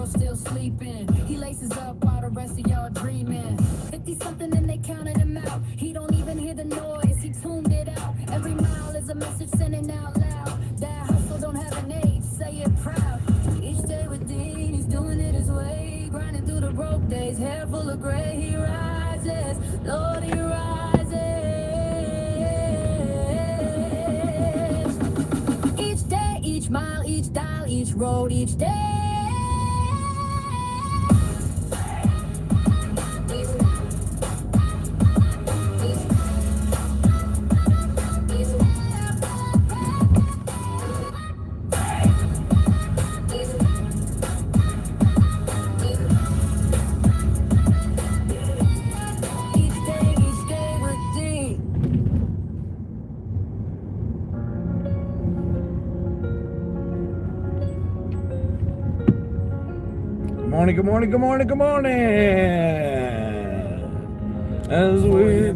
still sleeping. He laces up while the rest of y'all dreaming. 50 something and they counted him out. He don't even hear the noise, he tuned it out. Every mile is a message sending out loud. That hustle don't have an age, say it proud. Each day with Dean, he's doing it his way. Grinding through the broke days, hair full of gray. He rises, Lord, he rises. Each day, each mile, each dial, each road, each day. Good morning, good morning, good morning. As we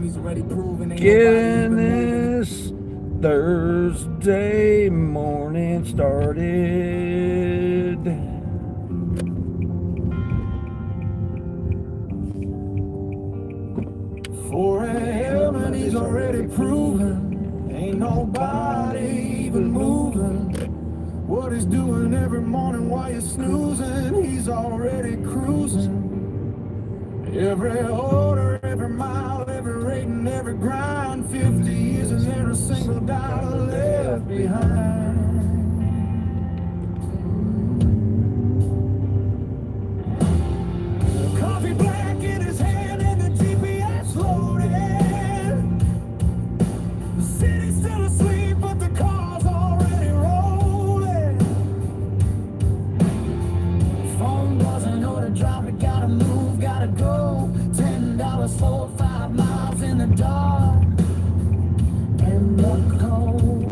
get in this Thursday morning started. 4 a.m. and he's already proven ain't nobody even moving. What he's doing every morning while you're snoozing, he's already cruising. Every order, every mile, every rating, every grind, 50 years and there a single dollar left behind. Coffee black in his hand and the GPS loaded. The city's still asleep but the car's already rolling. Phone doesn't know to drop it, gotta move, gotta go. $10 for 5 miles in the dark and the cold.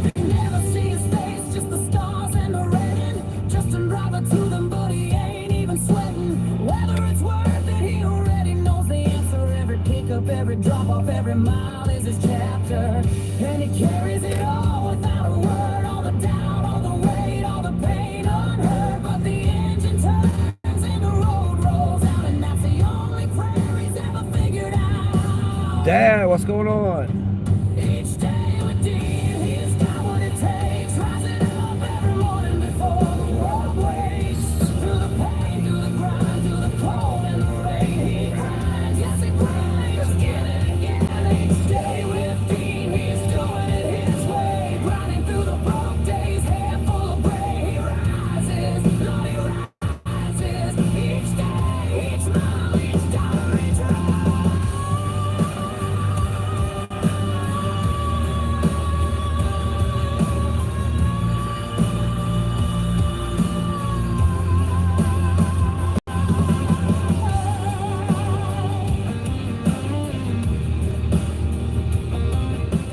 They never see his face, just the stars and the rain. Justin driver to them, but he ain't even sweating. Whether it's worth it, he already knows the answer. Every pickup, every drop off, every mile is his chapter. And he carries it all without a word. All the doubt, all the weight, all the pain unheard. But the engine turns and the road rolls out, and that's the only prayer he's ever figured out. Dad, what's going on? Each day with Dean, he's got what it takes. Rising up every morning before the world wakes. Through the pain, through the grind, through the cold and the rain, he grinds, yes he grinds again and again. Each day with Dean, he's doing it his way. Grinding through the broke days, hair full of gray. He rises, Lord he rises. Each day, each mile, each dollar, each ride.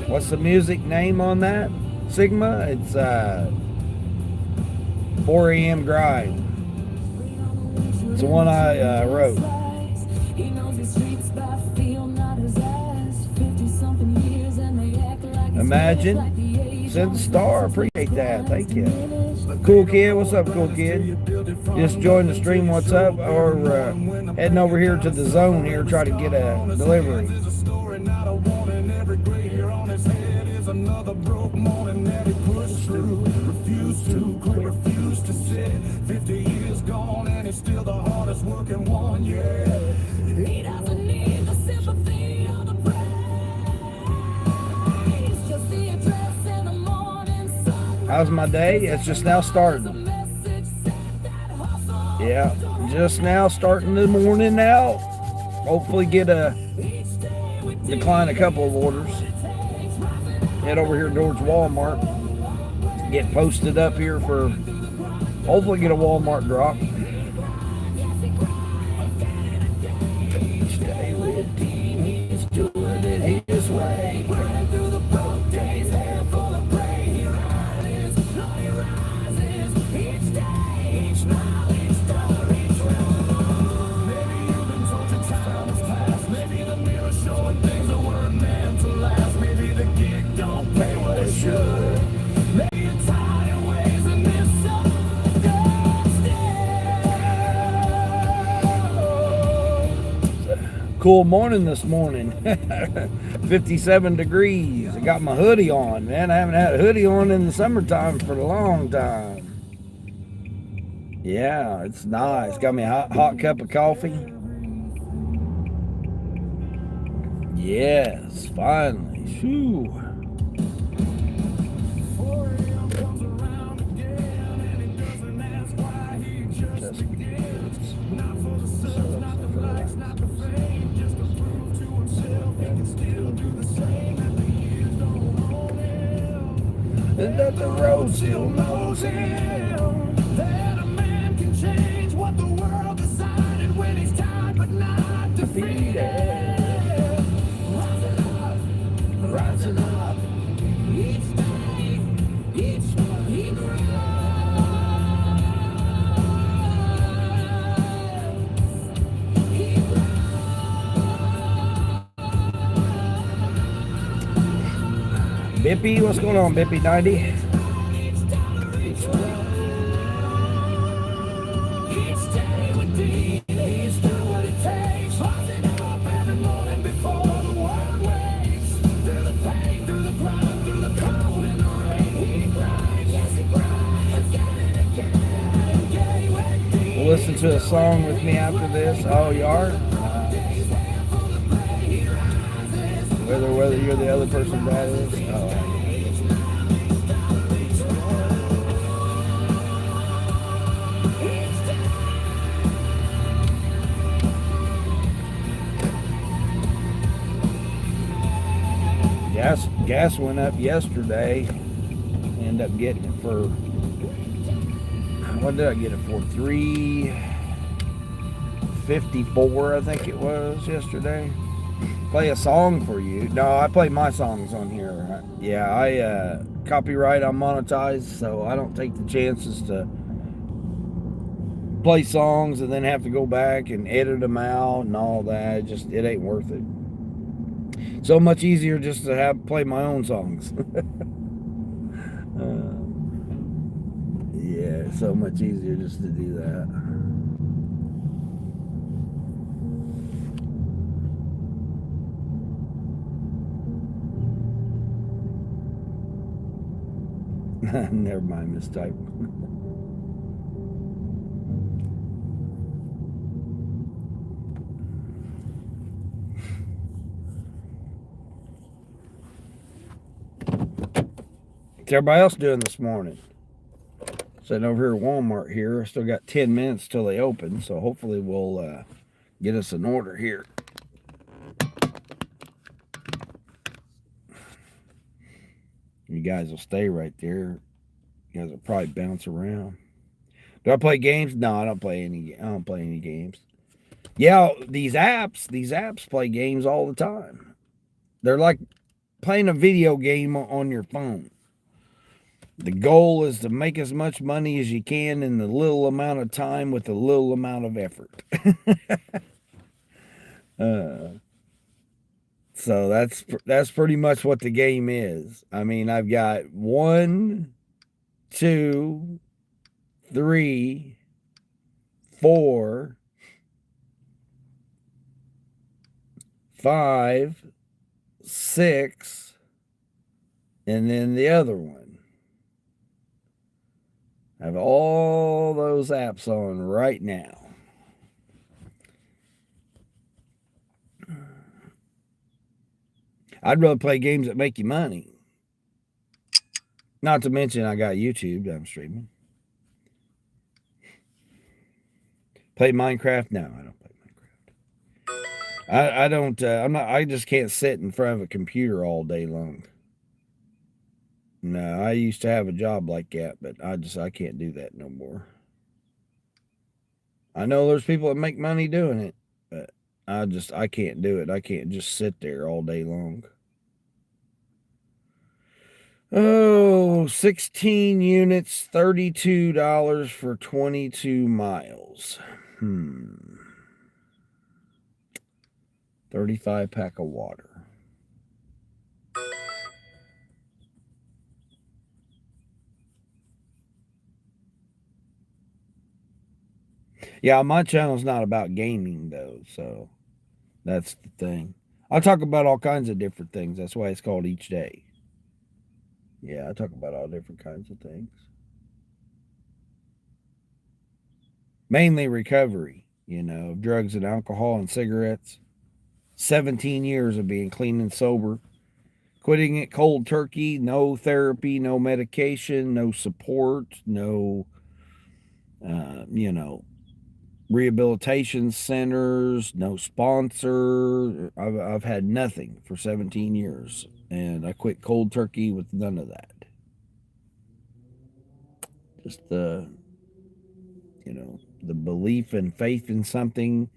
What's the music name on that, Sigma? It's 4 a.m. Grind. It's the one I wrote. He knows his streets by feel, not his eyes. 50-something years and they act like Imagine. Send the star. Appreciate that. Thank you. Cool Kid. What's up, Cool Kid? Just joined the stream. What's up? Or heading over here to the zone here, try to get a delivery. There's a story, not a warning. Every gray hair on his head is another broke morning that he pushed through. Refused to quit, refused to sit. 50 years gone and he's still the hardest working one, yeah. He doesn't need the sympathy or the praise. Just the address in the morning sun. How's my day? It's just now starting. Yeah, just now starting the morning now. Hopefully decline a couple of orders. Head over here towards Walmart. Get posted up here for hopefully get a Walmart drop. Each day with Dean, he's doing it his way. Running through the broke days, hair full of gray. He rises, Lord, he rises. Each day, each mile, each dollar, each road. Maybe you've been told your time has passed. Maybe the mirror showing things that weren't meant to last. Maybe the gig don't pay what it should. Maybe you're tired of ways and this sucks. Cool morning this morning. 57 degrees. I got my hoodie on, man. I haven't had a hoodie on in the summertime for a long time. Yeah, it's nice. Got me a hot cup of coffee. Yes, finally. Shoo. And that the road still knows him. That a man can change what the world decided when he's tired but not defeated. Rising up, each day, each one he grows. He Bippy, what's going on, Bippy 90? Listen to a song with me after this. Oh, you are? Whether you're the other person that is. Oh. Gas went up yesterday. Ended up getting it for, what did I get it for? $3.54, I think it was yesterday. Play a song for you. No, I play my songs on here. Yeah, I copyright, I'm monetized, so I don't take the chances to play songs and then have to go back and edit them out and all that. It ain't worth it. So much easier just to play my own songs. Yeah, so much easier just to do that. Never mind, mistype. What's everybody else doing this morning? Sitting over here at Walmart here. I still got 10 minutes till they open, so hopefully we'll get us an order here. You guys will stay right there. You guys will probably bounce around. Do I play games? No, I don't play any games. Yeah, these apps play games all the time. They're like playing a video game on your phone. The goal is to make as much money as you can in the little amount of time with a little amount of effort. So that's pretty much what the game is. I mean, I've got 1, 2, 3, 4, 5, 6, and then the other one. I have all those apps on right now. I'd rather play games that make you money. Not to mention I got YouTube that I'm streaming. Play Minecraft? No, I don't play Minecraft. I just can't sit in front of a computer all day long. No, I used to have a job like that, but I can't do that no more. I know there's people that make money doing it, but I can't do it. I can't just sit there all day long. Oh, 16 units, $32 for 22 miles. 35 pack of water. Yeah, my channel's not about gaming though, so That's the thing. I talk about all kinds of different things. That's why it's called Each Day. Yeah, I talk about all different kinds of things. Mainly recovery, of drugs and alcohol and cigarettes. 17 years of being clean and sober. Quitting it cold turkey, no therapy, no medication, no support, no, rehabilitation centers, no sponsor. I've had nothing for 17 years, and I quit cold turkey with none of that. Just the belief and faith in something,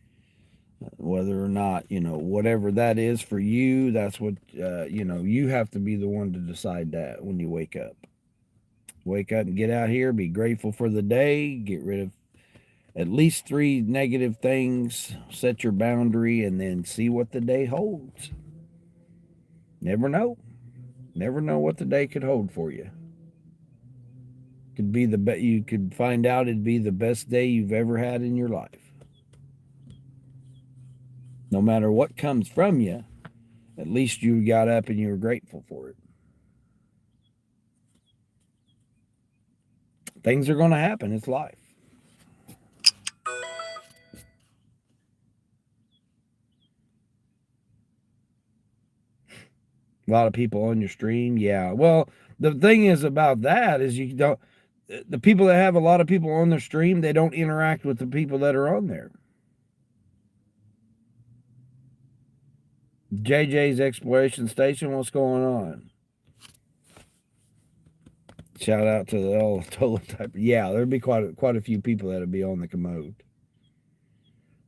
whether or not, whatever that is for you, that's what, you have to be the one to decide that when you wake up. Wake up and get out here, be grateful for the day, get rid of at least 3 negative things, set your boundary, and then see what the day holds. Never know. Never know what the day could hold for you. Could be you could find out it'd be the best day you've ever had in your life. No matter what comes from you, at least you got up and you were grateful for it. Things are going to happen. It's life. A lot of people on your stream. Yeah. Well, the thing is about that is the people that have a lot of people on their stream, they don't interact with the people that are on there. JJ's Exploration Station, what's going on? Shout out to the old toilet type. Yeah, there'd be quite a few people that'd be on the commode.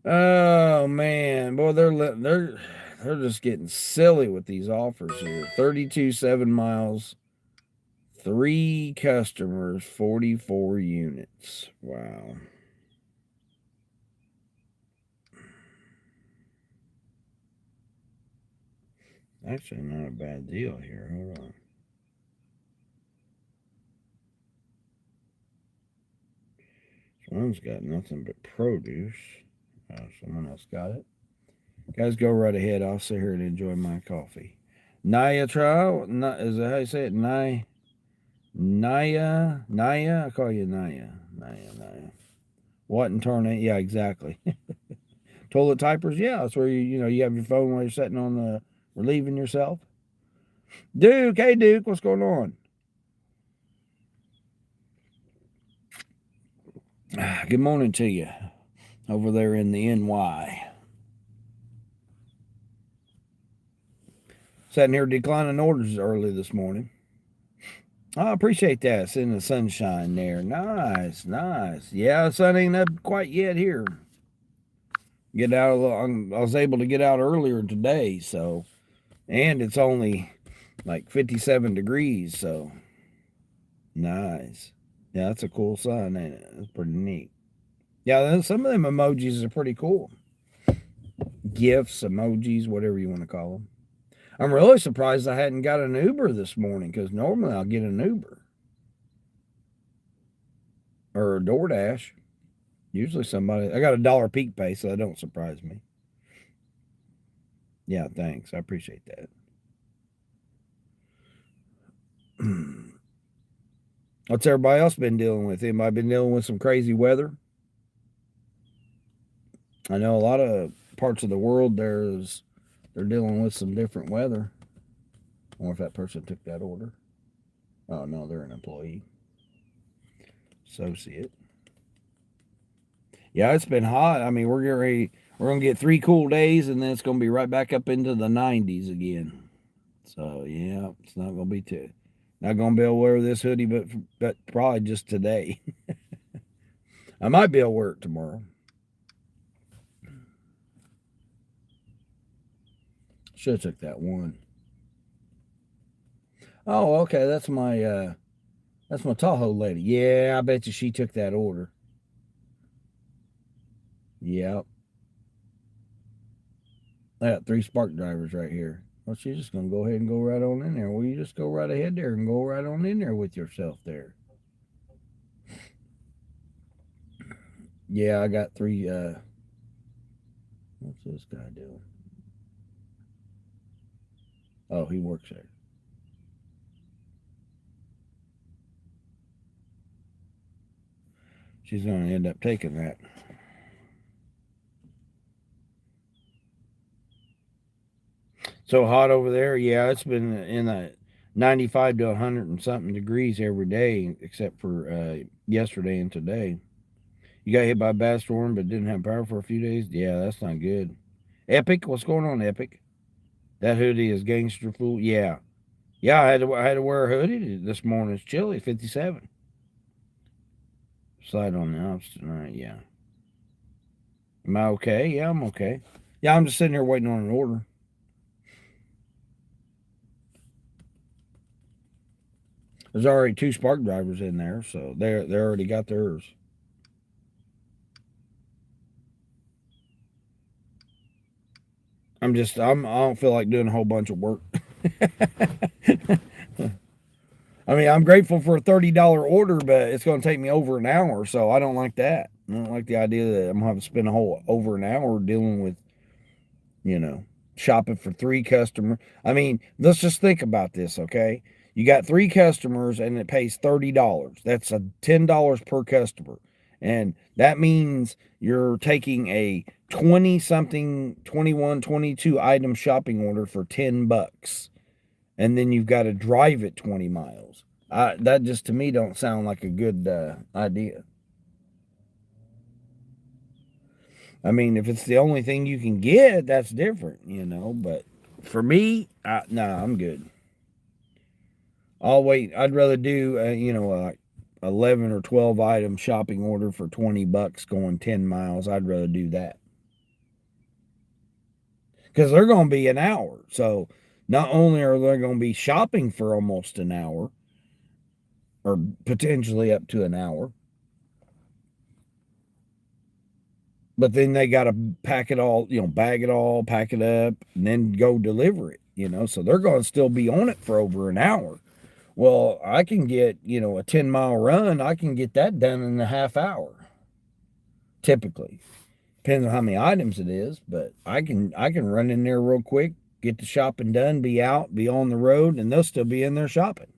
Oh man, boy, they're just getting silly with these offers here. 32 7 miles, 3 customers, 44 units. Wow. Actually, not a bad deal here. Hold on. One's got nothing but produce. Someone else got it. Guys, go right ahead. I'll sit here and enjoy my coffee. Naya trial? Is that how you say it? Naya? I call you Naya. Naya. What in turn? Yeah, exactly. Toilet typers? Yeah, that's where you have your phone while you're sitting on the relieving yourself. Duke, hey Duke, what's going on? Good morning to you over there in the NY. Sitting here declining orders early this morning. I appreciate that. It's in the sunshine there. Nice. Yeah, the sun ain't up quite yet here. I was able to get out earlier today, so, and it's only like 57 degrees, so nice. Yeah, that's a cool sun, ain't it? That's pretty neat. Yeah, some of them emojis are pretty cool. GIFs, emojis, whatever you want to call them. I'm really surprised I hadn't got an Uber this morning, because normally I'll get an Uber. Or a DoorDash. Usually I got $1 peak pay, so that don't surprise me. Yeah, thanks. I appreciate that. What's everybody else been dealing with? Anybody been dealing with some crazy weather? I know a lot of parts of the world they're dealing with some different weather. I wonder if that person took that order. Oh no, they're an employee. Associate. Yeah, it's been hot. I mean, we're gonna get 3 cool days, and then it's gonna be right back up into the 90s again. So yeah, it's not gonna be not gonna be able to wear this hoodie, but probably just today. I might be able to wear it tomorrow. Should have took that one. Oh, okay. That's my Tahoe lady. Yeah, I bet you she took that order. Yep. I got 3 spark drivers right here. Well, she's just gonna go ahead and go right on in there. Well, you just go right ahead there and go right on in there with yourself there. Yeah, I got 3. What's this guy doing? Oh, he works there. She's going to end up taking that. So hot over there? Yeah, it's been in the 95 to 100 and something degrees every day, except for yesterday and today. You got hit by a bad storm but didn't have power for a few days? Yeah, that's not good. Epic? What's going on, Epic? That hoodie is gangster fool? Yeah. Yeah, I had to wear a hoodie this morning. It's chilly, 57. Slide on the Alps tonight, yeah. Am I okay? Yeah, I'm okay. Yeah, I'm just sitting here waiting on an order. There's already 2 spark drivers in there, so they already got theirs. I don't feel like doing a whole bunch of work. I mean, I'm grateful for a $30 order, but it's going to take me over an hour, so I don't like that. I don't like the idea that I'm going to have to spend over an hour dealing with, shopping for 3 customers. I mean, let's just think about this, okay? You got 3 customers and it pays $30. That's a $10 per customer. And that means you're taking a 20-something, 21, 22 item shopping order for $10. And then you've got to drive it 20 miles. That just to me don't sound like a good idea. I mean, if it's the only thing you can get, that's different, But for me, nah, I'm good. I'll wait. I'd rather do, like 11 or 12 item shopping order for $20 going 10 miles. I'd rather do that. Because they're going to be an hour. So not only are they going to be shopping for almost an hour, or potentially up to an hour, but then they got to pack it all, bag it all, pack it up, and then go deliver it, So they're going to still be on it for over an hour. Well, I can get, a 10-mile run, I can get that done in a half hour. Typically. Depends on how many items it is, but I can run in there real quick, get the shopping done, be out, be on the road, and they'll still be in there shopping.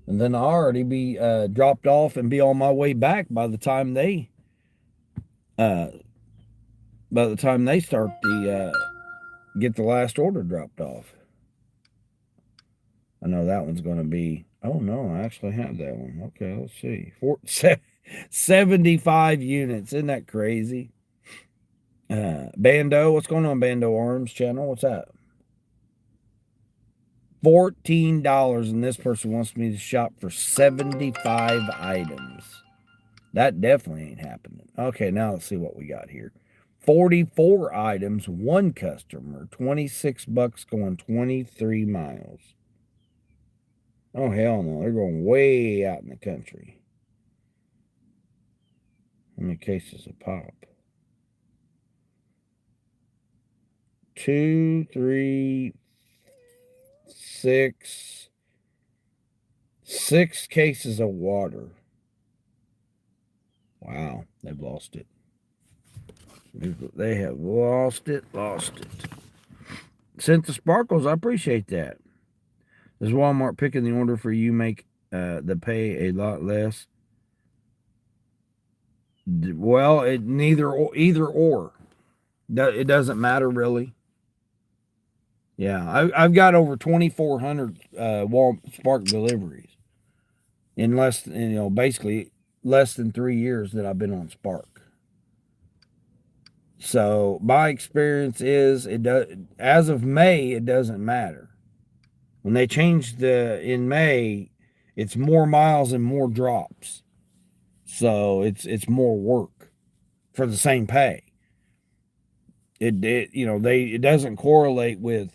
And then I'll already be dropped off and be on my way back by the time they start get the last order dropped off. I know that one's going to be, oh no, I actually have that one. Okay, let's see. 75 units. Isn't that crazy? Bando, what's going on, Bando Arms channel? What's that? $14, and this person wants me to shop for 75 items. That definitely ain't happening. Okay, now let's see what we got here. 44 items, 1 customer, $26 going 23 miles. Oh, hell no. They're going way out in the country. How many cases of pop? 2, 3, 6. 6 cases of water. Wow, they've lost it. They have lost it. Sent the sparkles. I appreciate that. Does Walmart picking the order for you make the pay a lot less? Well, either or. It doesn't matter really. Yeah, I've got over 2,400 Spark deliveries in basically less than 3 years that I've been on Spark. So my experience is as of May, it doesn't matter. When they changed in May, it's more miles and more drops. So it's more work for the same pay. It doesn't correlate with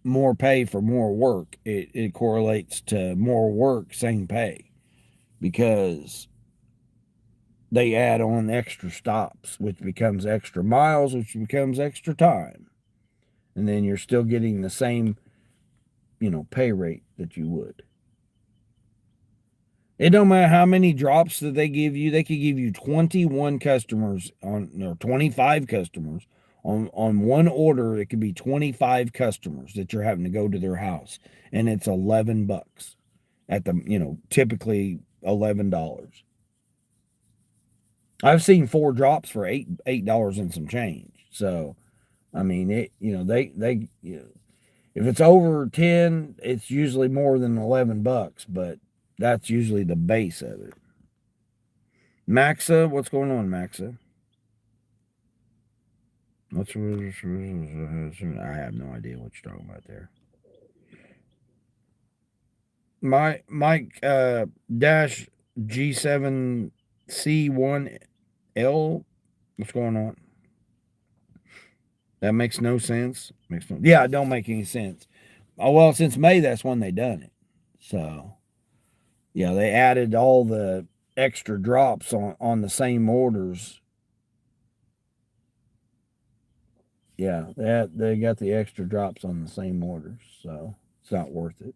more pay for more work. It correlates to more work, same pay, because they add on extra stops, which becomes extra miles, which becomes extra time. And then you're still getting the same, pay rate that you would. It don't matter how many drops that they give you. They could give you 21 customers or 25 customers On one order, it could be 25 customers that you're having to go to their house, and it's $11 at the, typically $11. I've seen 4 drops for $8 and some change. So, I mean, they if it's over 10, it's usually more than $11, but that's usually the base of it. Maxa, what's going on, Maxa? I have no idea what you're talking about there. Mike dash G7C1L. What's going on? That makes no sense. Yeah, it don't make any sense. Oh, well, since May, that's when they done it. So, yeah, they added all the extra drops on the same orders. Yeah, they got the extra drops on the same orders, so it's not worth it.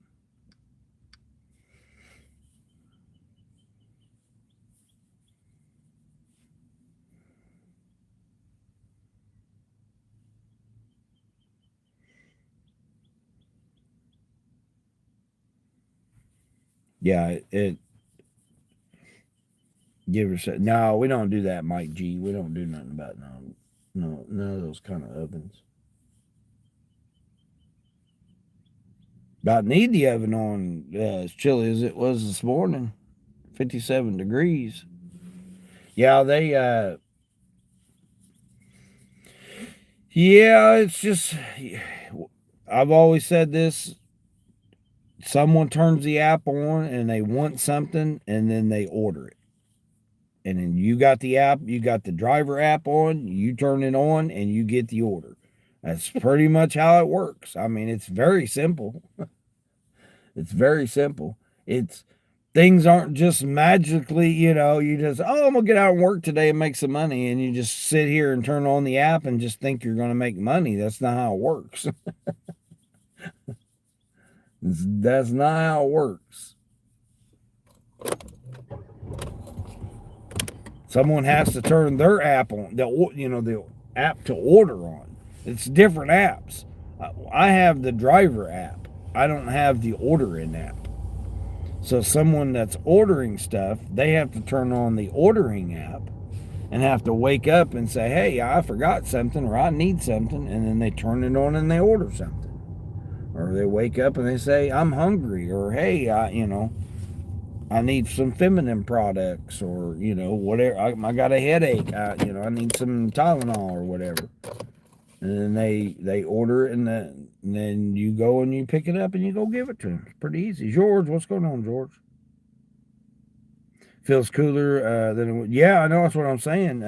Yeah, it give us no, we don't do that, Mike G. We don't do nothing about none of those kind of ovens. About need the oven on as chilly as it was this morning, 57 degrees. Yeah, yeah, it's just, I've always said this. Someone turns the app on and they want something and then they order it. And then you got the app, you got the driver app on, you turn it on and you get the order. That's pretty much how it works. I mean, it's very simple. It's very simple. Things aren't just magically, you just, I'm going to get out and work today and make some money. And you just sit here and turn on the app and just think you're going to make money. That's not how it works. That's not how it works. Someone has to turn their app on, the app to order on. It's different apps. I have the driver app. I don't have the ordering app. So someone that's ordering stuff, they have to turn on the ordering app and have to wake up and say, hey, I forgot something or I need something. And then they turn it on and they order something. Or they wake up and they say, I'm hungry. Or, hey, I need some feminine products or, whatever. I got a headache. I need some Tylenol or whatever. And then they order it and then you go and you pick it up and you go give it to them. It's pretty easy. George, what's going on, George? Feels cooler than it would. Yeah, I know. That's what I'm saying,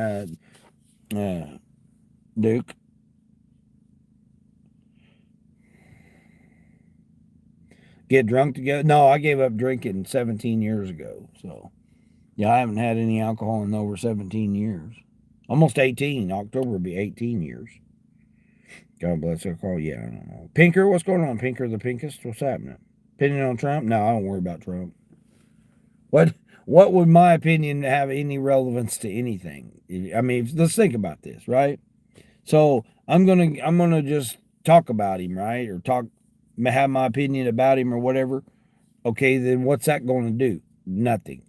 Duke. Get drunk together? No, I gave up drinking 17 years ago. So, yeah, I haven't had any alcohol in over 17 years. Almost 18. October will be 18 years. God bless her call. Yeah, I don't know. Pinker, what's going on? Pinker the Pinkest? What's happening? Opinion on Trump? No, I don't worry about Trump. What would my opinion have any relevance to anything? I mean, let's think about this, right? So I'm gonna just talk about him, right? Or have my opinion about him or whatever. Okay, then what's that going to do? Nothing.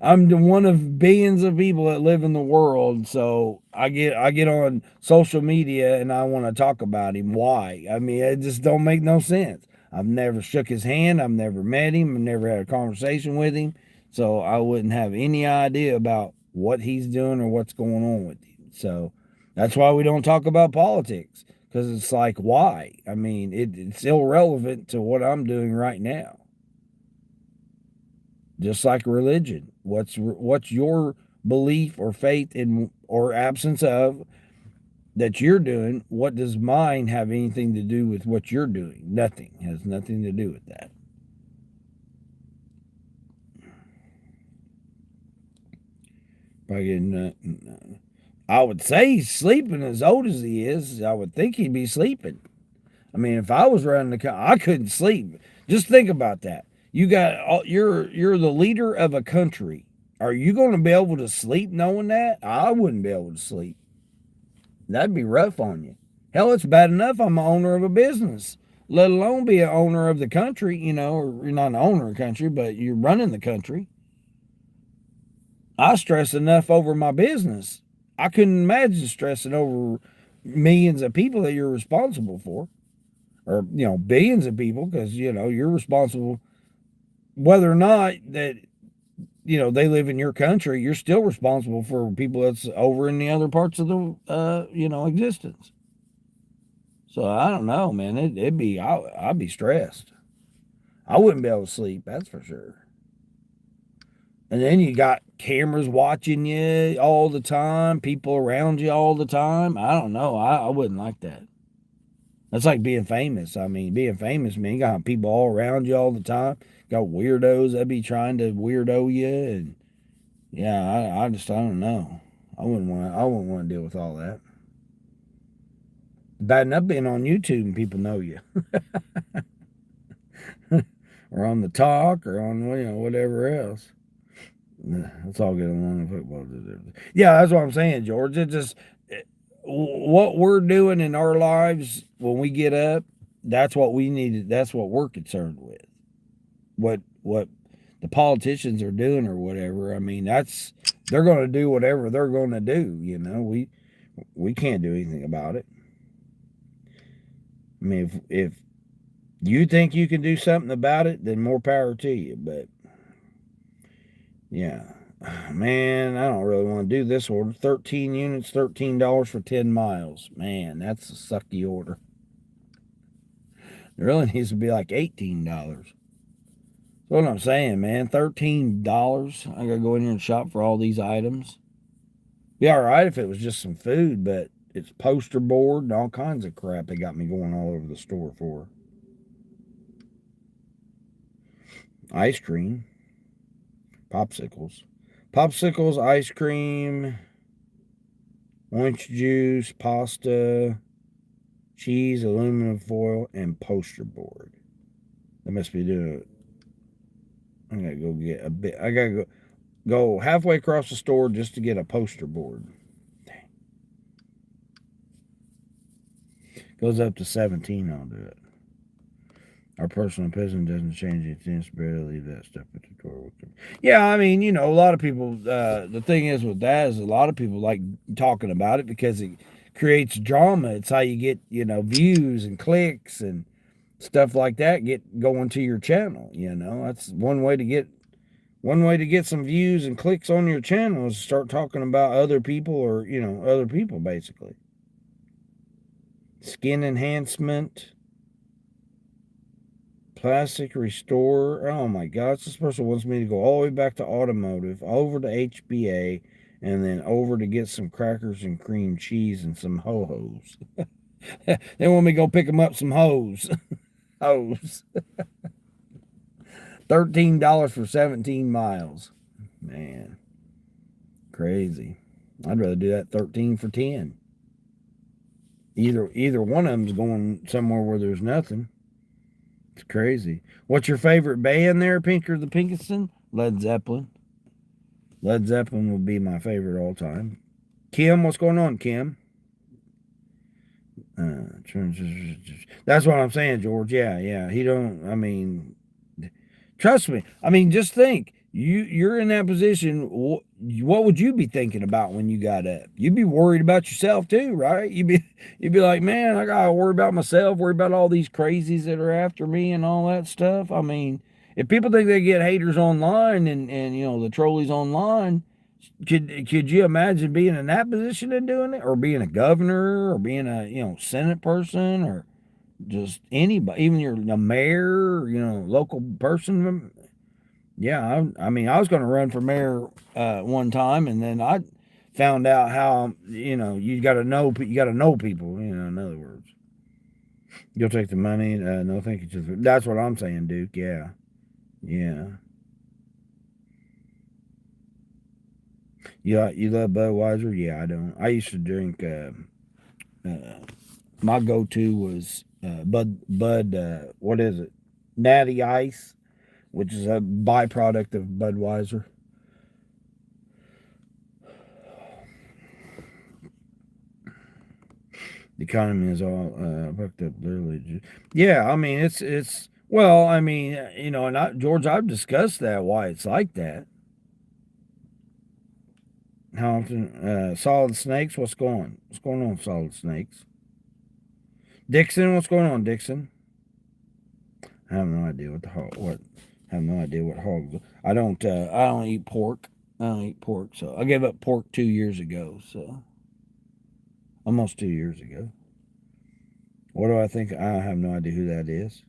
I'm one of billions of people that live in the world, so I get on social media and I want to talk about him. Why? I mean, it just don't make no sense. I've never shook his hand. I've never met him. I've never had a conversation with him, so I wouldn't have any idea about what he's doing or what's going on with him. So that's why we don't talk about politics, because it's like, why? I mean, it's irrelevant to what I'm doing right now. Just like religion, what's your belief or faith in or absence of that you're doing? What does mine have anything to do with what you're doing? Nothing. It has nothing to do with that. I would say he's sleeping as old as he is. I would think he'd be sleeping. I mean, if I was running the country, I couldn't sleep. Just think about that. You're the leader of a country, are you going to be able to sleep knowing that? I wouldn't be able to sleep. That'd be rough on you. Hell, it's bad enough I'm an owner of a business, let alone be an owner of the country, or you're not an owner of the country, but you're running the country. I stress enough over my business. I couldn't imagine stressing over millions of people that you're responsible for, or, billions of people, because, you're responsible, whether or not that, they live in your country, you're still responsible for people that's over in the other parts of the, existence. So I don't know, man. I'd be stressed. I wouldn't be able to sleep, that's for sure. And then you got cameras watching you all the time, people around you all the time. I don't know. I wouldn't like that. That's like being famous. I mean, being famous, man, you got people all around you all the time. Got weirdos that be trying to weirdo you, and yeah, I don't know. I wouldn't want to deal with all that. Bad enough being on YouTube and people know you. Or on the talk, or on, whatever else. Let's all get along in football. Yeah, that's what I'm saying, George. It just, what we're doing in our lives when we get up, that's what we need. That's what we're concerned with. What the politicians are doing or whatever. I mean, they're going to do whatever they're going to do. We can't do anything about it. I mean, if you think you can do something about it, then more power to you. But yeah, man, I don't really want to do this order. 13 units, $13 for 10 miles. Man, that's a sucky order. It really needs to be like $18. That's what I'm saying, man. $13. I gotta go in here and shop for all these items. Be all right if it was just some food, but it's poster board and all kinds of crap they got me going all over the store for. Ice cream. Popsicles, ice cream, orange juice, pasta, cheese, aluminum foil, and poster board. They must be doing it. I gotta go get a bit. I gotta go halfway across the store just to get a poster board. Dang. Goes up to 17. I'll do it. Our personal opinion doesn't change anything. It's better to leave that stuff at the door with them. Yeah, I mean, a lot of people, the thing is with that is a lot of people like talking about it because it creates drama. It's how you get, views and clicks and stuff like that get going to your channel. That's one way to get some views and clicks on your channel is to start talking about other people or, other people basically. Skin enhancement. Plastic Restore. Oh my gosh, this person wants me to go all the way back to automotive, over to HBA, and then over to get some crackers and cream cheese and some ho-hos. They want me to go pick them up some hose. Hose. $13 for 17 miles. Man. Crazy. I'd rather do that 13 for 10. Either one of them's going somewhere where there's nothing. It's crazy. What's your favorite band there, Pinker the Pinkerton? Led Zeppelin. Led Zeppelin would be my favorite all time. Kim, what's going on, Kim? That's what I'm saying, George. Yeah. Trust me. I mean, just think. You're in that position. What would you be thinking about when you got up? You'd be worried about yourself too, right? You'd be like, man, I gotta worry about myself, worry about all these crazies that are after me and all that stuff. I mean, if people think they get haters online and the trolleys online, could you imagine being in that position and doing it, or being a governor, or being a Senate person, or just anybody, even you're a mayor, local person? Yeah, I mean, I was going to run for mayor one time, and then I found out how you got to know people. In other words, you'll take the money. No, thank you. That's what I'm saying, Duke. Yeah. You love Budweiser? Yeah, I don't. I used to drink. My go-to was Bud. What is it? Natty Ice, which is a byproduct of Budweiser. The economy is all fucked up, literally. Yeah, I mean it's well, I mean, and George, I've discussed that why it's like that. How often solid snakes? What's going on? What's going on, solid snakes? Dixon, what's going on, Dixon? I have no idea what the hog. What? I have no idea what hogs. I don't. I don't eat pork. I don't eat pork. So I gave up pork 2 years ago. So almost 2 years ago. What do I think? I have no idea who that is.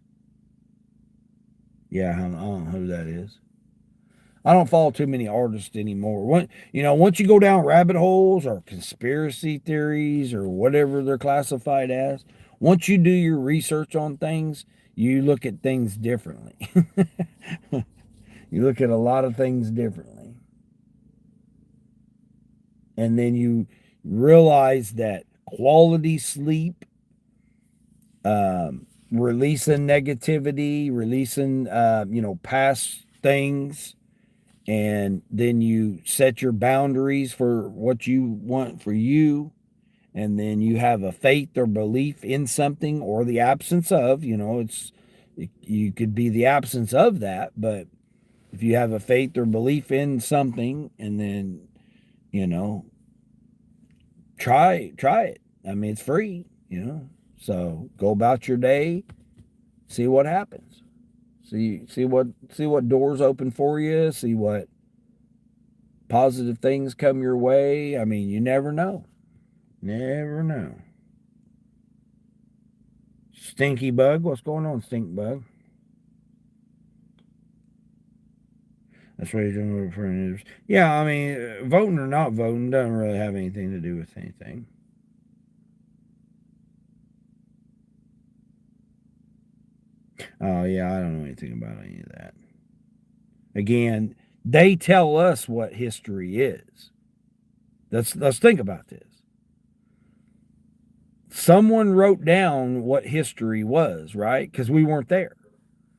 Yeah, I don't know who that is. I don't follow too many artists anymore. Once you go down rabbit holes or conspiracy theories or whatever they're classified as, once you do your research on things, you look at things differently. You look at a lot of things differently. And then you realize that quality sleep, releasing negativity, releasing, past things, and then you set your boundaries for what you want for you, and then you have a faith or belief in something or the absence of, you could be the absence of that, but if you have a faith or belief in something, and then, try it. I mean, it's free, so go about your day, see what happens. See what doors open for you, see what positive things come your way. I mean, you never know. Never know. Stinky Bug, what's going on, Stink Bug? That's what he's doing for news. Yeah, I mean, voting or not voting doesn't really have anything to do with anything. Oh, yeah, I don't know anything about any of that. Again, they tell us what history is. Let's think about this. Someone wrote down what history was, right? Because we weren't there.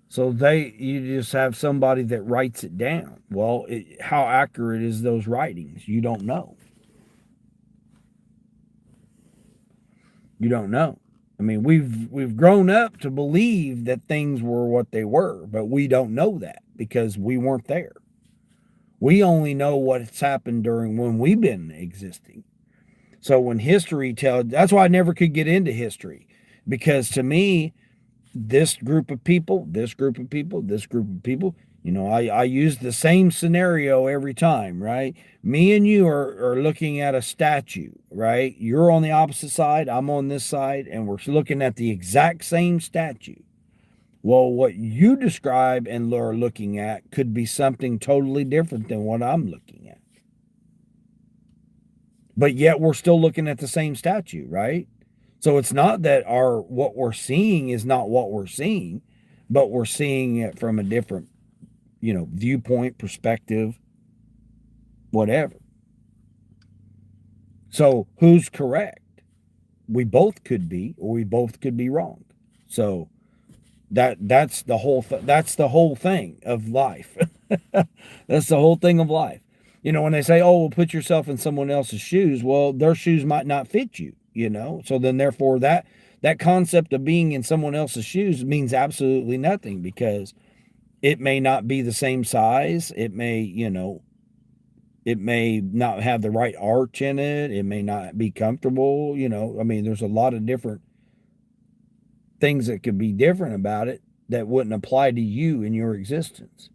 So you just have somebody that writes it down. Well, how accurate is those writings? You don't know. You don't know. I mean, we've grown up to believe that things were what they were, but we don't know that because we weren't there. We only know what's happened during when we've been existing. So when history tells, that's why I never could get into history, because to me, this group of people, this group of people, this group of people, I use the same scenario every time, right? Me and you are looking at a statue, right? You're on the opposite side, I'm on this side, and we're looking at the exact same statue. Well, what you describe and are looking at could be something totally different than what I'm looking at. But yet we're still looking at the same statue, right? So it's not that what we're seeing is not what we're seeing, but we're seeing it from a different, viewpoint, perspective, whatever. So who's correct? We both could be, or we both could be wrong. So that's the whole that's the whole thing of life. That's the whole thing of life. When they say, "Oh, well, put yourself in someone else's shoes," well, their shoes might not fit you. So then therefore that concept of being in someone else's shoes means absolutely nothing, because it may not be the same size. It may, it may not have the right arch in it. It may not be comfortable. I mean, there's a lot of different things that could be different about it that wouldn't apply to you in your existence.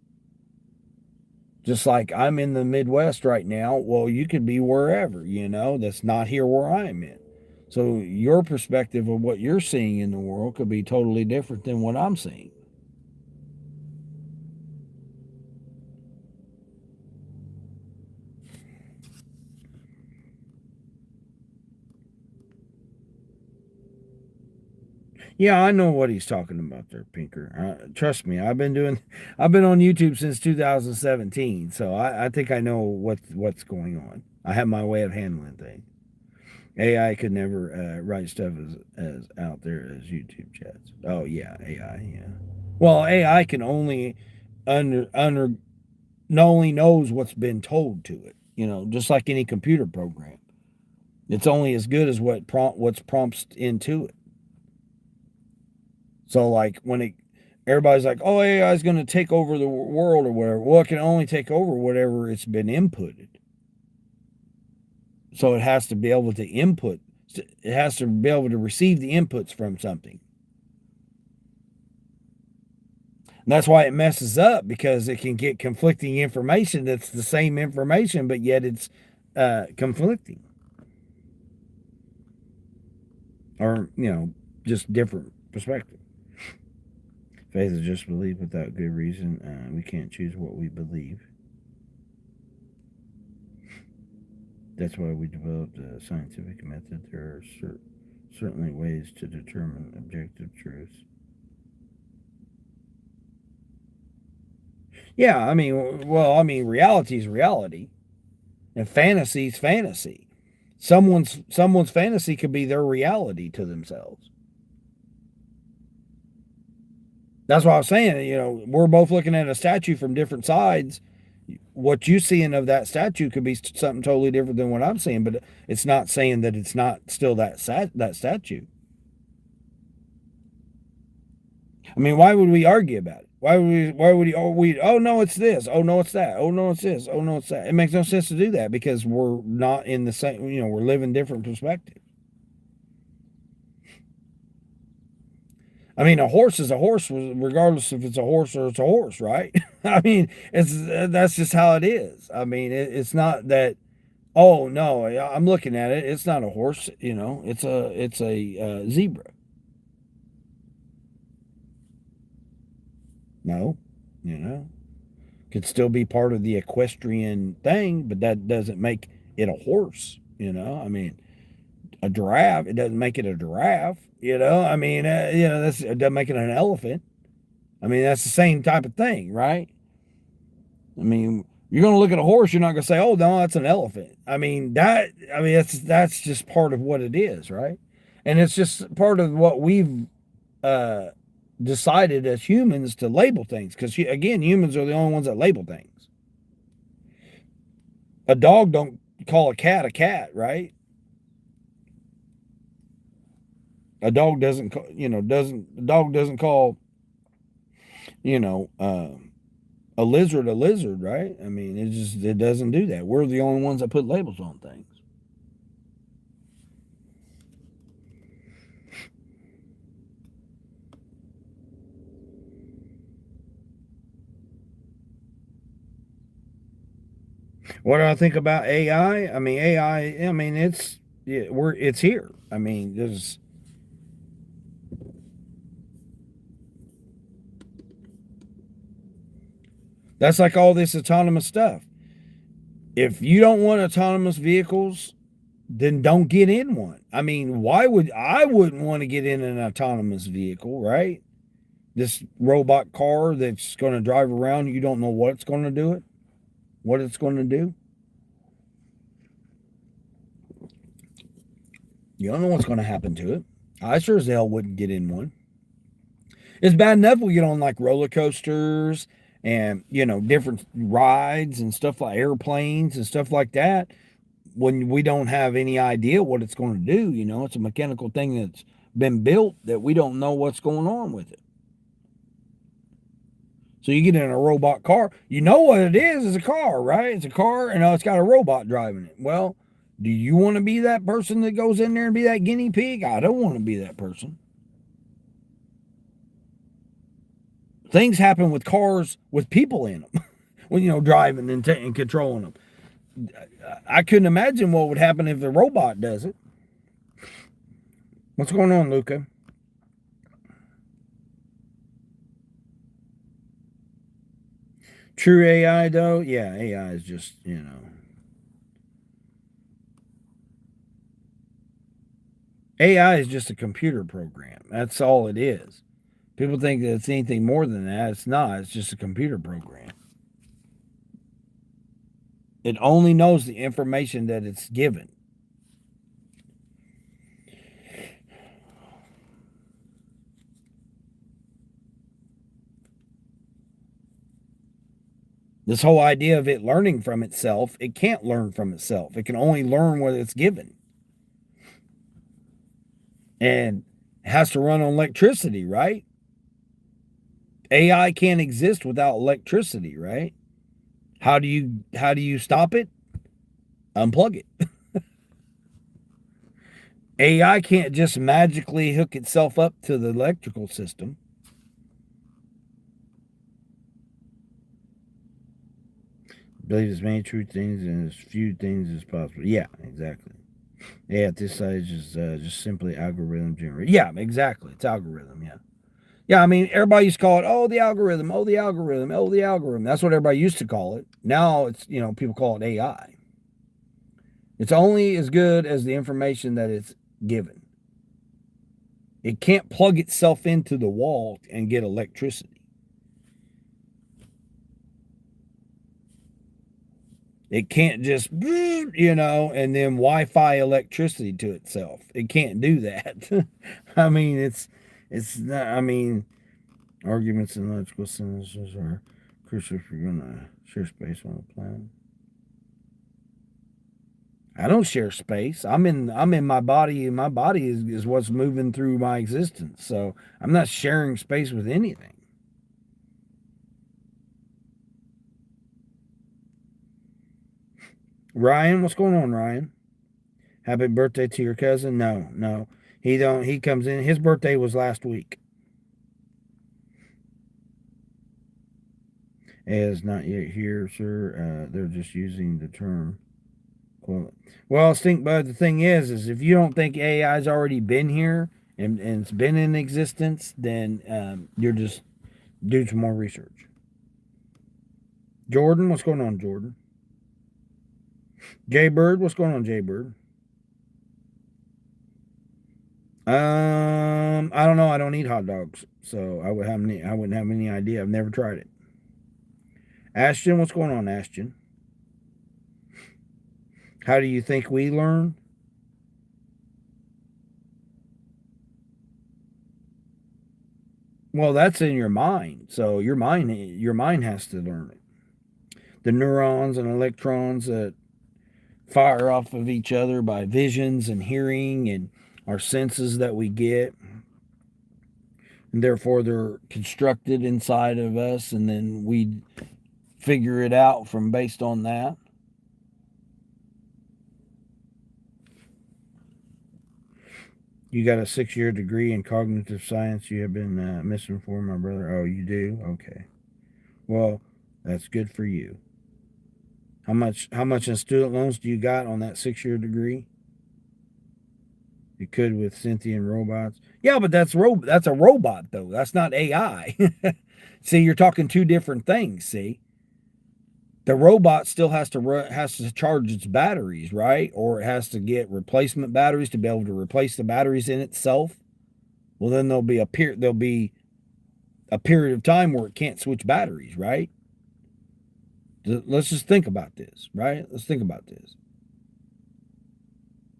Just like I'm in the Midwest right now. Well, you could be wherever, that's not here where I'm in. So your perspective of what you're seeing in the world could be totally different than what I'm seeing. Yeah, I know what he's talking about there, Pinker. Trust me, I've been on YouTube since 2017, so I think I know what's going on. I have my way of handling things. AI could never write stuff as out there as YouTube chats. Oh yeah, AI, yeah. Well, AI can only not only knows what's been told to it, just like any computer program. It's only as good as what's prompted into it. So like everybody's like, oh, AI is going to take over the world or whatever. Well, it can only take over whatever it's been inputted. So it has to be able to input. It has to be able to receive the inputs from something. And that's why it messes up, because it can get conflicting information that's the same information, but yet it's conflicting. Or, just different perspective. Faith is just belief without good reason. We can't choose what we believe. That's why we developed a scientific method. There are certainly ways to determine objective truths. Yeah, reality is reality, and fantasy is fantasy. Someone's fantasy could be their reality to themselves. That's what I was saying. We're both looking at a statue from different sides. What you seeing of that statue could be something totally different than what I'm seeing, but it's not saying that it's not still that statue. I mean, why would we argue about it? Why would oh no, it's this. Oh no, it's that. Oh no, it's this. Oh no, it's that. It makes no sense to do that, because we're not in the same, we're living different perspectives. I mean, a horse is a horse, regardless if it's a horse or it's a horse, right? I mean, that's just how it is. I mean, it's not that. Oh no, I'm looking at it. It's not a horse. It's a zebra. No, could still be part of the equestrian thing, but that doesn't make it a horse. I mean, a giraffe, it doesn't make it a giraffe. I mean, it doesn't make it an elephant. I mean, that's the same type of thing, right? I mean, you're going to look at a horse, you're not going to say, oh no, that's an elephant. That's just part of what it is, right? And it's just part of what we've decided as humans to label things, because again, humans are the only ones that label things. A dog don't call a cat, right? A dog doesn't call a lizard, right? I mean, it doesn't do that. We're the only ones that put labels on things. What do I think about AI? I mean, AI. I mean, it's here. I mean, that's like all this autonomous stuff. If you don't want autonomous vehicles, then don't get in one. I mean, I wouldn't want to get in an autonomous vehicle, right? This robot car that's going to drive around, you don't know what it's going to do. You don't know what's going to happen to it. I sure as hell wouldn't get in one. It's bad enough we get on like roller coasters and, different rides and stuff, like airplanes and stuff like that, when we don't have any idea what it's going to do. It's a mechanical thing that's been built that we don't know what's going on with it. So you get in a robot car, you know what it is. It's a car, right? It's a car, and it's got a robot driving it. Well, do you want to be that person that goes in there and be that guinea pig? I don't want to be that person. Things happen with cars with people in them when, driving and controlling them. I couldn't imagine what would happen if the robot does it. What's going on, Luca? True AI, though? Yeah, AI is just, AI is just a computer program. That's all it is. People think that it's anything more than that. It's not. It's just a computer program. It only knows the information that it's given. This whole idea of it learning from itself, it can't learn from itself. It can only learn what it's given. and has to run on electricity, right? AI can't exist without electricity, right? How do you stop it? Unplug it. AI can't just magically hook itself up to the electrical system. Believe as many true things and as few things as possible. Yeah, exactly. Yeah, at this stage is just simply algorithm generated. Yeah, exactly. It's algorithm. Yeah. Yeah, I mean, everybody used to call it, oh, the algorithm, oh, the algorithm, oh, the algorithm. That's what everybody used to call it. Now it's, people call it AI. It's only as good as the information that it's given. It can't plug itself into the wall and get electricity. It can't just, and then Wi-Fi electricity to itself. It can't do that. I mean, it's not, arguments and logical sentences are crucial if you're going to share space on the planet. I don't share space. I'm in my body, and my body is what's moving through my existence. So I'm not sharing space with anything. Ryan, what's going on, Ryan? Happy birthday to your cousin? No. He comes in. His birthday was last week. Is not yet here, sir. They're just using the term. Well, Stink Bud, the thing is if you don't think AI's already been here and it's been in existence, then you're just do some more research. Jordan, what's going on, Jordan? Jay Bird, what's going on, Jay Bird? I don't know. I don't eat hot dogs, so I wouldn't have any idea. I've never tried it. Ashton, what's going on, Ashton? How do you think we learn? Well, that's in your mind. So your mind has to learn it. The neurons and electrons that fire off of each other by visions and hearing and our senses that we get. And therefore they're constructed inside of us, and then we figure it out from based on that. You got a 6-year degree in cognitive science. You have been misinformed, my brother. Oh, you do? Okay. Well, that's good for you. How much in student loans do you got on that 6-year degree? You could with sentient robots. Yeah, but that's a robot though. That's not AI. See, you're talking two different things. See, the robot still has to charge its batteries, right? Or it has to get replacement batteries to be able to replace the batteries in itself. Well, then there'll be a period of time where it can't switch batteries, right? Let's just think about this, right? Let's think about this.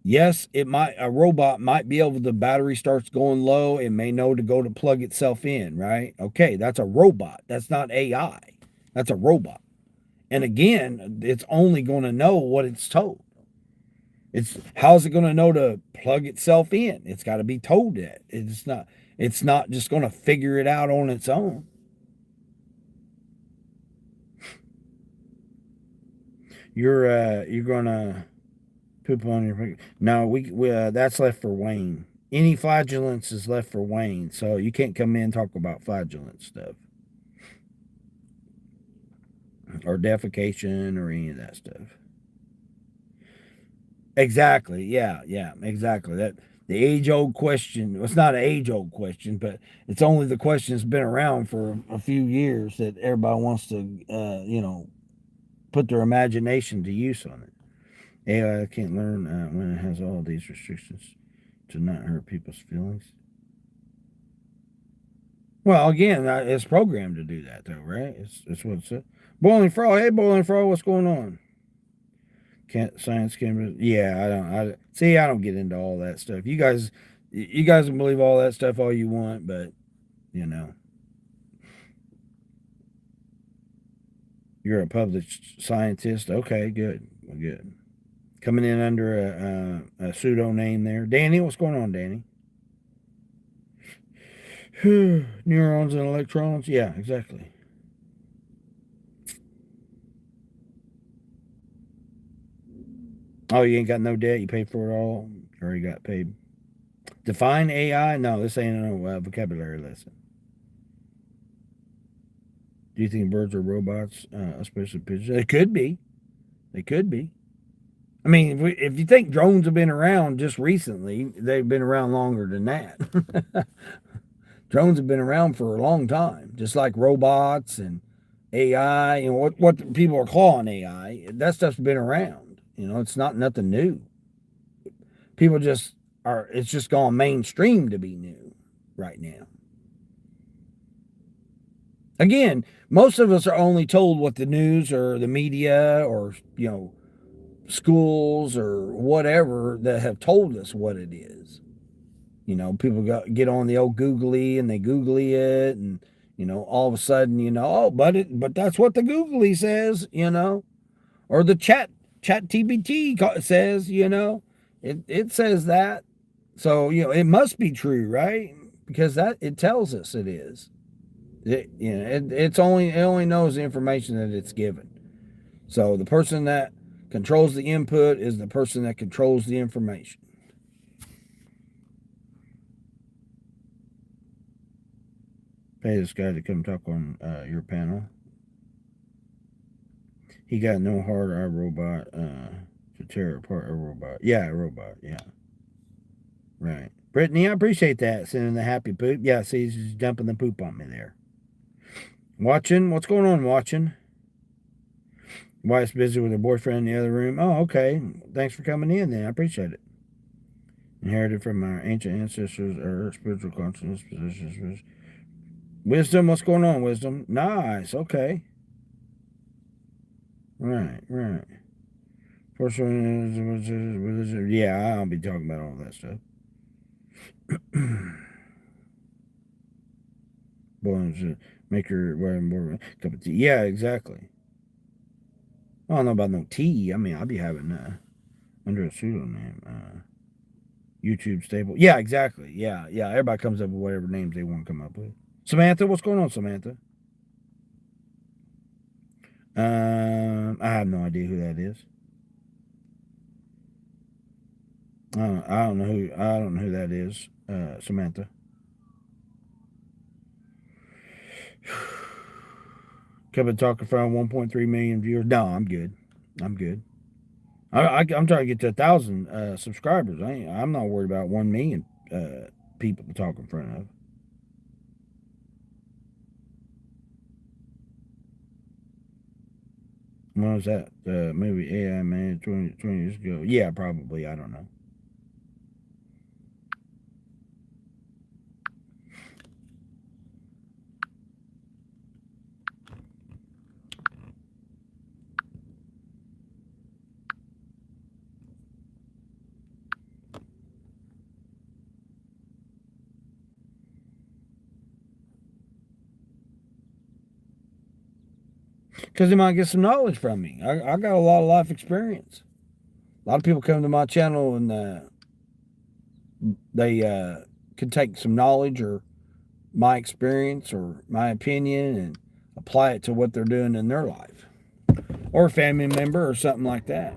Yes, a robot might be able, the battery starts going low, it may know to go to plug itself in, right? Okay, that's a robot. That's not AI. That's a robot. And again, it's only going to know what it's told. How's it going to know to plug itself in? It's got to be told that. It's not just going to figure it out on its own. You're going to poop on your... No, we that's left for Wayne. Any flatulence is left for Wayne, so you can't come in and talk about flatulence stuff. Or defecation or any of that stuff. Exactly. Yeah, exactly. That the age-old question. Well, it's not an age-old question, but it's only the question that's been around for a few years that everybody wants to, put their imagination to use on it. AI can't learn when it has all these restrictions to not hurt people's feelings. Well, again, it's programmed to do that, though, right? It's what it said. Boiling Frog, hey, Boiling Frog, what's going on? Science camera. Yeah, I don't get into all that stuff. You guys can believe all that stuff all you want, but you're a published scientist. Okay, good. Well, good. Coming in under a pseudo name there. Danny, what's going on, Danny? Neurons and electrons. Yeah, exactly. Oh, you ain't got no debt. You paid for it all, or you got paid. Define AI? No, this ain't no vocabulary lesson. Do you think birds are robots, especially pigeons? They could be. They could be. I mean, if you think drones have been around just recently, they've been around longer than that. Drones have been around for a long time, just like robots and AI. You know what people are calling AI. That stuff's been around. You know, it's not nothing new. People just are. It's just gone mainstream to be new right now. Again, most of us are only told what the news or the media or schools or whatever that have told us what it is. You know, people get on the old googly and they googly it, and all of a sudden, oh, but that's what the googly says, or the chat TBT says, it says that. So it must be true, right? Because that it tells us it is. It only knows the information that it's given. So the person that controls the input is the person that controls the information. Pay this guy to come talk on your panel. He got no heart, our robot, to tear apart a robot. Yeah, a robot, yeah. Right. Brittany, I appreciate that. Sending the happy poop. Yeah, see, he's just dumping the poop on me there. Watching? What's going on, watching? Wife's busy with her boyfriend in the other room. Oh, okay. Thanks for coming in then. I appreciate it. Inherited from our ancient ancestors, our spiritual consciousness, positions. Wisdom, what's going on, Wisdom? Nice, okay. Right. First one is religion. Yeah, I'll be talking about all that stuff. Boy, make her more cup of tea. Yeah, exactly. I don't know about no tea. I mean, I'll be having under a pseudonym. YouTube stable. Yeah, exactly. Yeah. Everybody comes up with whatever names they want to come up with. Samantha, what's going on, Samantha? I have no idea who that is. I don't know who that is, Samantha. Kevin Talker found 1.3 million viewers. No, I'm good. I'm trying to get to 1,000 subscribers. I'm not worried about 1 million people to talk in front of. When was that movie AI Man 20 years ago? Yeah, probably. I don't know. Because they might get some knowledge from me. I got a lot of life experience. A lot of people come to my channel and they can take some knowledge or my experience or my opinion and apply it to what they're doing in their life, or a family member or something like that.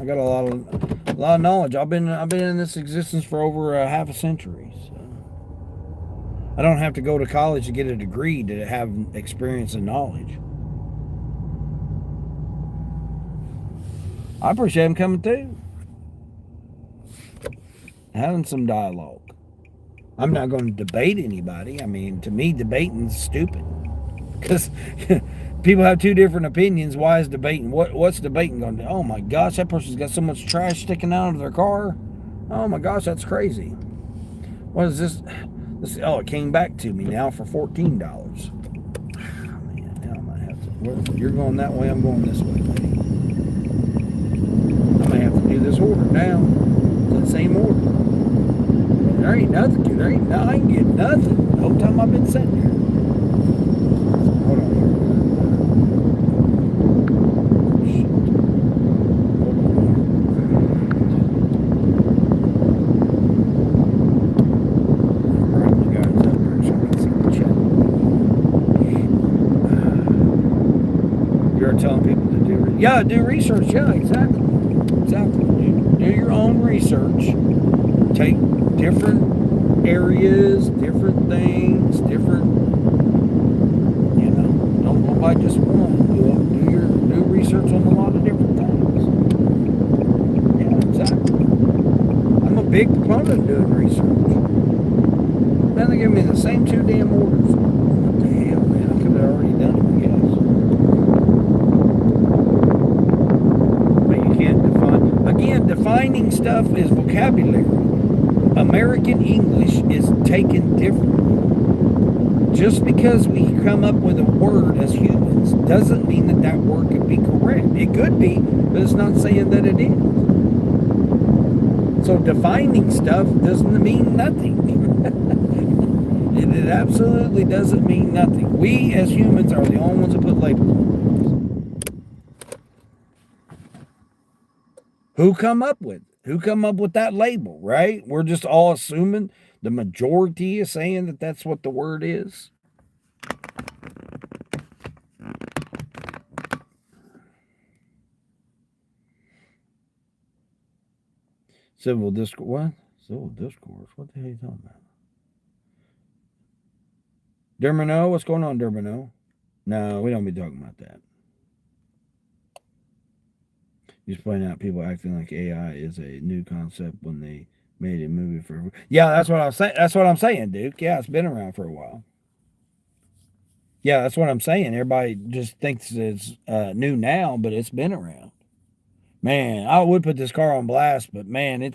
I got a lot of knowledge. I've been in this existence for over half a century. So I don't have to go to college to get a degree to have experience and knowledge. I appreciate him coming through, having some dialogue. I'm not going to debate anybody. I mean, to me, debating's stupid because people have two different opinions. Why is debating? What's debating going to do? Oh my gosh, that person's got so much trash sticking out of their car. Oh my gosh, that's crazy. What is this? Oh, it came back to me now for $14. Man, now I might have to. Well, you're going that way. I'm going this way, lady. I may have to do this order now. It's the same order. There ain't nothing. I ain't getting nothing the whole time I've been sitting here. Hold on. Right, you guys up there so I can telling people to do research. Yeah, exactly. Do your own research. Take different areas, different things, don't go by just one. Do research on a lot of different things. Yeah, exactly. I'm a big proponent of doing research. Man, they give me the same 2 damn orders. What the hell, man? I could have already done it, I guess. But you can't define. Again, defining stuff is vocabulary. American English is taken differently. Just because we come up with a word as humans doesn't mean that that word could be correct. It could be, but it's not saying that it is. So defining stuff doesn't mean nothing. It absolutely doesn't mean nothing. We as humans are the only ones that put labels on things. Who come up with that label, right? We're just all assuming the majority is saying that that's what the word is. Civil discourse. What? Civil discourse? What the hell are you talking about? Dermino? What's going on, Dermino? No, we don't be talking about that. Just pointing out people acting like AI is a new concept when they made a movie for. Yeah, that's what I'm saying. That's what I'm saying, Duke. Yeah, it's been around for a while. Yeah, that's what I'm saying. Everybody just thinks it's new now, but it's been around. Man, I would put this car on blast, but man, I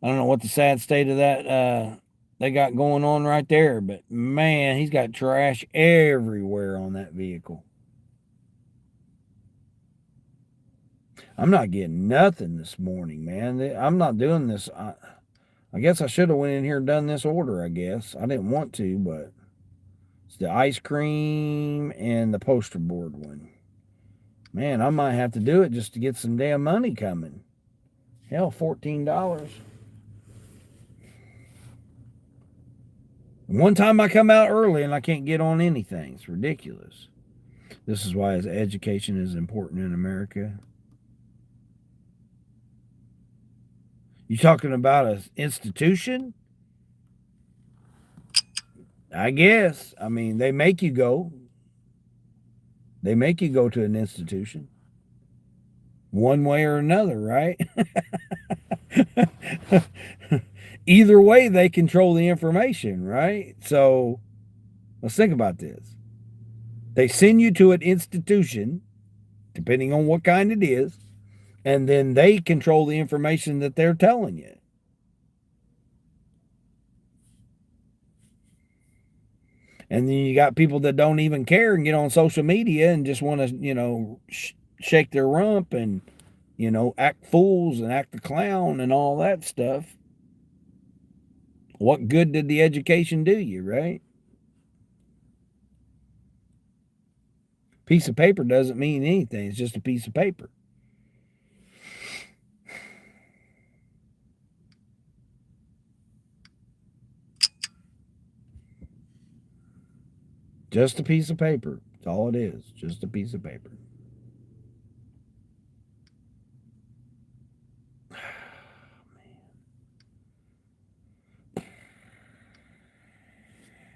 don't know what the sad state of that they got going on right there, but man, he's got trash everywhere on that vehicle. I'm not getting nothing this morning, man. I'm not doing this. I guess I should have went in here and done this order, I guess. I didn't want to, but it's the ice cream and the poster board one. Man, I might have to do it just to get some damn money coming. Hell, $14. One time I come out early and I can't get on anything. It's ridiculous. This is why education is important in America. You talking about an institution? I guess. I mean, they make you go. They make you go to an institution. One way or another, right? Either way, they control the information, right? So let's think about this. They send you to an institution, depending on what kind it is, and then they control the information that they're telling you. And then you got people that don't even care and get on social media and just want to, shake their rump and, act fools and act the clown and all that stuff. What good did the education do you, right? Piece of paper doesn't mean anything. It's just a piece of paper. Just a piece of paper. That's all it is. Just a piece of paper.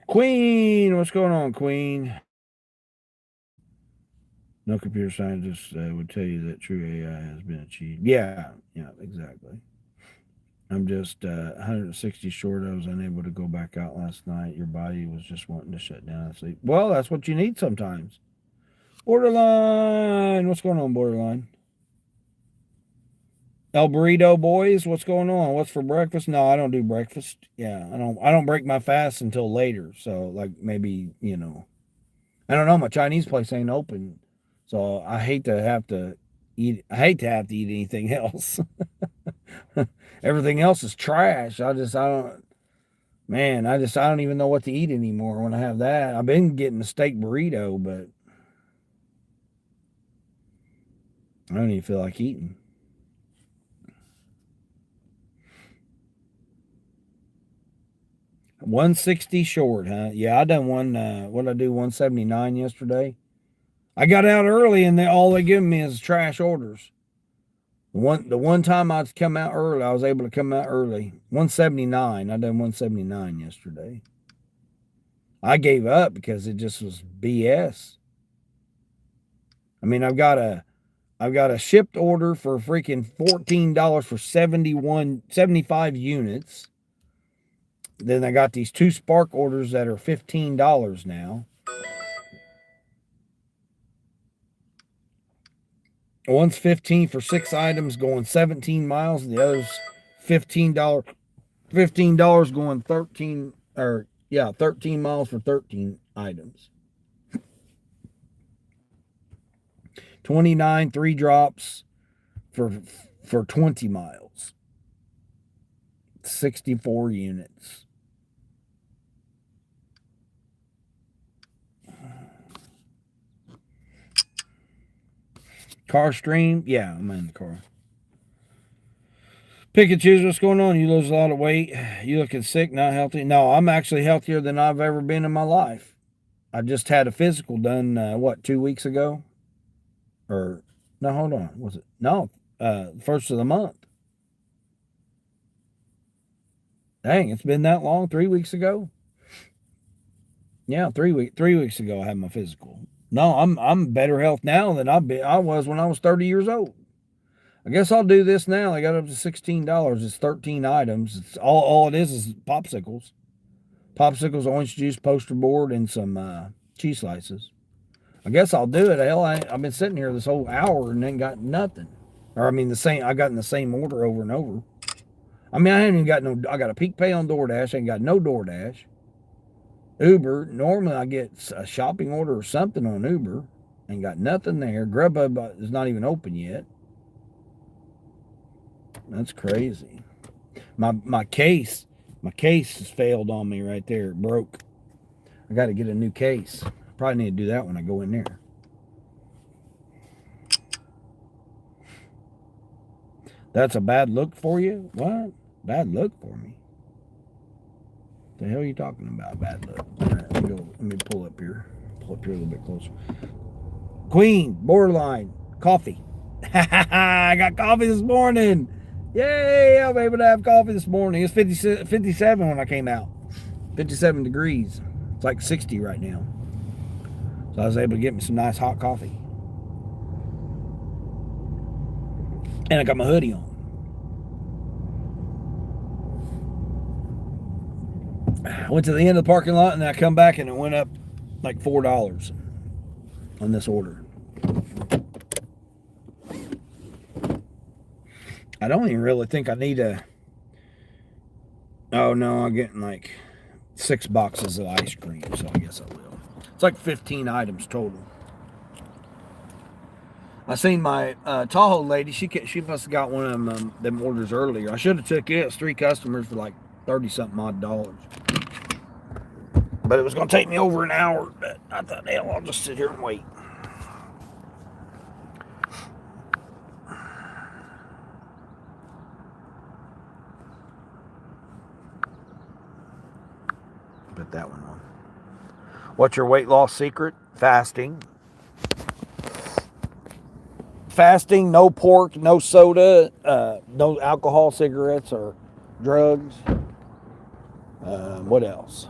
Queen, what's going on, Queen? No computer scientist would tell you that true AI has been achieved. Yeah, exactly. I'm just 160 short. I was unable to go back out last night. Your body was just wanting to shut down and sleep. Well, that's what you need sometimes. Borderline, what's going on, Borderline? El Burrito boys, what's going on? What's for breakfast? No, I don't do breakfast. Yeah, I don't break my fast until later. So like maybe, I don't know, my Chinese place ain't open. So I hate to have to eat anything else. Everything else is trash. I don't even know what to eat anymore when I have that. I've been getting a steak burrito, but I don't even feel like eating. $160 short, huh? Yeah, I done one. What did I do? $179 yesterday. I got out early and all they give me is trash orders. The one time I come out early, I was able to come out early. 179. I done 179 yesterday. I gave up because it just was BS. I mean, I've got a shipped order for freaking $14 for 75 units. Then I got these 2 Spark orders that are $15 now. One's 15 for 6 items going 17 miles, and the other's $15 going 13 miles for 13 items. 29 3 drops for 20 miles. 64 units. Car stream? Yeah, I'm in the car. Pick and choose. What's going on? You lose a lot of weight. You looking sick, not healthy? No, I'm actually healthier than I've ever been in my life. I just had a physical done, 2 weeks ago? Or, no, hold on. Was it? No, first of the month. Dang, it's been that long? 3 weeks ago? Yeah, 3 weeks ago I had my physical. No, I'm better health now than I was when I was 30 years old. I guess I'll do this now. I got up to $16. It's 13 items. It's all it is popsicles. Popsicles, orange juice, poster board, and some cheese slices. I guess I'll do it. Hell, I've been sitting here this whole hour and then got nothing. Or I mean I got in the same order over and over. I mean, I haven't even got I got a Peak Pay on DoorDash. I ain't got no DoorDash. Uber, normally I get a shopping order or something on Uber. Ain't got nothing there. Grubhub is not even open yet. That's crazy. My case has failed on me right there. It broke. I got to get a new case. Probably need to do that when I go in there. That's a bad look for you? What? Bad look for me? The hell are you talking about? Bad look. All right, let me pull up here. Pull up here a little bit closer. Queen, borderline, coffee. I got coffee this morning. Yay, I'm able to have coffee this morning. It's 57 when I came out. 57 degrees. It's like 60 right now. So I was able to get me some nice hot coffee. And I got my hoodie on. I went to the end of the parking lot and then I come back and it went up like $4 on this order. I don't even really think I need oh no, I'm getting like 6 boxes of ice cream, so I guess I will. It's like 15 items total. I seen my Tahoe lady. She must have got one of them orders earlier. I should have took it. It's 3 customers for like 30-something odd dollars. But it was going to take me over an hour. But I thought, hell, I'll just sit here and wait. Put that one on. What's your weight loss secret? Fasting. Fasting, no pork, no soda, no alcohol, cigarettes, or drugs. What else?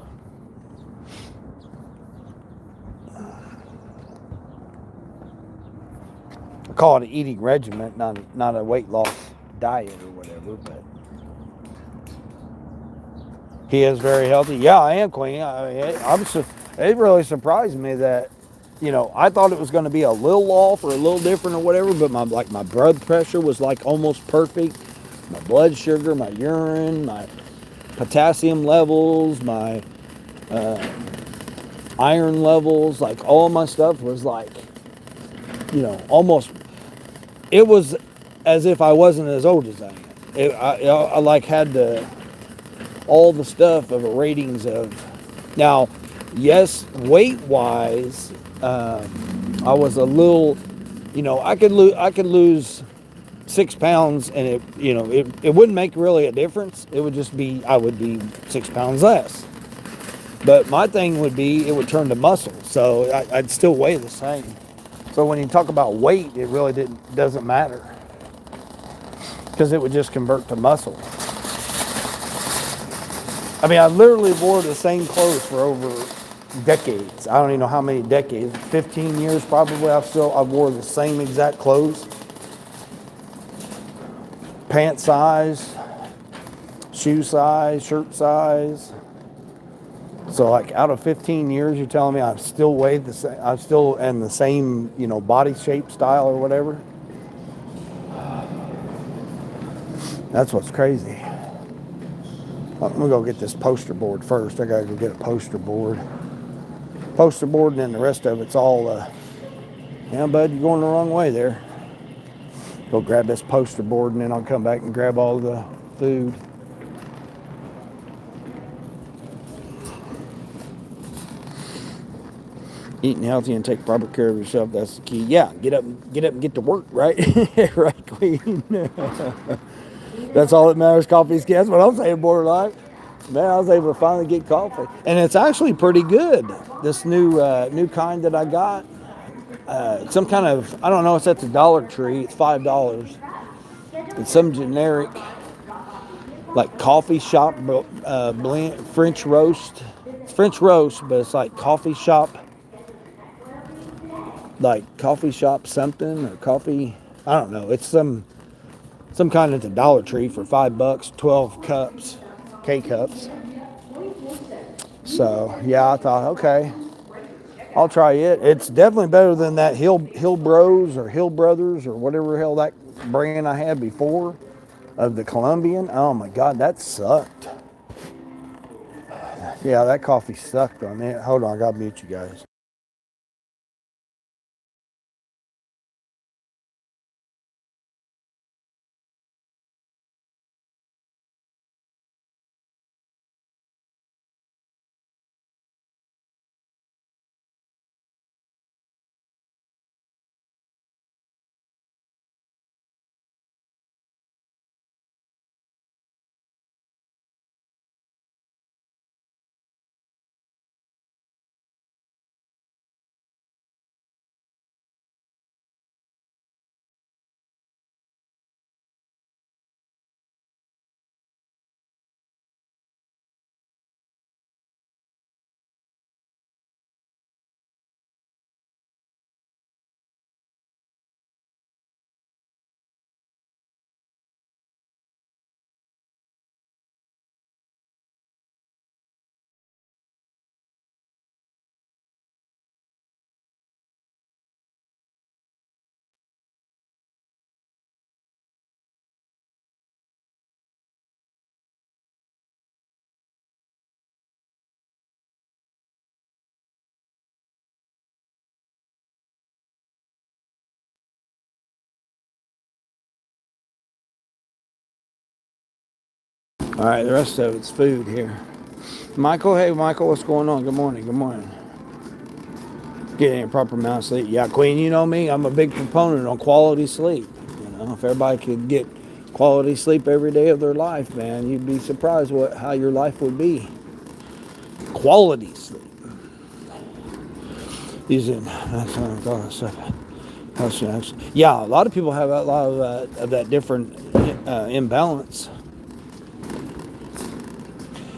I call it an eating regimen, not a weight loss diet or whatever, but he is very healthy. Yeah, I am, Queen. It really surprised me that, I thought it was going to be a little off or a little different or whatever, but my blood pressure was like almost perfect. My blood sugar, my urine, my potassium levels, my iron levels, like all my stuff was like, almost, it was as if I wasn't as old as I am. I like had all the stuff of a ratings of, now, yes, weight-wise, I was a little, I could lose 6 pounds and it wouldn't make really a difference. It would just be, I would be 6 pounds less. But my thing would be, it would turn to muscle. So I'd still weigh the same. So when you talk about weight, it really doesn't matter because it would just convert to muscle. I mean, I literally wore the same clothes for over decades. I don't even know how many decades. 15 years probably. I wore the same exact clothes. Pant size, shoe size, shirt size. So like out of 15 years, you're telling me I've still weighed the same, I'm still in the same, body shape, style, or whatever. That's what's crazy. I'm gonna go get this poster board first. I gotta go get a poster board. Poster board, and then the rest of it's all, yeah, bud, you're going the wrong way there. Go grab this poster board, and then I'll come back and grab all the food. Eating healthy and take proper care of yourself, that's the key. Yeah, get up and get to work, right? Right, Queen. That's all that matters. Coffee's key. That's what I'm saying, borderline. Man, I was able to finally get coffee. And it's actually pretty good. This new kind that I got. Some kind of, I don't know, it's at the Dollar Tree. It's $5. It's some generic, like coffee shop blend, French roast. It's French roast, but it's like coffee shop something, or coffee, I don't know. It's some kind at the Dollar Tree for $5, 12 cups, K-cups. So yeah, I thought, okay, I'll try it. It's definitely better than that Hill Bros or Hill Brothers or whatever the hell that brand I had before of the Colombian. Oh my God, that sucked. Yeah, that coffee sucked on it. Hold on, I gotta mute you guys. All right, the rest of it's food here. Michael, hey Michael, what's going on? Good morning. Good morning. Getting a proper amount of sleep. Yeah, Queen, you know me. I'm a big proponent on quality sleep. If everybody could get quality sleep every day of their life, man, you'd be surprised how your life would be. Quality sleep. Yeah, a lot of people have a lot of that different imbalance.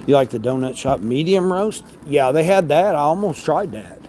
You like the donut shop medium roast? Yeah, they had that. I almost tried that.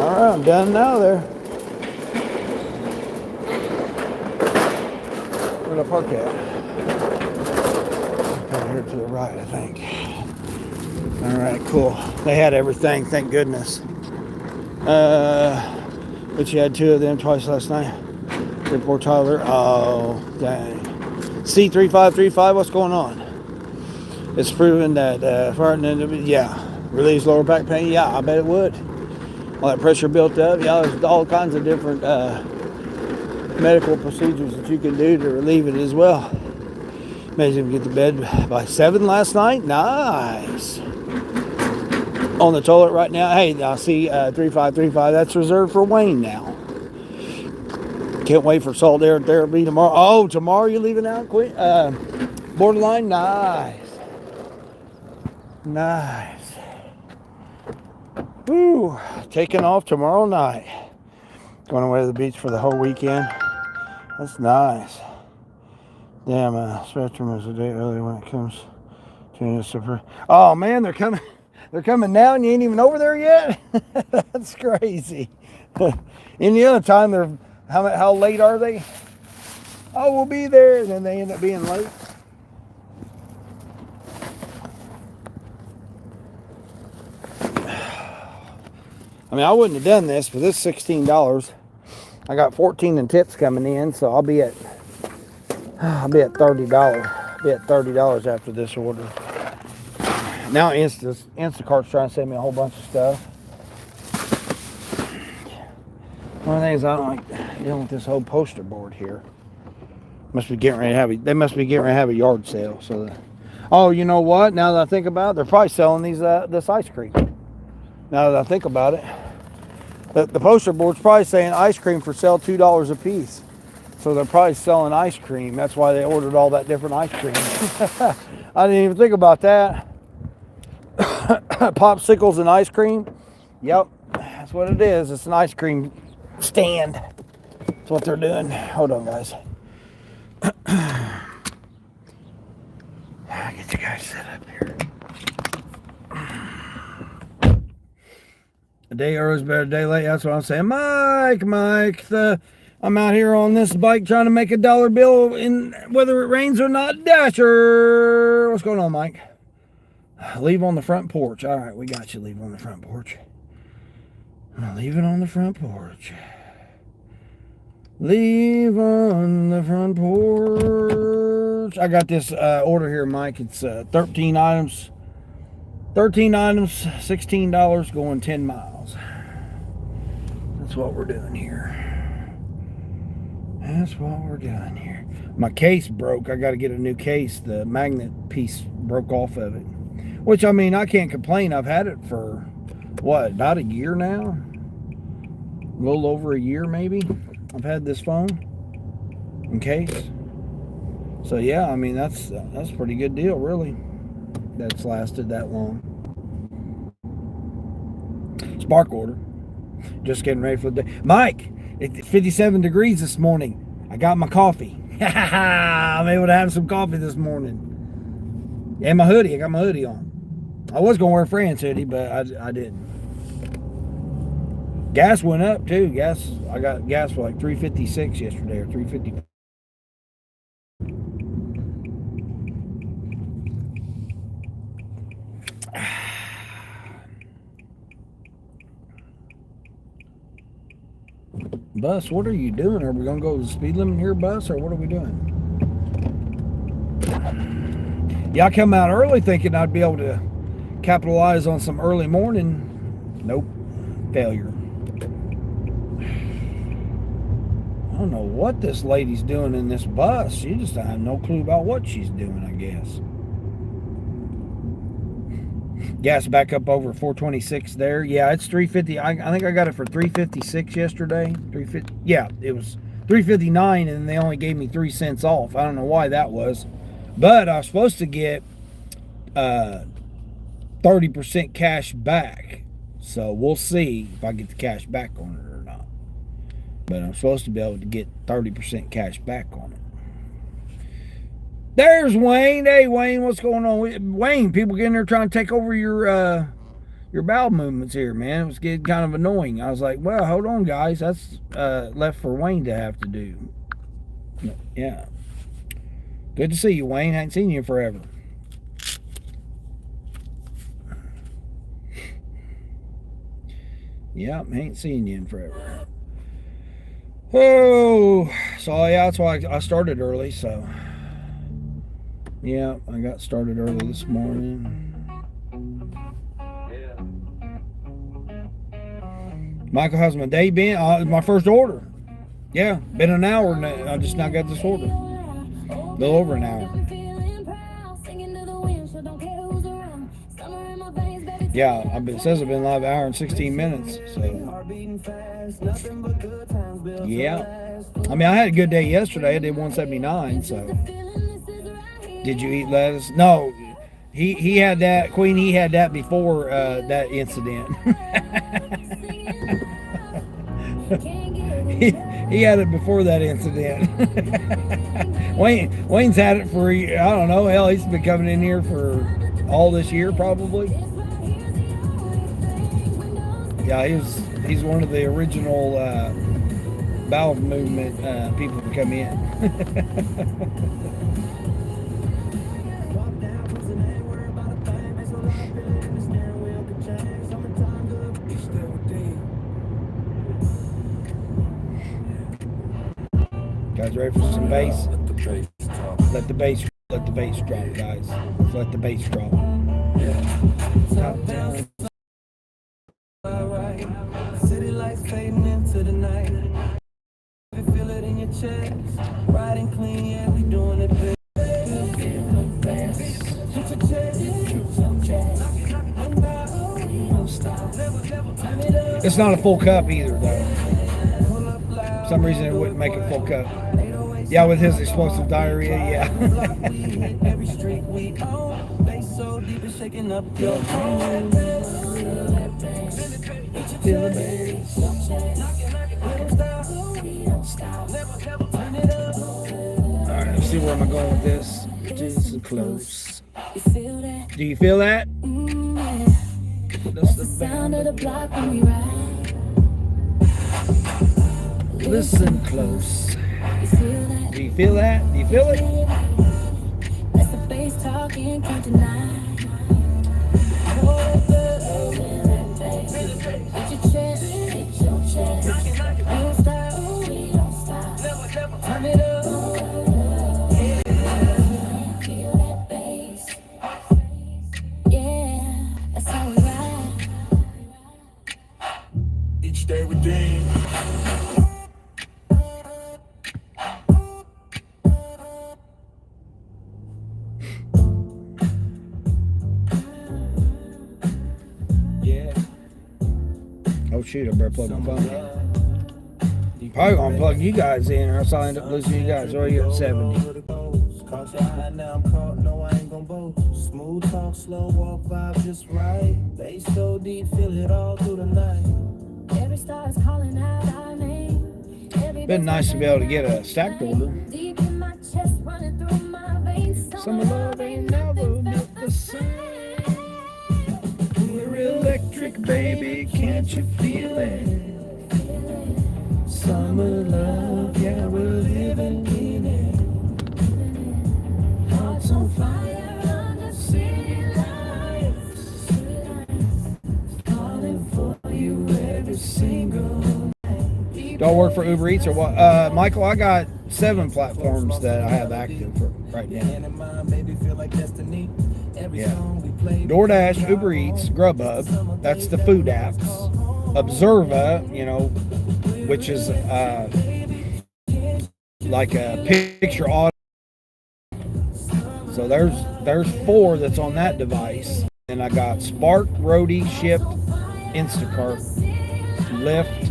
All right, I'm done now there. Where'd I park at? Over here to the right, I think. All right, cool. They had everything, thank goodness. But you had two of them twice last night. Here, poor Tyler. Oh, dang. C3535, what's going on? It's proven that relieves lower back pain. Yeah, I bet it would. All that pressure built up. Yeah, there's all kinds of different medical procedures that you can do to relieve it as well. Amazing to get to bed by 7 last night. Nice. On the toilet right now. Hey, I see 3535. That's reserved for Wayne now. Can't wait for salt air therapy tomorrow. Oh, tomorrow you're leaving out? Quit. Borderline. Nice. Nice. Woo. Taking off tomorrow night. Going away to the beach for the whole weekend. That's nice. Damn, Spectrum is a day early when it comes to this. Oh man, they're coming. They're coming now, and you ain't even over there yet. That's crazy. Any other time, they're how late are they? Oh, we'll be there, and then they end up being late. I mean, I wouldn't have done this for this $16. I got 14 in tips coming in, so I'll be at $30. I'll be at $30 after this order. Now Instacart's trying to send me a whole bunch of stuff. One of the things I don't like dealing with this whole poster board here. Must be getting ready to have they must be getting ready to have a yard sale. So, oh, you know what? Now that I think about it, they're probably selling these this ice cream. Now that I think about it, the poster board's probably saying ice cream for sale $2 a piece. So they're probably selling ice cream. That's why they ordered all that different ice cream. I didn't even think about that. Popsicles and ice cream. Yep, that's what it is. It's an ice cream stand. That's what they're doing. Hold on, guys. Get you guys set up here. A day early is better, a day late. That's what I'm saying. Mike, I'm out here on this bike trying to make a dollar bill in whether it rains or not. Dasher. What's going on, Mike? Leave on the front porch. All right, we got you. Leave on the front porch. Leave it on the front porch. Leave on the front porch. I got this order here, Mike. It's 13 items. 13 items, $16, going 10 miles. That's what we're doing here. That's what we're doing here. My case broke. I got to get a new case. The magnet piece broke off of it. Which, I mean, I can't complain. I've had it for, what, about a year now? A little over a year, maybe. I've had this phone in case. So, yeah, I mean, that's a pretty good deal, really. That's lasted that long. Spark order. Just getting ready for the day. Mike, it's 57 degrees this morning. I got my coffee. I'm able to have some coffee this morning. And my hoodie. I got my hoodie on. I was going to wear a Fran's hoodie, but I didn't. Gas went up, too. I got gas for like $3.56 yesterday, or $3.50. Bus, what are you doing? Are we going to go to the speed limit here, Bus, or what are we doing? Yeah, I come out early thinking I'd be able to capitalize on some early morning. Nope. Failure. I don't know what this lady's doing in this bus. She just have no clue about what she's doing, I guess. Gas back up over 426 there. Yeah, it's 350. I think I got it for 356 yesterday. 350. Yeah, it was 359, and they only gave me 3 cents off. I don't know why that was, but I was supposed to get 30% cash back. So we'll see if I get the cash back on it or not. But I'm supposed to be able to get 30% cash back on it. There's Wayne. Hey, Wayne, what's going on? Wayne, people getting there trying to take over your your bowel movements here, man. It was getting kind of annoying. I was like, well, hold on, guys. That's left for Wayne to have to do. Yeah. Good to see you, Wayne. I ain't seen you in forever. Yep, ain't seen you in forever. Oh, so yeah, that's why I started early. So, yeah, I got started early this morning. Michael, how's my day been? My first order. Yeah, been an hour now. I just now got this order. A little over an hour. Yeah, it says I've been live an hour and 16 minutes. So, yeah. I mean, I had a good day yesterday. I did 179. So, did you eat lettuce? No. He had that, Queen. He had that before that incident. he had it before that incident. Wayne's had it for, I don't know, hell, he's been coming in here for all this year probably. Yeah, he's one of the original bowel movement people to come in. Guys, ready for some bass? Let the bass drop, guys. Let's let the bass drop. Top down. City lights fading into the night. You feel it in your chest. Riding clean, yeah, we doing it big. It's not a full cup either, though. For some reason it wouldn't make a full cup. Yeah, with his explosive diarrhea, yeah. Every street we own, they so deep it's shaking up your home. Feel the bass. Alright, let's see where am I going with this. Just close. Do you feel that? That's the Sound of the block when we ride. Listen close. You feel that? Do you feel that? Do you feel it? That's the bass talking, can't deny. Hit your chest, hit your chest. Don't stop, we don't stop. Turn it up. Feel that bass. Yeah, that's how we ride. Each day redeemed. Oh shoot, I better plug my phone in. Probably gonna plug you guys in, or else I'll end up losing you guys. Or you're at 70. Caught your eye, now I'm caught, no I ain't gon' boast. Smooth talk, slow walk, vibe just right. Bass so deep, feel it all through the night. Every star's calling out our name. Been nice to be able to get a stacked order. Deep in my chest, running through my veins. Summer love ain't never felt the same. We're electric, baby, can't you feel it? Summer love, yeah, we're living in it. Hearts on fire under city lights. Calling for you every single night. Do I work for Uber Eats or what? Michael, I got 7 platforms that I have active for right now. Yeah. DoorDash, Uber Eats, Grubhub, that's the food apps. Observa, you know, which is like a picture audio. So there's 4 that's on that device. And I got Spark, Roadie, Shipt, Instacart, Lyft.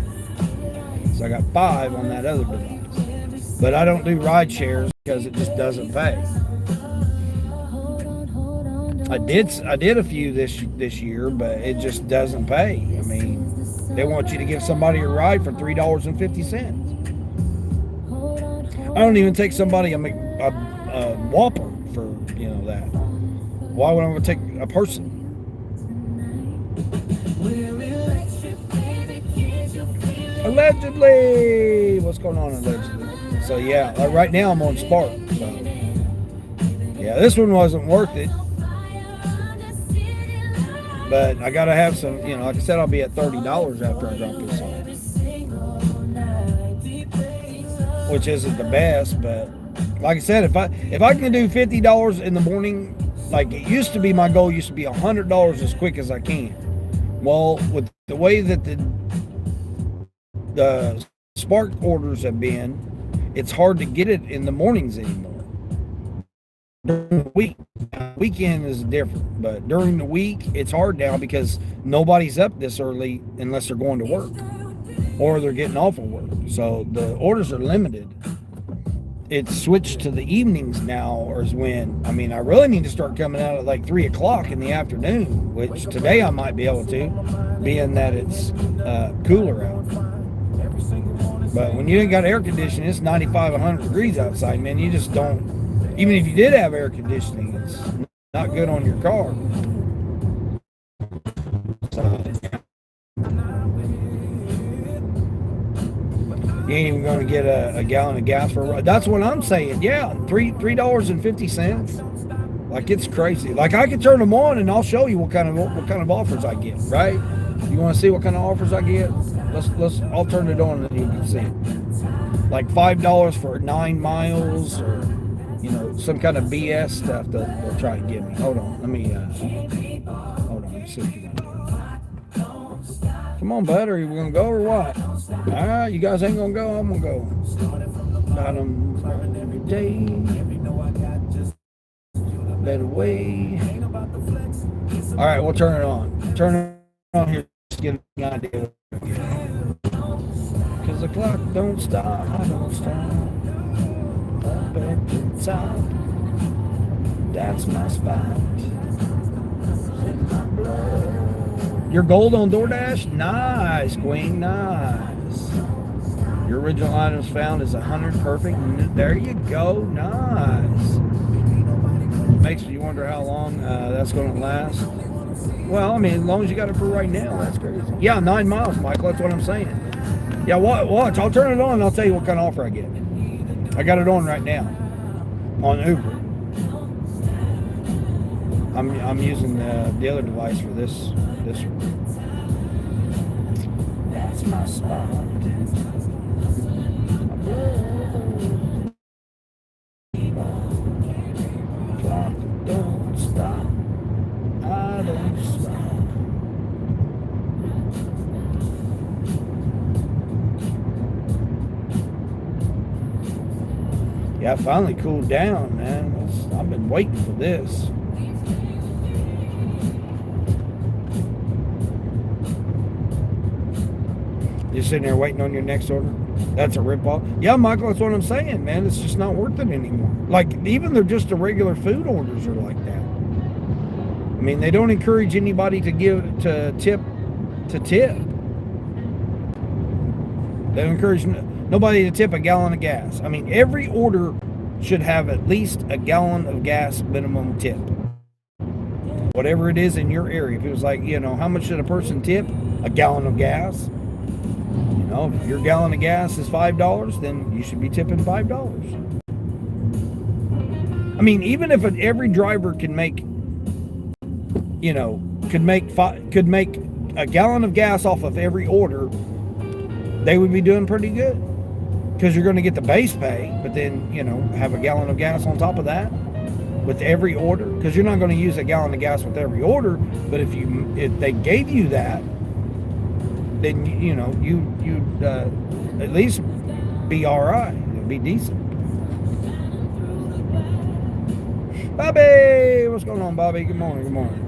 So I got 5 on that other device. But I don't do ride shares because it just doesn't pay. I did a few this year, but it just doesn't pay. I mean, they want you to give somebody a ride for $3.50. I don't even take somebody a Whopper for that. Why would I want to take a person? Allegedly. What's going on allegedly? So yeah, right now I'm on Spark. So yeah, this one wasn't worth it. But I gotta have some, like I said, I'll be at $30 after I drop this off. Which isn't the best, but like I said, if I can do $50 in the morning, like it used to be, my goal used to be $100 as quick as I can. Well, with the way that the Spark orders have been, it's hard to get it in the mornings anymore. During the week, weekend is different, but during the week it's hard now because nobody's up this early unless they're going to work or they're getting off of work. So the orders are limited. It's switched to the evenings now, or is when, I really need to start coming out at like 3 o'clock in the afternoon, which today I might be able to, being that it's cooler out. But when you ain't got air conditioning, it's 95, 100 degrees outside, man. You just don't, even if you did have air conditioning, it's not good on your car. So, you ain't even going to get a gallon of gas for. That's what I'm saying. Yeah, $3.50. Like, it's crazy. Like, I can turn them on and I'll show you what kind of offers I get. Right? You want to see what kind of offers I get? I'll turn it on and you can see it. Like $5 for 9 miles, or some kind of BS stuff that they'll try and give me. Hold on, let me see what you can do. Come on, bud, are you gonna go or what? All right, you guys ain't gonna go, I'm gonna go. Got them every day, better way. All right, we'll turn it on. Turn it on here, just get an idea. Cause the clock don't stop, I don't stop. Up at the top, that's my spot. Your gold on DoorDash? Nice, Queen, nice. Your original items found is 100 perfect. There you go, nice. Makes you wonder how long that's going to last. Well, as long as you got it for right now, that's crazy. Yeah, 9 miles, Michael, that's what I'm saying. Yeah, watch, I'll turn it on and I'll tell you what kind of offer I get. I got it on right now on Uber. I'm using the other device for this one. That's my spot. Clock don't stop. I don't stop. Yeah, I finally cooled down, man. I've been waiting for this. You're sitting there waiting on your next order? That's a ripoff. Yeah, Michael, that's what I'm saying, man. It's just not worth it anymore. Like, even they're just the regular food orders are like that. They don't encourage anybody to tip. They don't encourage nobody to tip a gallon of gas. Every order should have at least a gallon of gas minimum tip. Whatever it is in your area. If it was like, how much should a person tip? A gallon of gas. If your gallon of gas is $5, then you should be tipping $5. Even if every driver can make, could make a gallon of gas off of every order, they would be doing pretty good. Because you're going to get the base pay, but then, have a gallon of gas on top of that with every order. Because you're not going to use a gallon of gas with every order, but if they gave you that, then you'd at least be all right. It'd be decent. Bobby, what's going on, Bobby? Good morning. Good morning.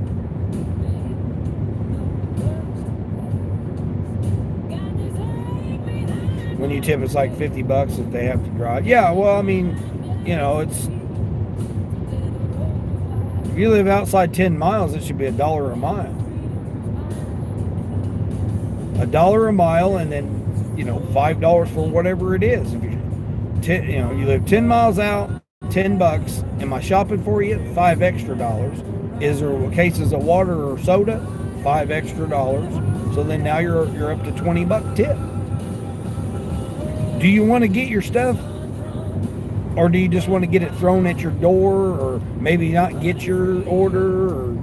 When you tip, it's like $50 if they have to drive. Yeah, well, it's, if you live outside 10 miles, it should be $1 a mile. $1 a mile, and then $5 for whatever it is. If you live 10 miles out, $10. Am I shopping for you? $5 extra. Is there cases of water or soda? $5 extra. So then now you're up to $20 tip. do you want to get your stuff, or do you just want to get it thrown at your door, or maybe not get your order, or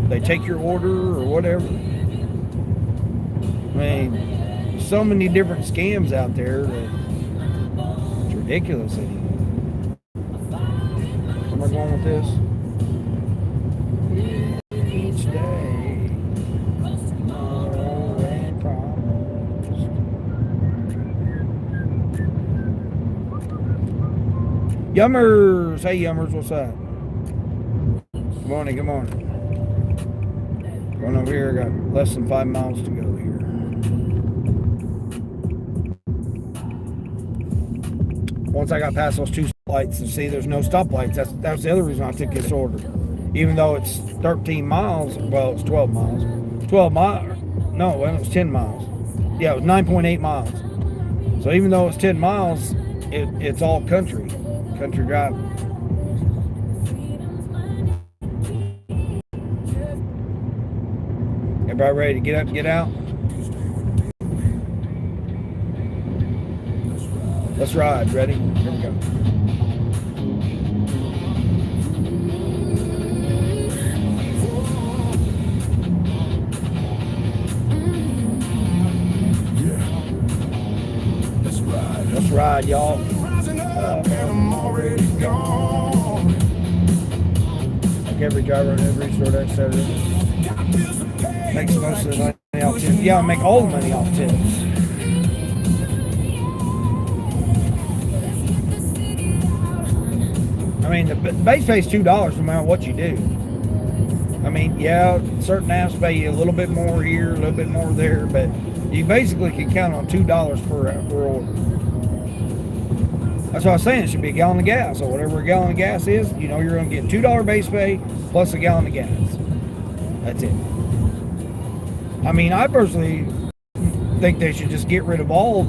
they take your order or whatever? I mean, so many different scams out there that it's ridiculous. Where am I going with this? Each day, more than promised. Yummers! Hey, Yummers, what's up? Good morning, good morning. Going over here, got less than 5 miles to go here. Once I got past those 2 stoplights, and see there's no stoplights, that's the other reason I took this order. Even though it's 13 miles, well, it's 12 miles. 12 miles, no, well, it was 10 miles. Yeah, it was 9.8 miles. So even though it's 10 miles, it's all country driving. Everybody ready to get up and get out? Let's ride. Ready? Here we go. Let's ride, y'all. Like every driver in every store that Saturday makes most of the money off tips. Yeah, I make all the money off tips. I mean, the base pays $2 no matter what you do. I mean, yeah, certain apps pay you a little bit more here, a little bit more there, but you basically can count on $2 per order. That's what I was saying. It should be a gallon of gas, or whatever a gallon of gas is. You're going to get $2 base pay plus a gallon of gas. That's it. I mean, I personally think they should just get rid of all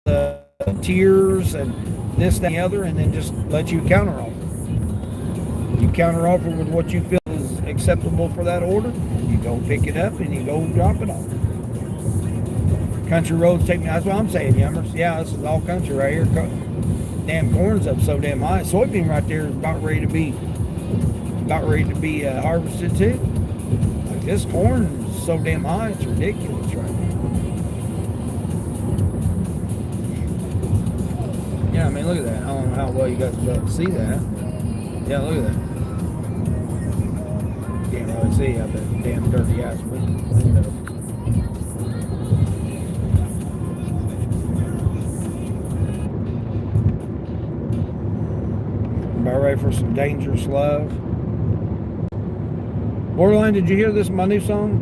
the tiers and this, that, and the other, and then just let you counter offer. You counter offer with what you feel is acceptable for that order. You go pick it up and you go drop it off. Country roads take me. That's what I'm saying, Yummers. Yeah, this is all country right here. Damn corn's up so damn high. Soybean right there is about ready to be harvested too. Like this corn is so damn high, it's ridiculous right now. Yeah, I mean, look at that. I don't know how well you guys will be able to see that. Yeah, look at that. Can't really see out that damn dirty ass window. Everybody ready for some dangerous love? Borderline, did you hear this, my new song?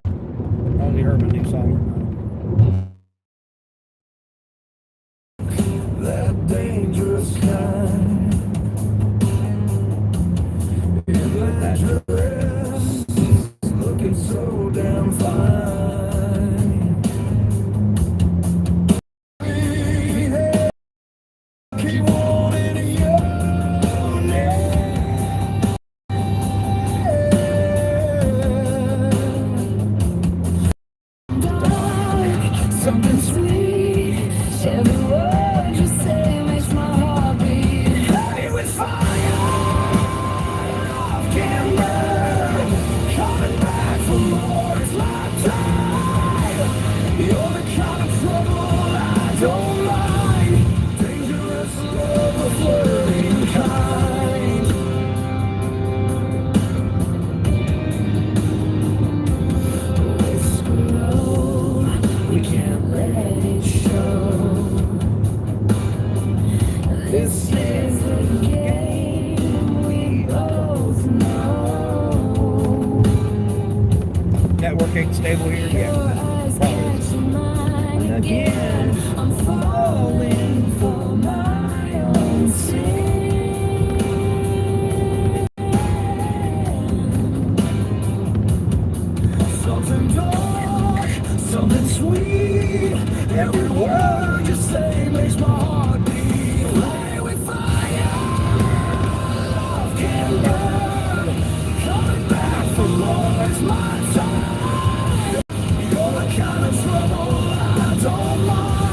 I don't know if you heard my new song. That dangerous kind, in that dress, looking so damn fine. Keep wanting your name. Dark, something sweet. Every word you say makes my heart beat. Heavy with fire, love can burn. Coming back for more, it's my time. You're the kind of trouble I don't like. Dangerous love, a flirting kind. Whisper low, we can't let it show. This is a game we both know. Network ain't stable here Your yet. eyes catch mine again. I'm falling for my own sin. Something dark, something sweet. Every word you say makes my heart beat. Play with fire, love can burn. Coming back for more, it's my time. You're the kind of trouble I don't mind.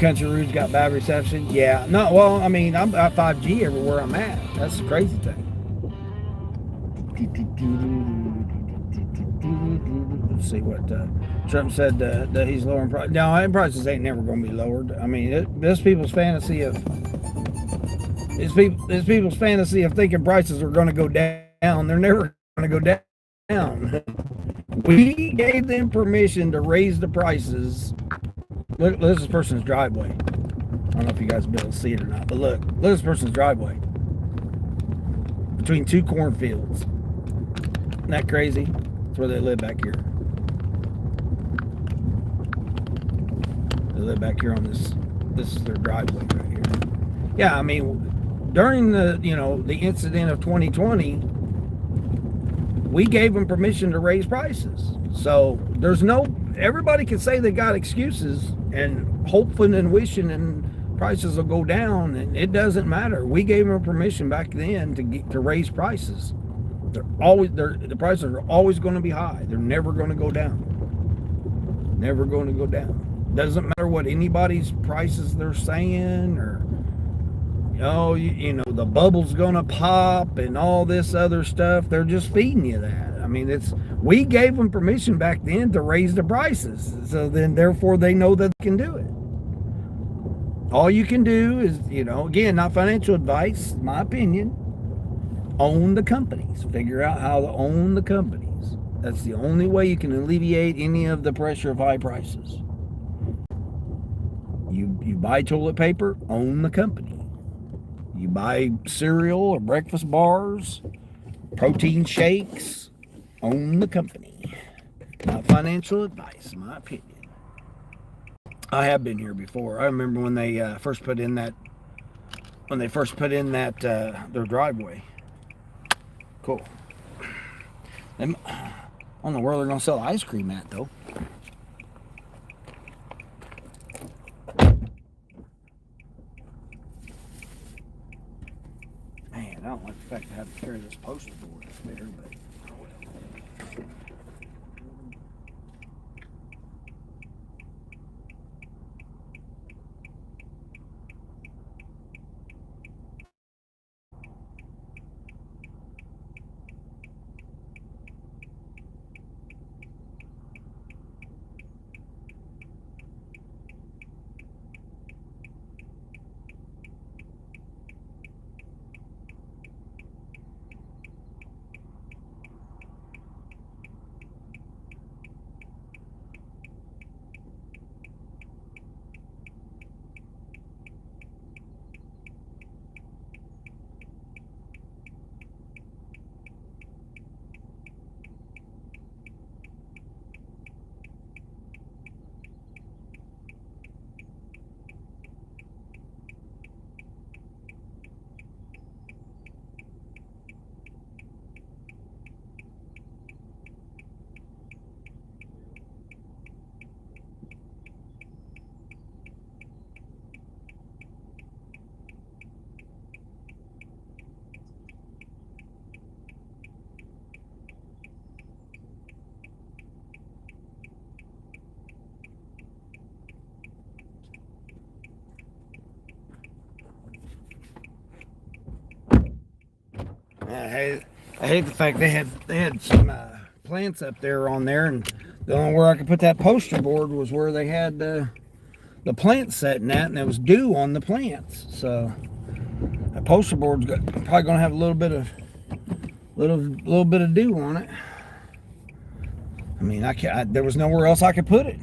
Country Roads got bad reception. Yeah, no, well, I mean, I'm got 5G everywhere I'm at. That's the crazy thing. Let's see what Trump said that he's lowering prices. No, prices ain't never going to be lowered. I mean, this people's fantasy of thinking prices are going to go down. They're never going to go down. We gave them permission to raise the prices. Look, this person's driveway. I don't know if you guys will be able to see it or not, but look this person's driveway between two cornfields. Isn't that crazy? That's where they live back here. They live back here on this. This is their driveway right here. Yeah, I mean, during the incident of 2020, we gave them permission to raise prices. So there's everybody can say they got excuses and hoping and wishing and prices will go down, and it doesn't matter. We gave them permission back then to raise prices. The prices are always going to be high. They're never going to go down. Never going to go down. Doesn't matter what anybody's prices they're saying, or the bubble's going to pop and all this other stuff. They're just feeding you that. I mean, we gave them permission back then to raise the prices. So then, therefore, they know that they can do it. All you can do is, again, not financial advice, my opinion, own the companies. Figure out how to own the companies. That's the only way you can alleviate any of the pressure of high prices. You buy toilet paper, own the company. You buy cereal or breakfast bars, protein shakes, own the company. Not financial advice, in my opinion. I have been here before. I remember when they first put in that their driveway. Cool. I don't know where they're gonna sell ice cream at though. Man, I don't like the fact I have to carry this poster board up there, but oh well. I hate the fact they had some plants up there on there, and the only where I could put that poster board was where they had the plants setting at, and it was dew on the plants. So that poster board's probably going to have a little bit of dew on it. I mean, there was nowhere else I could put it.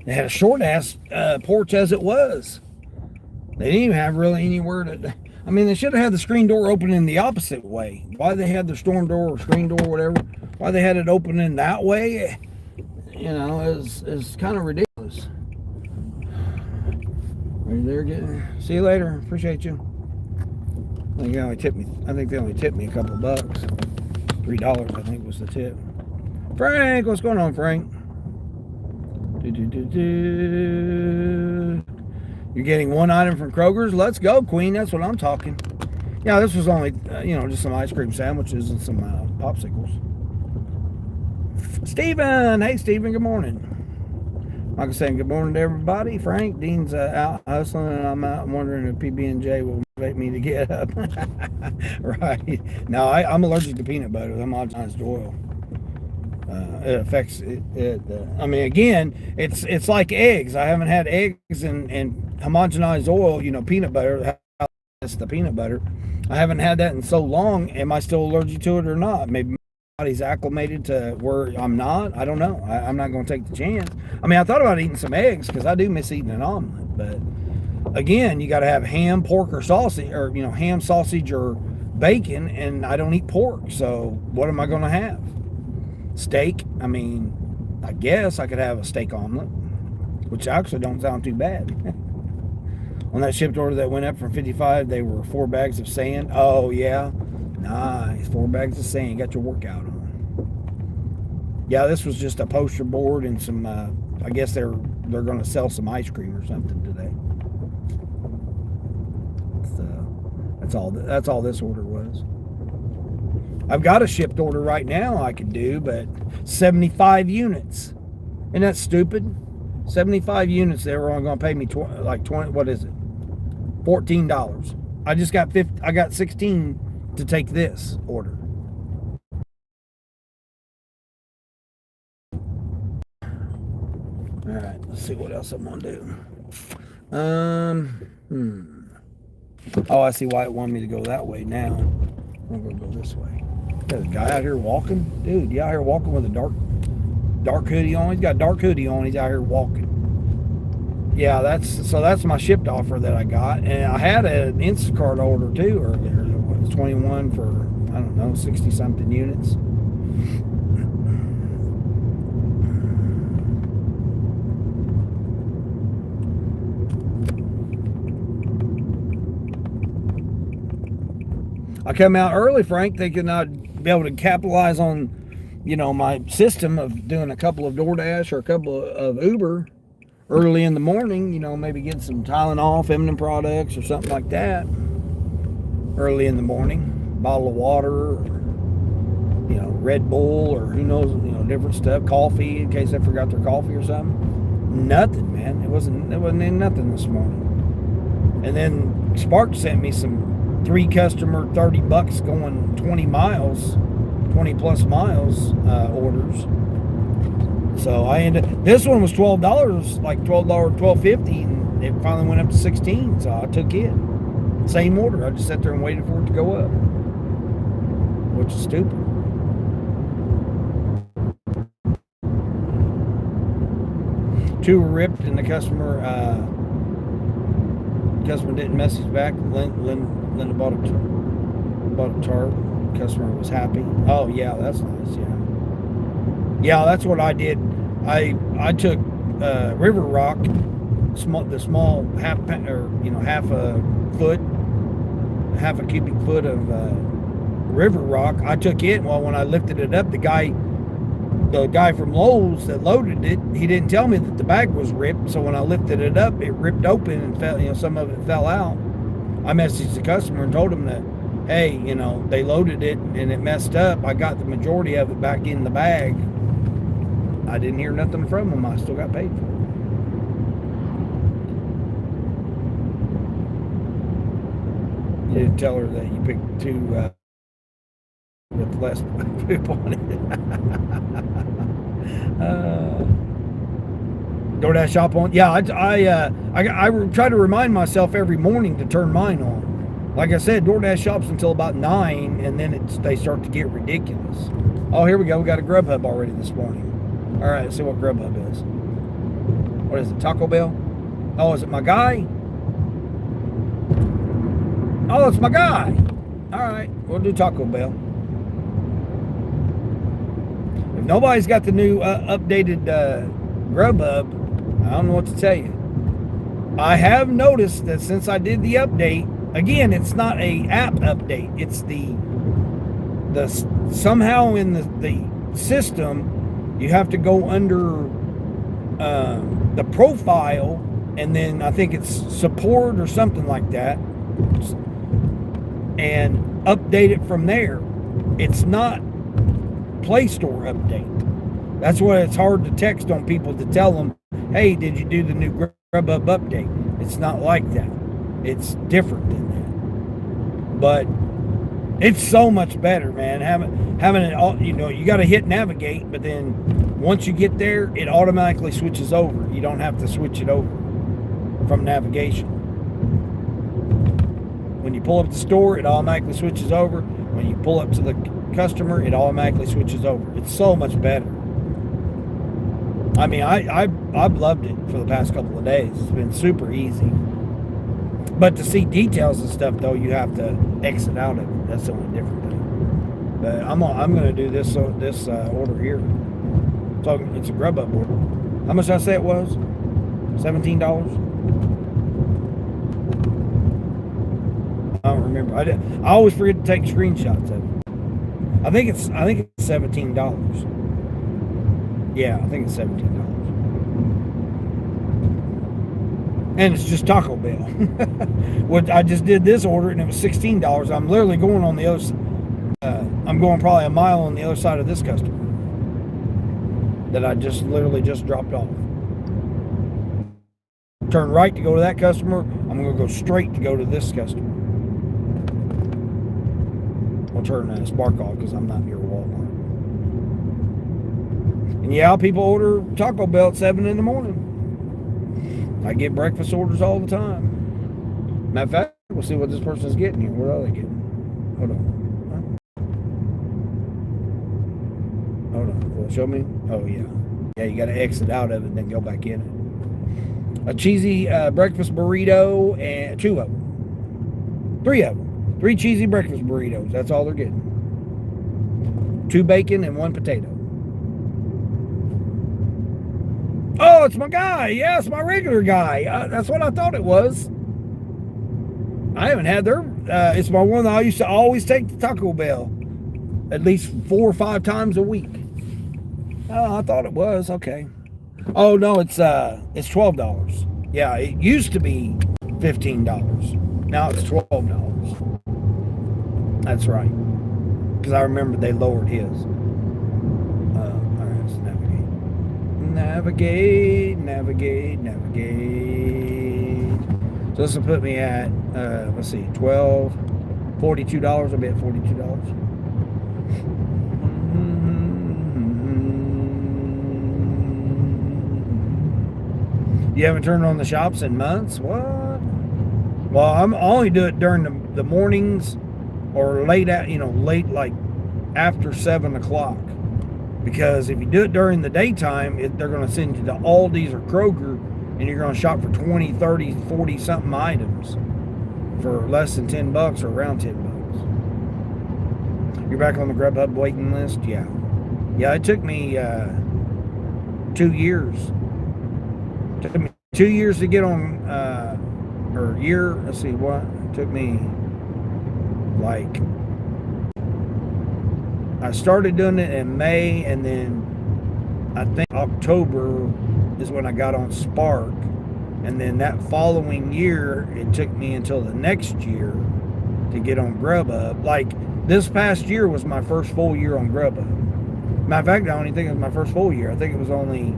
They had a short ass porch as it was. They didn't even have really anywhere to. I mean, they should have had the screen door open in the opposite way. Why they had the storm door or screen door or whatever, why they had it open in that way, is kind of ridiculous. Are you there? See you later. Appreciate you. I think they only tipped me a couple of bucks. $3, I think, was the tip. Frank, what's going on, Frank? You're getting one item from Kroger's? Let's go, Queen. That's what I'm talking. Yeah, this was only, just some ice cream sandwiches and some popsicles. Steven! Hey, Steven, good morning. Like I said, good morning to everybody. Frank, Dean's out hustling, and I'm out wondering if PB&J will motivate me to get up. Right. No, I'm allergic to peanut butter. I'm homogenized oil. It affects it. I mean, again, it's like eggs. I haven't had eggs and homogenized oil, peanut butter. That's the peanut butter. I haven't had that in so long. Am I still allergic to it or not? Maybe my body's acclimated to where I'm not. I don't know. I'm not going to take the chance. I mean, I thought about eating some eggs because I do miss eating an omelet. But again, you got to have ham, pork, or sausage, or ham, sausage, or bacon. And I don't eat pork, so what am I going to have? Steak. I mean, I guess I could have a steak omelet, which actually don't sound too bad. On that shipped order that went up from 55, they were 4 bags of sand. Oh, yeah. Nice. 4 bags of sand. Got your workout on. Yeah, this was just a poster board and some, I guess they're going to sell some ice cream or something today. So, that's all this order was. I've got a shipped order right now I could do, but 75 units. Isn't that stupid? 75 units, they were only going to pay me 20, what is it? $14. I just got 50, I got 16 to take this order. All right, let's see what else I'm going to do. Oh, I see why it wanted me to go that way now. I'm going to go this way. Got a guy out here walking. Dude, you out here walking with a dark hoodie on? He's got a dark hoodie on. He's out here walking. Yeah, that's my shipped offer that I got. And I had an Instacart order too earlier. It was 21 for, I don't know, 60 something units. I come out early, Frank, thinking I'd be able to capitalize on, my system of doing a couple of DoorDash or a couple of Uber early in the morning, maybe get some Tylenol, feminine products or something like that early in the morning. Bottle of water, or, Red Bull, or who knows, different stuff, coffee in case I forgot their coffee or something. Nothing, man. It wasn't in nothing this morning. And then Spark sent me some 3 customer $30 going 20 plus miles orders. So this one was $12, like $12.50, and it finally went up to 16. So I took it. Same order. I just sat there and waited for it to go up, which is stupid. Two were ripped, and the customer didn't message back. Linda bought a tarp. Customer was happy. Oh yeah, that's nice. Yeah, that's what I did. I took River Rock, the small half a cubic foot of River Rock. I took it. Well, when I lifted it up, the guy from Lowe's that loaded it, he didn't tell me that the bag was ripped. So when I lifted it up, it ripped open and fell. Some of it fell out. I messaged the customer and told him that, hey, they loaded it and it messed up. I got the majority of it back in the bag. I didn't hear nothing from him. I still got paid for it. You didn't tell her that you picked 2 with less poop on it. DoorDash shop on? Yeah, I try to remind myself every morning to turn mine on. Like I said, DoorDash shops until about 9, and then they start to get ridiculous. Oh, here we go. We got a Grubhub already this morning. All right, let's see what Grubhub is. What is it, Taco Bell? Oh, is it my guy? Oh, it's my guy. All right, we'll do Taco Bell. If nobody's got the new updated Grubhub, I don't know what to tell you. I have noticed that since I did the update, again, it's not a app update. It's the somehow in the system, you have to go under the profile, and then I think it's support or something like that, and update it from there. It's not Play Store update. That's why it's hard to text on people to tell them, hey, did you do the new Grubhub update? It's not like that. It's different than that. But it's so much better, man. Having it all, you know, you got to hit navigate, but then once you get there, it automatically switches over. You don't have to switch it over from navigation. When you pull up the store, it automatically switches over. When you pull up to the customer, it automatically switches over. It's so much better. I mean, I've loved it for the past couple of days. It's been super easy. But to see details and stuff, though, you have to exit out of it. That's the only different thing. But I'm gonna do this order here. So it's a Grubhub order. How much did I say it was? $17. I don't remember. I always forget to take screenshots of it. I think it's $17. Yeah, I think it's $17. And it's just Taco Bell. What I just did this order and it was $16. I'm literally going on the other side. I'm going probably a mile on the other side of this customer that I literally just dropped off. Turn right to go to that customer. I'm going to go straight to go to this customer. I'll turn Spark off because I'm not near Walmart. And yeah, people order Taco Bell at 7 in the morning. I get breakfast orders all the time. Matter of fact, we'll see what this person's getting here. What are they getting? Hold on. Hold on. Will it show me? Oh, yeah. Yeah, you got to exit out of it and then go back in it. A cheesy breakfast burrito and 2 of them. 3 of them. 3 cheesy breakfast burritos. That's all they're getting. 2 bacon and 1 potato. Oh, it's my guy. Yeah, it's my regular guy. That's what I thought it was. I haven't had their... it's my one that I used to always take to Taco Bell. At least 4 or 5 times a week. Oh, I thought it was. Okay. Oh, no, it's $12. Yeah, it used to be $15. Now it's $12. That's right. Because I remember they lowered his. All right, let's navigate. Navigate. So this will put me at, let's see, $42. I'll be at $42. You haven't turned on the shops in months? What? Well, I only do it during the mornings or late like after 7 o'clock. Because if you do it during the daytime, they're going to send you to Aldi's or Kroger, and you're going to shop for 20, 30, 40 something items for less than $10 or around $10. You're back on the Grubhub waiting list? Yeah. Yeah, it took me 2 years. It took me 2 years to get on, or a year, let's see what, it took me like, I started doing it in May, and then I think October is when I got on Spark, and then that following year, it took me until the next year to get on Grubhub. Like, this past year was my first full year on Grubhub. Matter of fact, I don't even think it was my first full year. I think it was only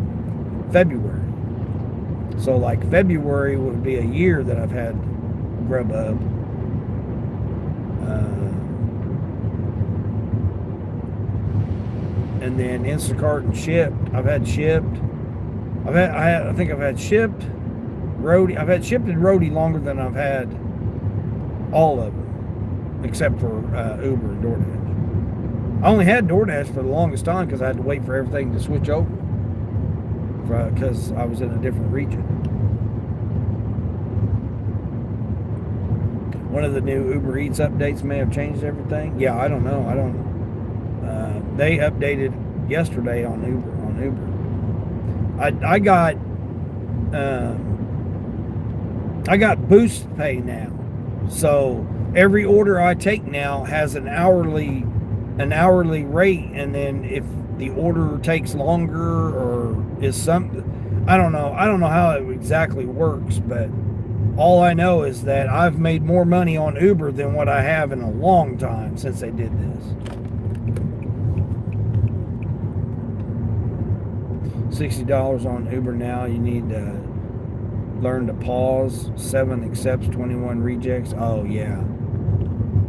February. So, like, February would be a year that I've had Grubhub. And then Instacart and Shipt. I've had Shipt. I think I've had Shipt, Roadie. I've had Shipt and Roadie longer than I've had all of them, except for Uber and DoorDash. I only had DoorDash for the longest time because I had to wait for everything to switch over, because I was in a different region. One of the new Uber Eats updates may have changed everything. Yeah, I don't know. They updated yesterday on Uber. I got Boost Pay now, so every order I take now has an hourly rate, and then if the order takes longer or is something, I don't know how it exactly works, but all I know is that I've made more money on Uber than what I have in a long time since they did this. $60 on Uber now. You need to learn to pause. 7 accepts, 21 rejects. Oh yeah.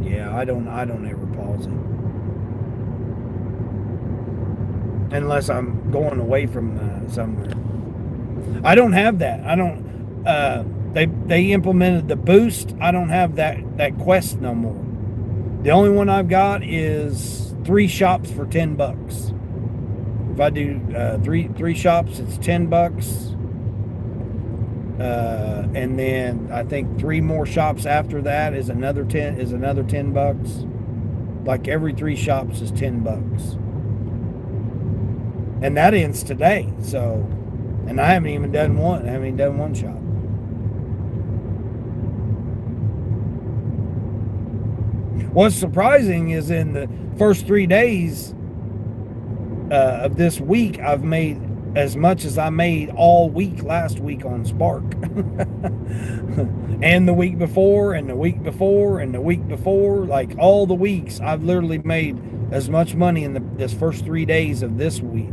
Yeah, I don't ever pause it. Unless I'm going away from somewhere. I don't have that. I don't they implemented the boost. I don't have that quest no more. The only one I've got is 3 shops for $10. If I do three shops, it's $10. And then I think 3 more shops after that is another $10. Like every 3 shops is $10. And that ends today. So, and I haven't even done one. I haven't even done one shop. What's surprising is in the first 3 days of this week, I've made as much as I made all week last week on Spark. And the week before, and the week before, and the week before. Like all the weeks, I've literally made as much money in this first 3 days of this week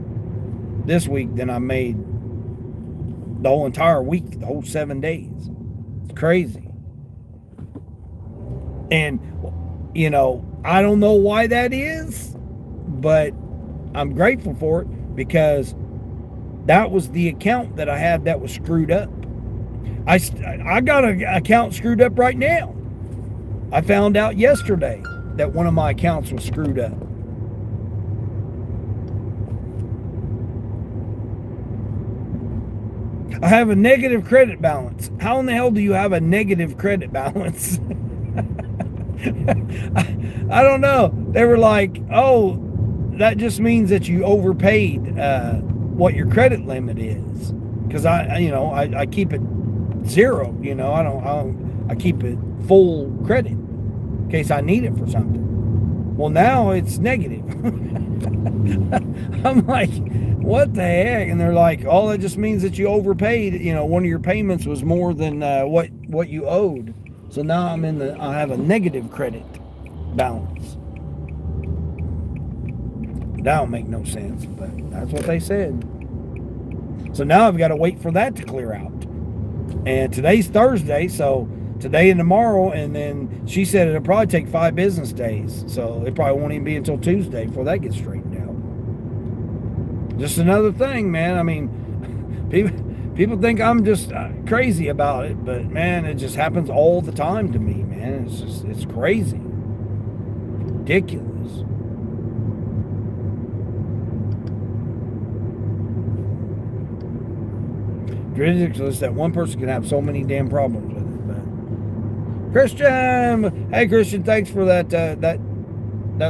than I made the whole entire week, the whole 7 days. It's crazy. And you know, I don't know why that is, but I'm grateful for it because that was the account that I had that was screwed up. I got an account screwed up right now. I found out yesterday that one of my accounts was screwed up. I have a negative credit balance. How in the hell do you have a negative credit balance? I don't know. They were like, oh, that just means that you overpaid what your credit limit is. Because I keep it 0. You know, I keep it full credit in case I need it for something. Well, now it's negative. I'm like, what the heck? And they're like, oh, that just means that you overpaid. You know, one of your payments was more than what you owed. So now I have a negative credit balance. That don't make no sense, but that's what they said. So now I've got to wait for that to clear out. And today's Thursday, so today and tomorrow, and then she said it'll probably take 5 business days. So it probably won't even be until Tuesday before that gets straightened out. Just another thing, man. I mean, people think I'm just crazy about it, but man, it just happens all the time to me, man. It's crazy. Ridiculous. Ridiculous that one person can have so many damn problems with it. But Christian, hey Christian, thanks for that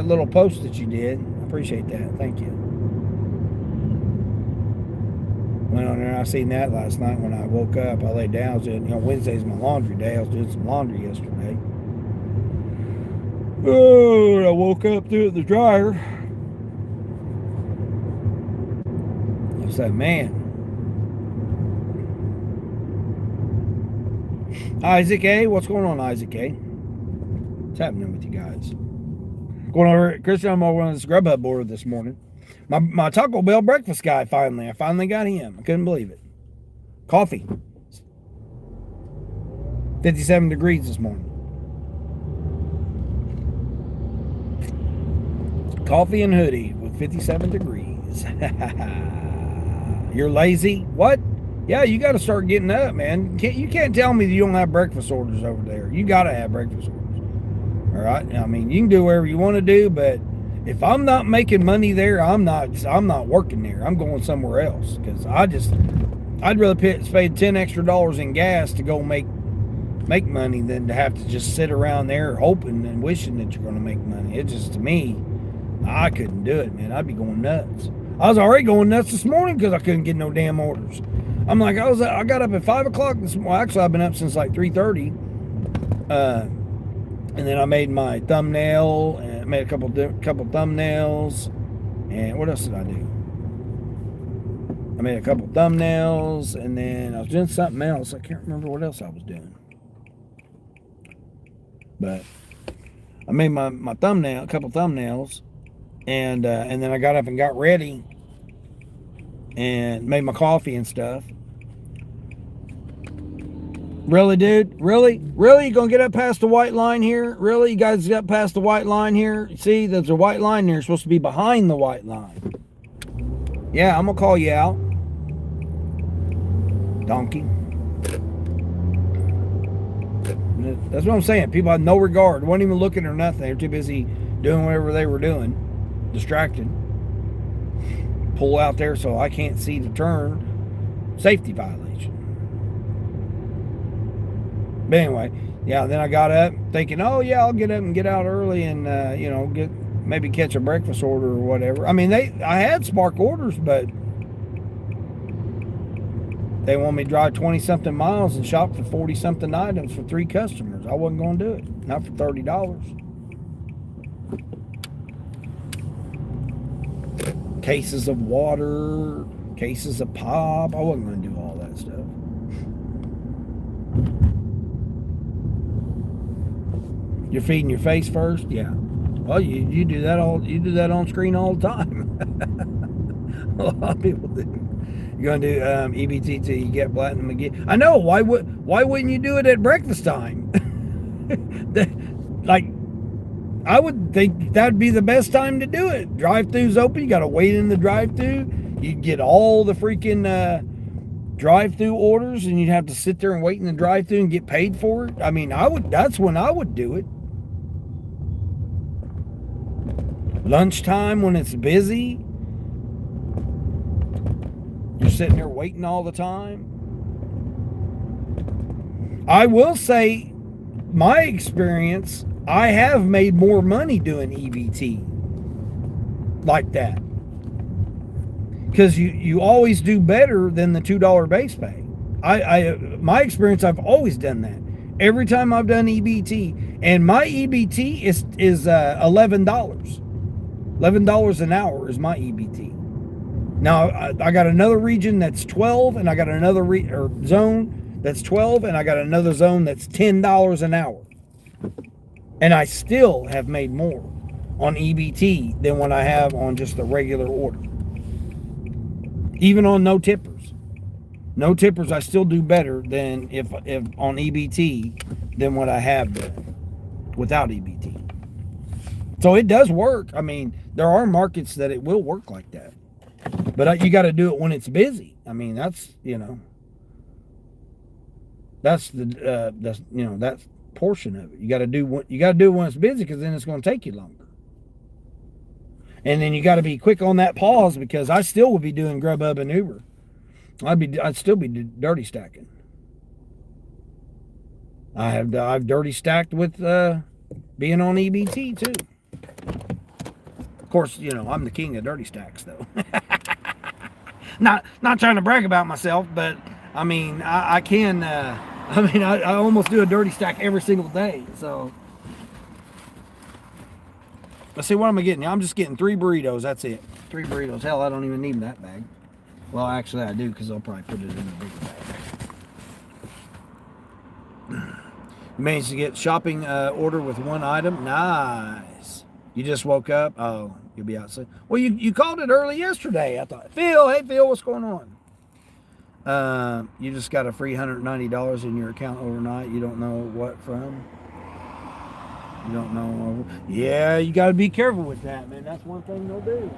little post that you did. I appreciate that. Thank you. Went on there. I seen that last night when I woke up. I laid down. I was doing, Wednesday's my laundry day. I was doing some laundry yesterday. Oh, I woke up, threw it in the dryer. I said, man. Isaac A. What's going on, Isaac A? What's happening with you guys? Going over, Christian, I'm over on this Grubhub board this morning. My Taco Bell breakfast guy I finally got him. I couldn't believe it. Coffee. 57 degrees this morning. Coffee and hoodie with 57 degrees. You're lazy? What? Yeah, you got to start getting up, man. You can't tell me that you don't have breakfast orders over there. You got to have breakfast orders. All right? I mean, you can do whatever you want to do, but if I'm not making money there, I'm not working there. I'm going somewhere else because I'd rather pay 10 extra dollars in gas to go make money than to have to just sit around there hoping and wishing that you're going to make money. It just, to me, I couldn't do it, man. I'd be going nuts. I was already going nuts this morning because I couldn't get no damn orders. I'm like, I got up at 5 o'clock this morning. Well, actually, I've been up since like 3:30. And then I made my thumbnail and made a couple thumbnails. And what else did I do? I made a couple thumbnails, and then I was doing something else. I can't remember what else I was doing. But I made my couple thumbnails, and then I got up and got ready. and made my coffee and stuff. Really, dude? Really? Really? You gonna get up past the white line here? Really? You guys got past the white line here? See, there's a white line there. You're supposed to be behind the white line. Yeah, I'm gonna call you out. Donkey. That's what I'm saying. People had no regard. Weren't even looking or nothing. They were too busy doing whatever they were doing. Distracted. Pull out there so I can't see the turn. Safety violation. But anyway, yeah, then I got up thinking, oh yeah, I'll get up and get out early and get maybe catch a breakfast order or whatever. I mean, I had Spark orders, but they want me to drive 20 something miles and shop for 40 something items for 3 customers. I wasn't going to do it. Not for $30. Cases of water, cases of pop. I wasn't going to do all that stuff. You're feeding your face first? Yeah. Well, you do that on screen all the time. A lot of people do. You're gonna do EBT till you get platinum again. I know. Why wouldn't you do it at breakfast time? Like, I would think that'd be the best time to do it. Drive-thru's open. You gotta wait in the drive-thru. You'd get all the freaking drive-thru orders, and you'd have to sit there and wait in the drive-thru and get paid for it. I mean, that's when I would do it. Lunchtime when it's busy, you're sitting there waiting all the time. I will say, my experience, I have made more money doing EBT like that. Because you always do better than the $2 base pay. My experience, I've always done that. Every time I've done EBT, and my EBT is $11. $11 an hour is my EBT. Now I got another region that's 12, and I got another zone that's 12, and I got another zone that's $10 an hour. And I still have made more on EBT than what I have on just the regular order. Even on no tippers. No tippers, I still do better than if on EBT than what I have done without EBT. So it does work. I mean, there are markets that it will work like that. But you got to do it when it's busy. I mean, that's that portion of it. You got to do it when it's busy, because then it's going to take you longer. And then you got to be quick on that pause, because I still would be doing Grubhub and Uber. I'd still be dirty stacking. I've dirty stacked with being on EBT too. Of course, I'm the king of dirty stacks though. Not trying to brag about myself, but I mean, I can. I almost do a dirty stack every single day. So let's see, what am I getting? I'm just getting 3 burritos. That's it. 3 burritos. Hell, I don't even need that bag. Well, actually, I do, because I'll probably put it in a bigger bag. Managed to get shopping order with 1 item. Nice. You just woke up? Oh, you'll be out soon. Well, you called it early yesterday. I thought, Phil, hey, Phil, what's going on? You just got a free $190 in your account overnight. You don't know what from? You don't know? Yeah, you got to be careful with that, man. That's one thing they'll do.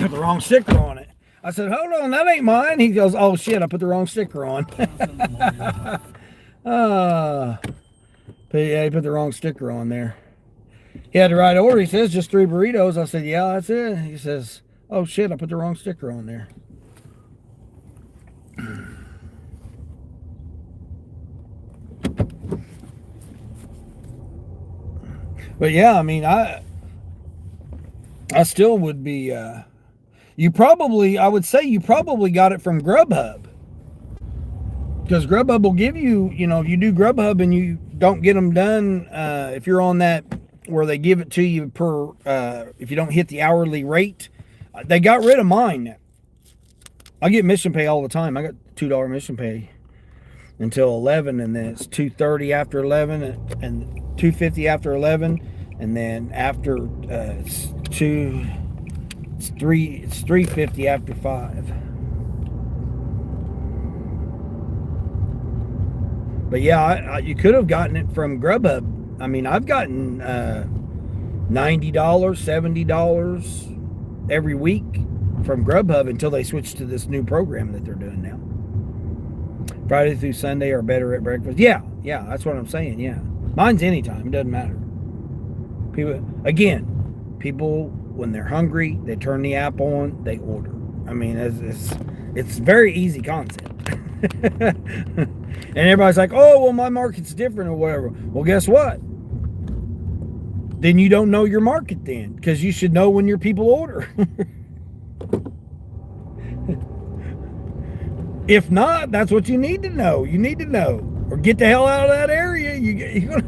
put the wrong sticker on it. I said, hold on, that ain't mine. He goes, oh shit, I put the wrong sticker on. But yeah, he put the wrong sticker on there. He had the right order. He says just 3 burritos. I said, yeah, that's it. He says, oh shit, I put the wrong sticker on there. But yeah, I mean, I still would be, I would say you probably got it from Grubhub. Because Grubhub will give you, if you do Grubhub and you don't get them done, if you're on that where they give it to you per, if you don't hit the hourly rate, they got rid of mine. I get mission pay all the time. I got $2 mission pay until 11, and then it's $2.30 after 11, and $2.50 after 11, and then after it's $3.50 after 5. But yeah, you could have gotten it from Grubhub. I mean, I've gotten $90, $70 every week from Grubhub until they switch to this new program that they're doing now. Friday through Sunday are better at breakfast. Yeah, that's what I'm saying. Yeah, mine's anytime. It doesn't matter. People when they're hungry, they turn the app on, they order. I mean, it's very easy concept. And everybody's like, oh, well, my market's different or whatever. Well, guess what? Then you don't know your market then, because you should know when your people order. If not, that's what you need to know. You need to know. Or get the hell out of that area. You're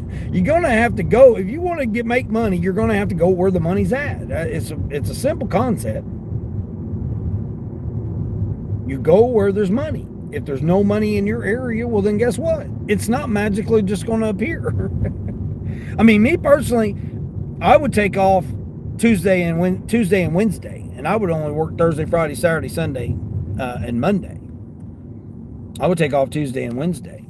gonna have to go. If you want to make money, you're gonna have to go where the money's at. It's a simple concept. You go where there's money. If there's no money in your area, well then guess what? It's not magically just going to appear. I mean, me personally, I would take off Tuesday and Wednesday, and I would only work Thursday, Friday, Saturday, Sunday, and Monday. I would take off Tuesday and Wednesday.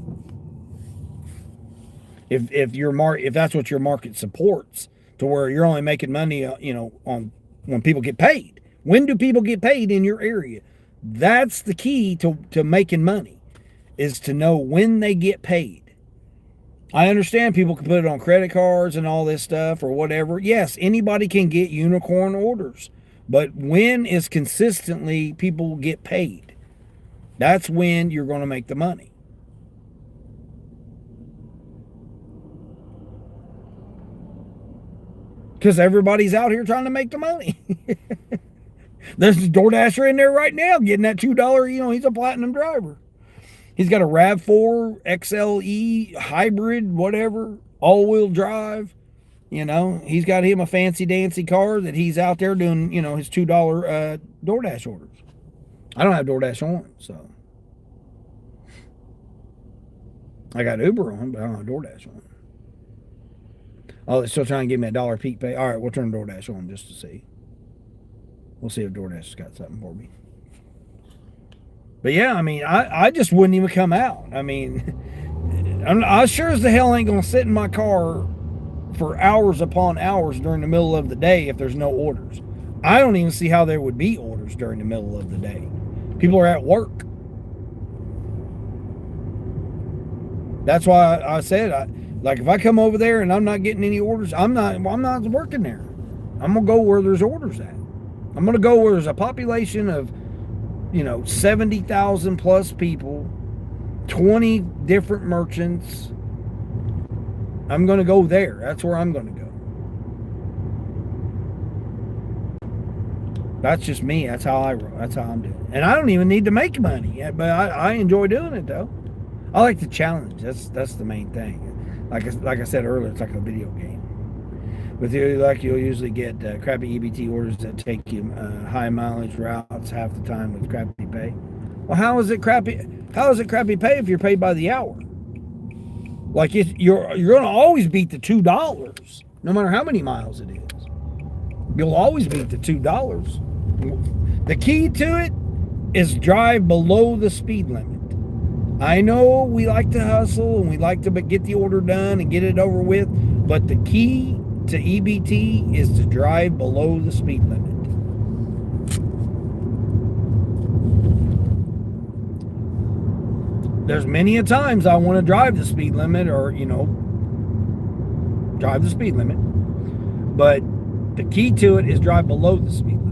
If that's what your market supports, to where you're only making money, on when people get paid. When do people get paid in your area? That's the key to making money, is to know when they get paid. I understand people can put it on credit cards and all this stuff or whatever. Yes, anybody can get unicorn orders, but when is consistently people get paid? That's when you're going to make the money. Because everybody's out here trying to make the money. There's a DoorDasher in there right now getting that $2, he's a platinum driver. He's got a RAV4 XLE hybrid, whatever, all-wheel drive. He's got him a fancy dancy car that he's out there doing, his $2 DoorDash orders. I don't have DoorDash on, so. I got Uber on, but I don't have DoorDash on. Oh, they're still trying to give me $1 peak pay. All right, we'll turn DoorDash on just to see. We'll see if DoorDash has got something for me. But yeah, I mean, I just wouldn't even come out. I mean, I sure as the hell ain't going to sit in my car for hours upon hours during the middle of the day if there's no orders. I don't even see how there would be orders during the middle of the day. People are at work. That's why I said, if I come over there and I'm not getting any orders, I'm not working there. I'm going to go where there's orders at. I'm going to go where there's a population of, 70,000 plus people, 20 different merchants. I'm going to go there. That's where I'm going to go. That's just me. That's how I'm doing it. And I don't even need to make money, but I enjoy doing it though. I like the challenge. That's the main thing. Like I said earlier, it's like a video game. With you'll usually get crappy EBT orders that take you high mileage routes half the time with crappy pay. Well, how is it crappy pay if you're paid by the hour? Like you're going to always beat the $2, no matter how many miles it is. You'll always beat the $2. The key to it is drive below the speed limit. I know we like to hustle and we like to get the order done and get it over with, but the key to EBT is to drive below the speed limit. there's many a times I want to drive the speed limit, or drive the speed limit, but the key to it is drive below the speed limit.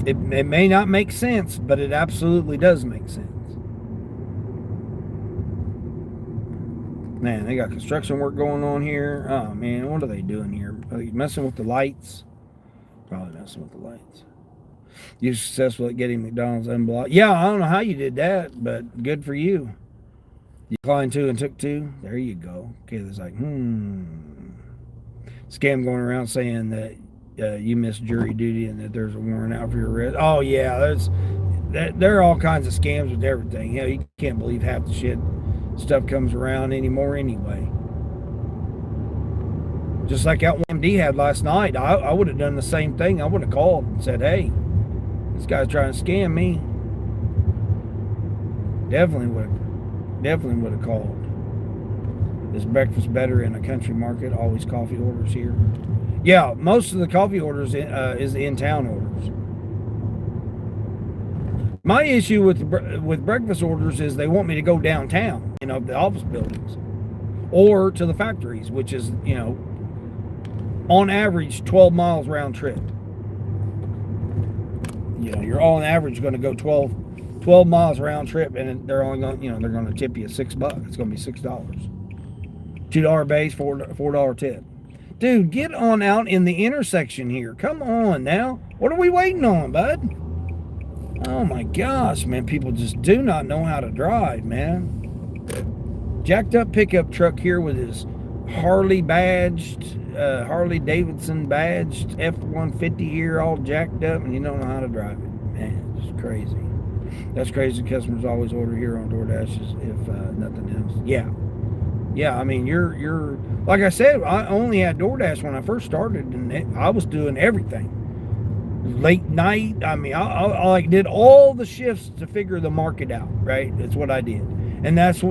It may not make sense, but it absolutely does make sense. Man, they got construction work going on here. Oh man, what are they doing here? Are they messing with the lights? Probably messing with the lights. You're successful at getting McDonald's unblocked. Yeah, I don't know how you did that, but good for you. You declined 2 and took 2. There you go. Okay, there's like, scam going around saying that you missed jury duty and that there's a warrant out for your arrest. Oh yeah, there are all kinds of scams with everything. You can't believe half the shit stuff comes around anymore anyway. Just like that MD had last night, I would have done the same thing. I would have called and said, hey, this guy's trying to scam me. Definitely would have called. Is breakfast better in a country market? Always coffee orders here. Yeah, most of the coffee orders is in-town orders. My issue with breakfast orders is they want me to go downtown, the office buildings, or to the factories, which is, on average 12 miles round trip. You're on average going to go 12 miles round trip, and they're only going, they're going to tip you $6. It's going to be $6. $2 base, $4 tip. Dude, get on out in the intersection here. Come on now. What are we waiting on, bud? Oh my gosh, man. People just do not know how to drive, man. Jacked up pickup truck here with his Harley Davidson badged F-150 here, all jacked up, and you don't know how to drive it. Man, it's crazy. That's crazy. Customers always order here on DoorDash if nothing else. Yeah, I mean, you're like I said, I only had DoorDash when I first started, and I was doing everything. Late night, I mean, I did all the shifts to figure the market out, right? That's what I did. And that's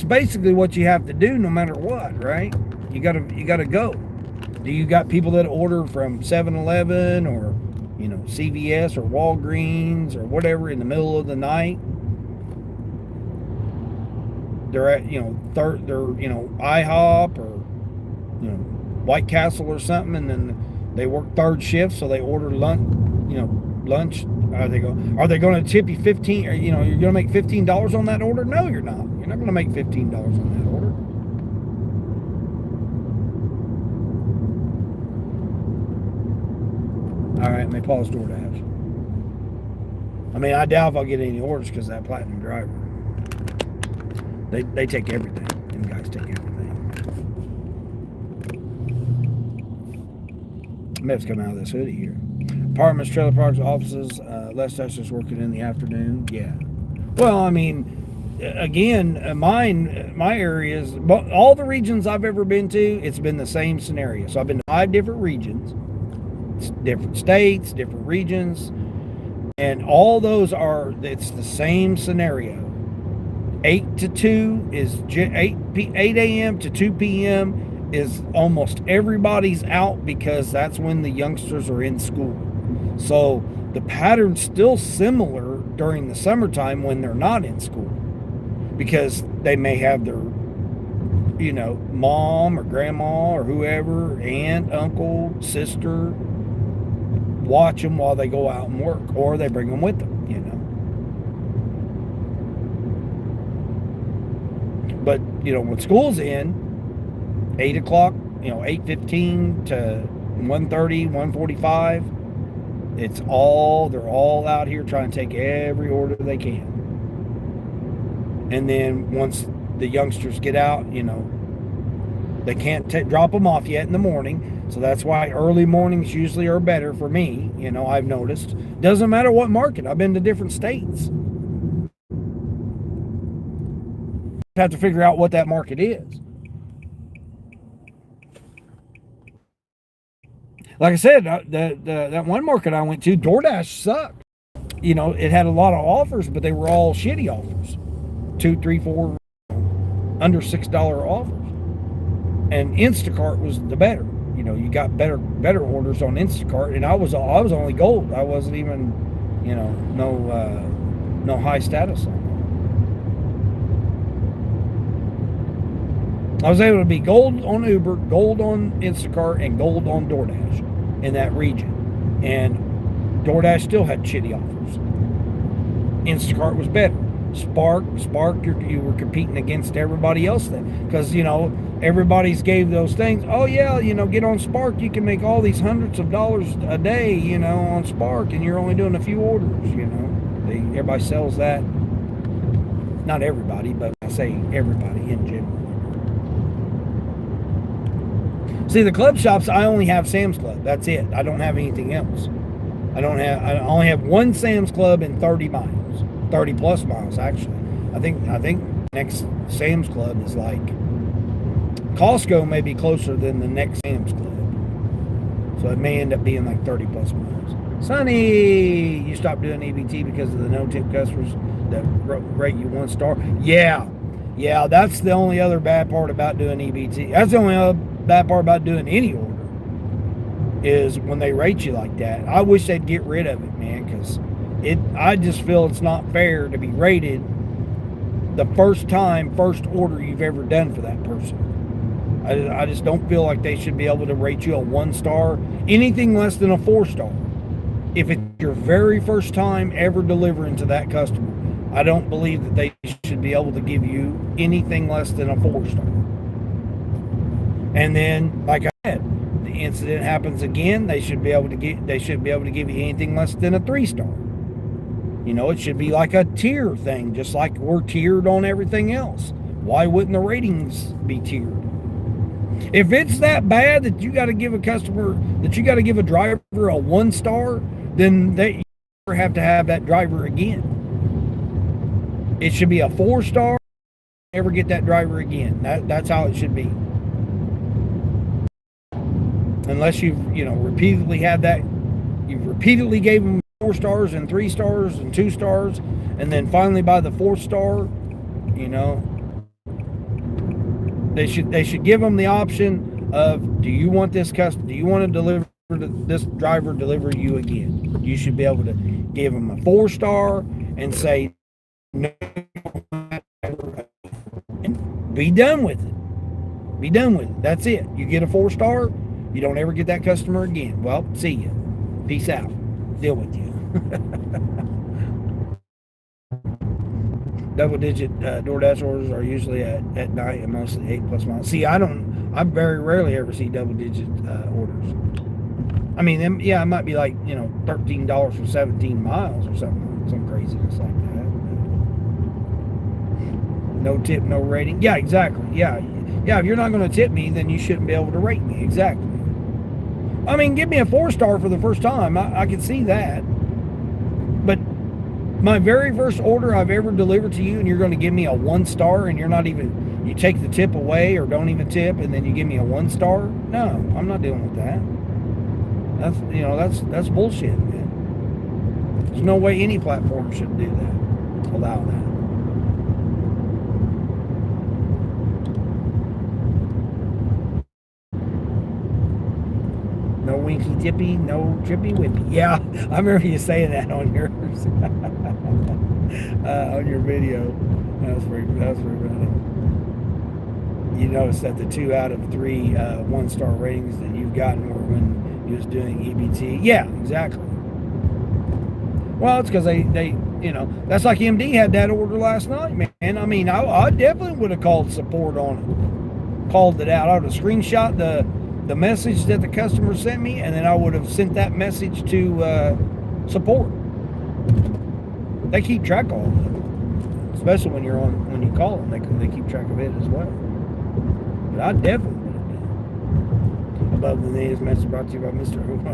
basically what you have to do no matter what, right? You gotta go. Do you got people that order from 7-Eleven or, CVS or Walgreens or whatever in the middle of the night? They're at, they're IHOP or, White Castle or something, and then they work third shift, so they order lunch. Are they going to tip you 15? Or, you're going to make $15 on that order? No, you're not. You're not going to make $15 on that order. All right, may pause DoorDash. I mean, I doubt if I'll get any orders because of that Platinum driver. They take everything. Them guys take everything. I may have to come out of this hoodie here. Apartments, trailer parks, offices. Les Texas working in the afternoon. Yeah. Well, I mean, again, my areas, all the regions I've ever been to, it's been the same scenario. So I've been to 5 different regions, different states, different regions, and all those it's the same scenario. 8 to 2 is 8 a.m. to 2 p.m. is almost everybody's out because that's when the youngsters are in school. So the pattern's still similar during the summertime when they're not in school, because they may have their, mom or grandma or whoever, aunt, uncle, sister, watch them while they go out and work, or they bring them with them, But, when school's in, 8 o'clock, 8:15 to 1:30, 1:45, they're all out here trying to take every order they can. And then once the youngsters get out, they can't drop them off yet in the morning. So that's why early mornings usually are better for me. I've noticed. Doesn't matter what market. I've been to different states. Have to figure out what that market is. Like I said, that one market I went to, DoorDash sucked. It had a lot of offers, but they were all shitty offers. 2, 3, 4, under $6 offers. And Instacart was the better. You got better orders on Instacart, and I was only gold. I wasn't even, no high status on it. I was able to be gold on Uber, gold on Instacart, and gold on DoorDash in that region. And DoorDash still had shitty offers. Instacart was better. Spark, you were competing against everybody else then, because everybody's gave those things. Oh yeah, get on Spark, you can make all these hundreds of dollars a day, on Spark, and you're only doing a few orders. Everybody sells that. Not everybody, but I say everybody in general. See, the club shops, I only have Sam's Club. That's it. I don't have anything else. I only have one Sam's Club in 30 miles. 30 plus miles, actually. I think next Sam's Club is like Costco may be closer than the next Sam's Club. So it may end up being like 30 plus miles. Sonny, you stopped doing EBT because of the no-tip customers that rate you 1 star? Yeah, that's the only other bad part about doing EBT. That's the only other bad part about doing any order, is when they rate you like that. I wish they'd get rid of it, man, because I just feel it's not fair to be rated the first order you've ever done for that person. I just don't feel like they should be able to rate you a 1 star, anything less than a 4 star. If it's your very first time ever delivering to that customer, I don't believe that they should be able to give you anything less than a 4 star. And then, like I said, the incident happens again, they should be able to give you anything less than a 3 star. It should be like a tier thing, just like we're tiered on everything else. Why wouldn't the ratings be tiered? If it's that bad that you got to give a driver a 1 star, then they have to have that driver again. It should be a 4 star, never get that driver again. That's how it should be. Unless you've repeatedly had that, you've repeatedly gave them 4 stars and 3 stars and 2 stars, and then finally by the 4th star, they should give them the option of, do you want this this driver deliver you again? You should be able to give them a 4 star and say no, and be done with it. Be done with it. That's it. You get a 4 star, you don't ever get that customer again. Well, see you. Peace out. Deal with you. Double-digit DoorDash orders are usually at night and mostly 8 plus miles. See, I very rarely ever see double-digit orders. I mean, it might be like, $13 for 17 miles or something, some craziness like that. No tip, no rating. Yeah, exactly. Yeah. If you're not going to tip me, then you shouldn't be able to rate me. Exactly. I mean, give me a 4 star for the first time. I can see that. But my very first order I've ever delivered to you, and you're going to give me a 1 star, and you take the tip away or don't even tip, and then you give me a 1 star? No, I'm not dealing with that. That's bullshit, man. There's no way any platform should do that. Allow that. No winky tippy, no trippy whippy. Yeah, I remember you saying that on yours, on your video. That was pretty funny. You notice that the 2 out of 3 1 star ratings that you've gotten were when you was doing EBT. Yeah, exactly. Well, it's because they that's like MD had that order last night, man. I mean, I definitely would have called support on it, called it out. I would have screenshot the message that the customer sent me, and then I would have sent that message to support. They keep track of all of it, especially when you call them. They keep track of it as well. But I definitely would have done. Above the news message brought to you by Mr. Hooper.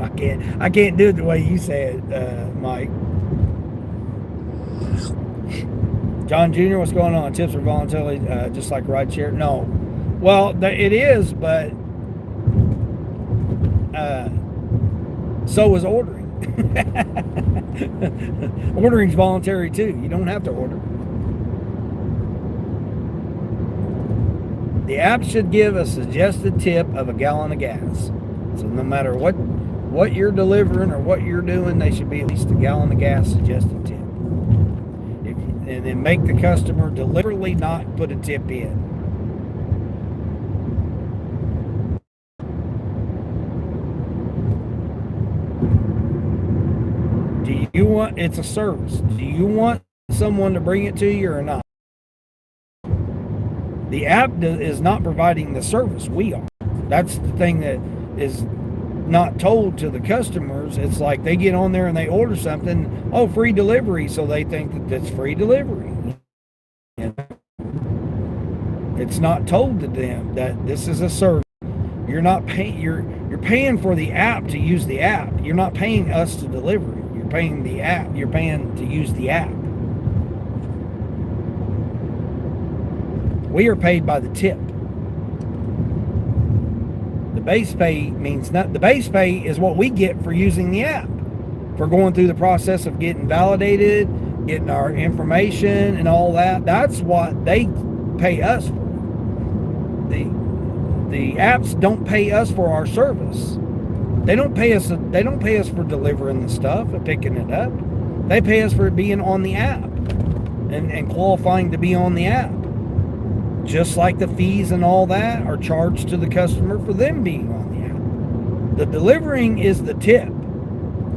I can't do it the way you say it, Mike. John Jr., what's going on? Tips are voluntarily, just like rideshare? No. Well, it is, but so is ordering. Ordering's voluntary too. You don't have to order. The app should give a suggested tip of a gallon of gas. So no matter what you're delivering or what you're doing, they should be at least a gallon of gas suggested tip. and then make the customer deliberately not put a tip in. Do you want, it's a service. Do you want someone to bring it to you or not? The app is not providing the service. We are. That's the thing that is not told to the customers. It's like they get on there and they order something, oh, free delivery, so they think that that's free delivery. You know? It's not told to them that this is a service. You're not paying. You're paying for the app to use the app. You're not paying us to deliver it. You're paying the app. You're paying to use the app. We are paid by the tip. The base pay means not. The base pay is what we get for using the app, for going through the process of getting validated, getting our information and all that. That's what they pay us for. The apps don't pay us for our service. They don't pay us. They don't pay us for delivering the stuff and picking it up. They pay us for being on the app and qualifying to be on the app. Just like the fees and all that are charged to the customer for them being on the app. The delivering is the tip.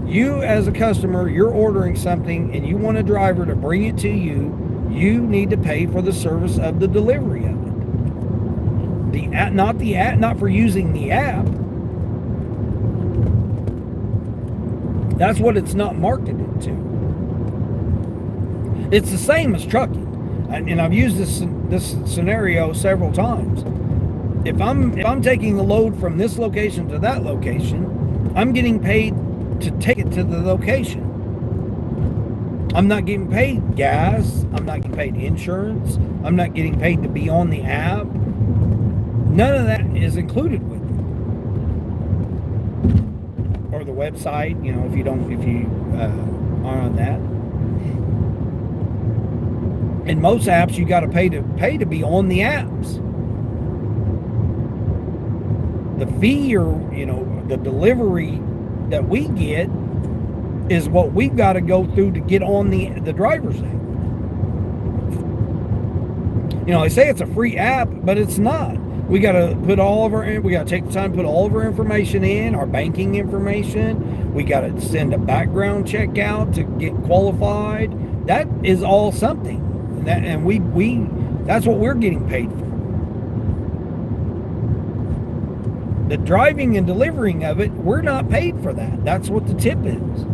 You as a customer, you're ordering something and you want a driver to bring it to you, you need to pay for the service of the delivery of it. The app, not for using the app. That's what it's not marketed to. It's the same as trucking. And I've used this scenario several times. If I'm taking the load from this location to that location, I'm getting paid to take it to the location. I'm not getting paid gas. I'm not getting paid insurance. I'm not getting paid to be on the app. None of that is included with it. Or the website, you know, if you are on that. In most apps, you got to pay to be on the apps. The fee, or the delivery that we get is what we've got to go through to get on the driver's app. They say it's a free app, but it's not. We got to we got to take the time to put all of our information in, our banking information. We got to send a background check out to get qualified. That is all something. And we that's what we're getting paid for. The driving and delivering of it, we're not paid for that. That's what the tip is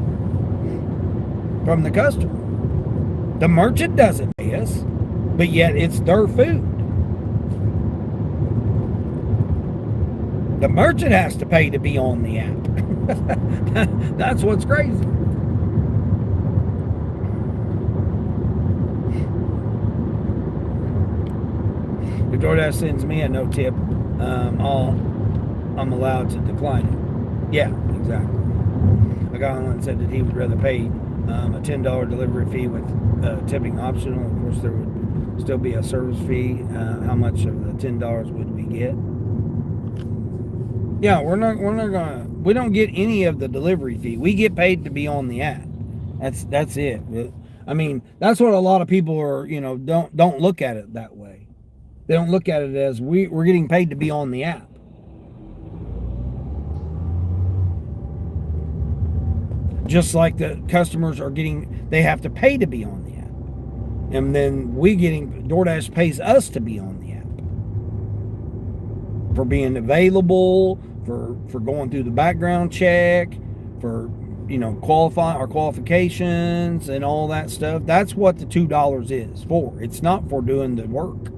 from the customer. The merchant doesn't pay us, but yet it's their food. The merchant has to pay to be on the app. That's what's crazy. If DoorDash sends me a no tip, I'm allowed to decline it. Yeah, exactly. A guy online said that he would rather pay a $10 delivery fee with tipping optional. Of course, there would still be a service fee. How much of the $10 would we get? Yeah, we don't get any of the delivery fee. We get paid to be on the app. That's it. I mean, that's what a lot of people are, don't look at it that way. They don't look at it as we're getting paid to be on the app. Just like the customers they have to pay to be on the app. And then DoorDash pays us to be on the app. For being available, for going through the background check, for qualifying our qualifications and all that stuff. That's what the $2 is for. It's not for doing the work.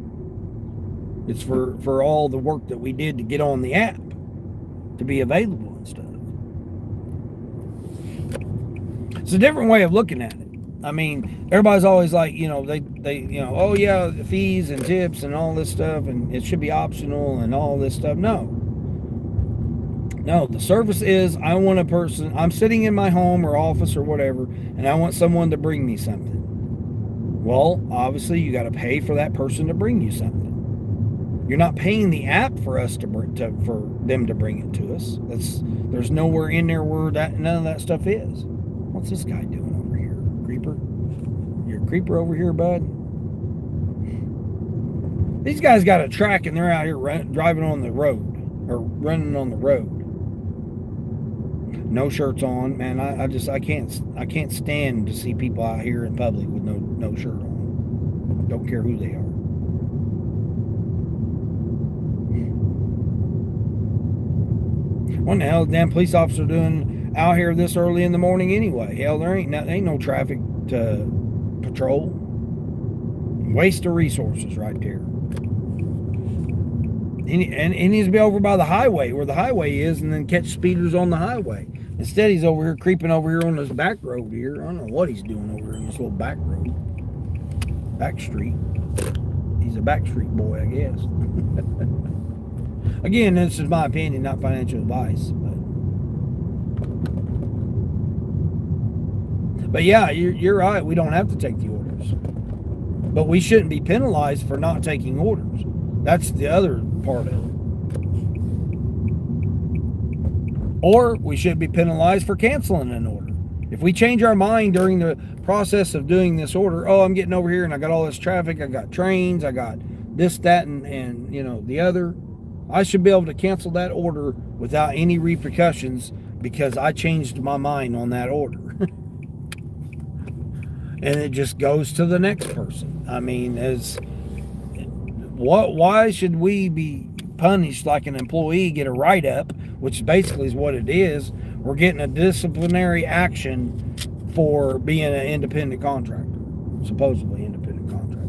It's for all the work that we did to get on the app, to be available and stuff. It's a different way of looking at it. I mean, everybody's always like, oh yeah, the fees and tips and all this stuff, and it should be optional and all this stuff. No, the service is, I want a person, I'm sitting in my home or office or whatever, and I want someone to bring me something. Well, obviously you got to pay for that person to bring you something. You're not paying the app for us for them to bring it to us. There's nowhere in there where none of that stuff is. What's this guy doing over here, creeper? You're a creeper over here, bud. These guys got a track and they're out here driving on the road or running on the road. No shirts on, man. I can't stand to see people out here in public with no shirt on. Don't care who they are. What the hell is damn police officer doing out here this early in the morning anyway? Hell, there ain't no traffic to patrol. Waste of resources right there. And he needs to be over by the highway, where the highway is, and then catch speeders on the highway. Instead, he's over here creeping over here on this back road here. I don't know what he's doing over here on this little back road. Back street. He's a back street boy, I guess. Again, this is my opinion, not financial advice. But yeah, you're right. We don't have to take the orders. But we shouldn't be penalized for not taking orders. That's the other part of it. Or we should be penalized for canceling an order. If we change our mind during the process of doing this order, oh, I'm getting over here and I got all this traffic, I got trains, I got this, that, and the other, I should be able to cancel that order without any repercussions because I changed my mind on that order. And it just goes to the next person. I mean, why should we be punished like an employee, get a write-up, which basically is what it is? We're getting a disciplinary action for being an independent contractor, supposedly independent contractor.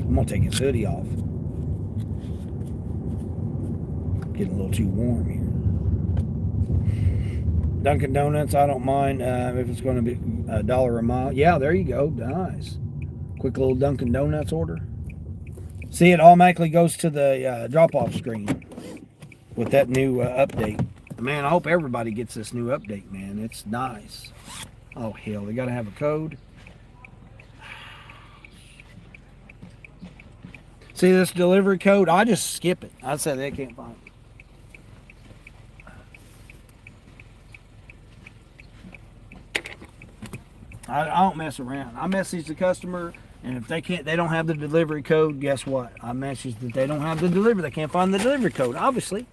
I'm gonna take his hoodie off. Getting a little too warm here. Dunkin' Donuts, I don't mind if it's going to be $1 a mile. Yeah, there you go. Nice. Quick little Dunkin' Donuts order. See, it automatically goes to the drop-off screen with that new update. Man, I hope everybody gets this new update, man. It's nice. Oh, hell, they got to have a code. See this delivery code? I just skip it. I say they can't find it. I don't mess around. I message the customer, and if they don't have the delivery code, guess what? I message that they don't have the delivery. They can't find the delivery code, obviously.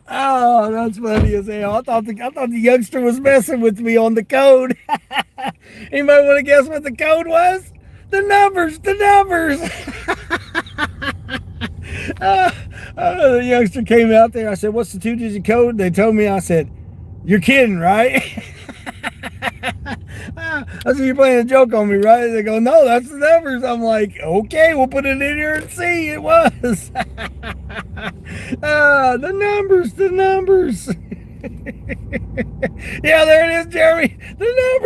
Oh, that's funny as hell. I thought the youngster was messing with me on the code. Anybody want to guess what the code was? The numbers. The youngster came out there. I said, "What's the 2-digit code?" They told me. I said, "You're kidding, right?" I said, "You're playing a joke on me, right?" They go, "No, that's the numbers." I'm like, "Okay, we'll put it in here and see." It was. The numbers. Yeah, there it is, Jeremy. The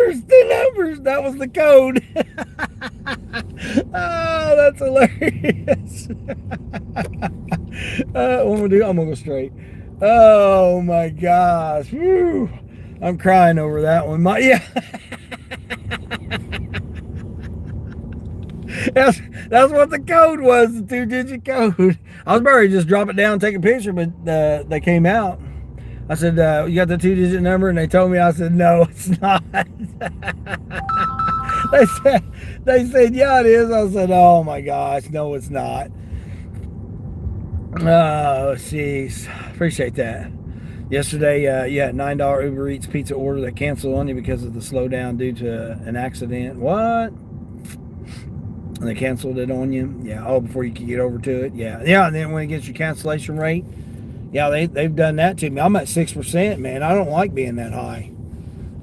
numbers. That was the code. Oh, that's hilarious. What I'm gonna do? I'm gonna go straight. Oh my gosh. Whew. I'm crying over that one. Yeah. That's what the code was, the 2-digit code. I was about to just drop it down and take a picture, but they came out. I said, "You got the 2-digit number?" And they told me. I said, "No, it's not." They said, "Yeah, it is." I said, "Oh my gosh, no, it's not." Oh, jeez. Appreciate that. Yesterday, you had $9 Uber Eats pizza order that canceled on you because of the slowdown due to an accident. What? And they canceled it on you? Yeah. Oh, before you could get over to it? Yeah. Yeah, and then when it gets your cancellation rate, yeah, they've done that to me. I'm at 6%, man. I don't like being that high.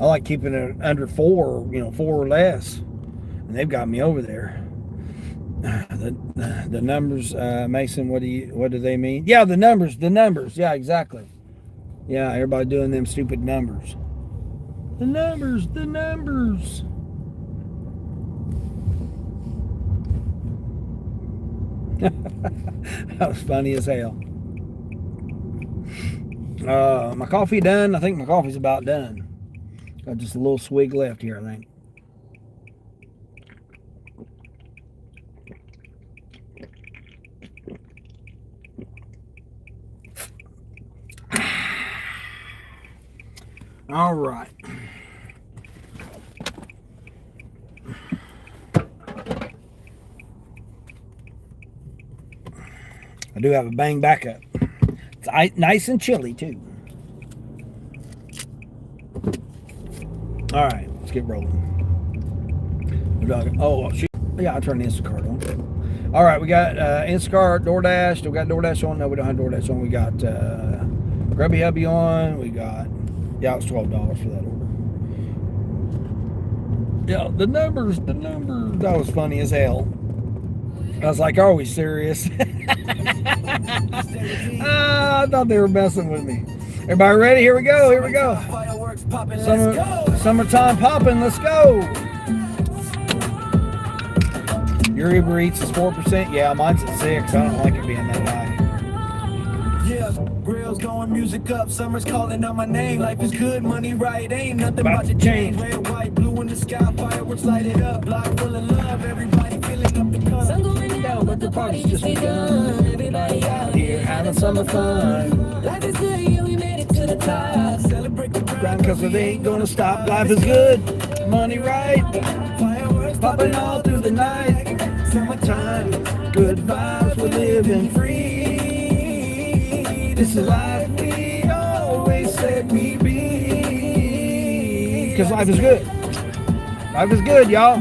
I like keeping it under 4, 4 or less. And they've got me over there. The numbers, Mason, what do they mean? Yeah, the numbers. Yeah, exactly. Yeah, everybody doing them stupid numbers. The numbers. That was funny as hell. My coffee done. I think my coffee's about done. Got just a little swig left here, I think. All right. I do have a bang backup. It's nice and chilly too. All right, let's get rolling. Oh shoot! Yeah, I'll turn the Instacart on. All right, we got Instacart, DoorDash. Do we got DoorDash on? No, we don't have DoorDash on. We got Grubby Hubby on. We got it was $12 for that order. Yeah, the numbers. That was funny as hell. I was like, are we serious? I thought they were messing with me. Everybody ready? Here we go. Summertime popping. Let's go. Your Uber Eats is 4%. Yeah, mine's at 6. I don't like it being that high. Yeah, grills going, music up, summer's calling out my name. Life is good, money right, ain't nothing about to change. Red, white, blue in the sky, fireworks light it up. Block full of love, everybody filling up the cup. Sun going down, but the party's just begun. Everybody out here having summer fun. Life is good, yeah, we made it to the top. Celebrate the Grind, cause it ain't gonna stop. Life is good, money right. fireworks Popping all through the night. Summertime, good vibes, we're living free. This is life we always said we'd be. Cause life is good. Life is good, y'all.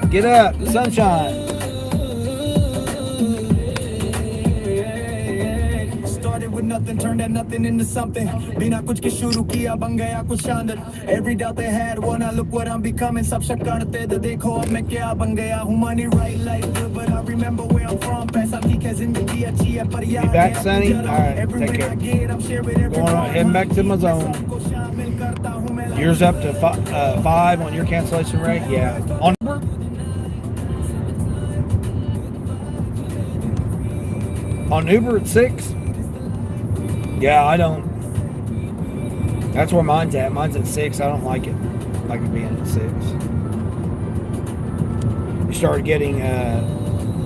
Get up, the sunshine. Started with nothing, turned that nothing into something. Bina kuch ke shuru kiya, bang gaya kuch shandar. Every doubt they had, wanna look what I'm becoming. Sab shak karte the dekho ab main kya bang gaya. Hu money right life good, but I remember where I'm from. Paisa thi ke zindagi achhi hai, par yaad You back, Sonny? All right, everywhere take care. I get, I'm sharing with everyone. Going on, heading back to my zone. Yours up to 5 on your cancellation rate? Yeah. On Uber at 6? Yeah, I don't. That's where mine's at. Mine's at 6. I don't like it. I like it being at 6. You started getting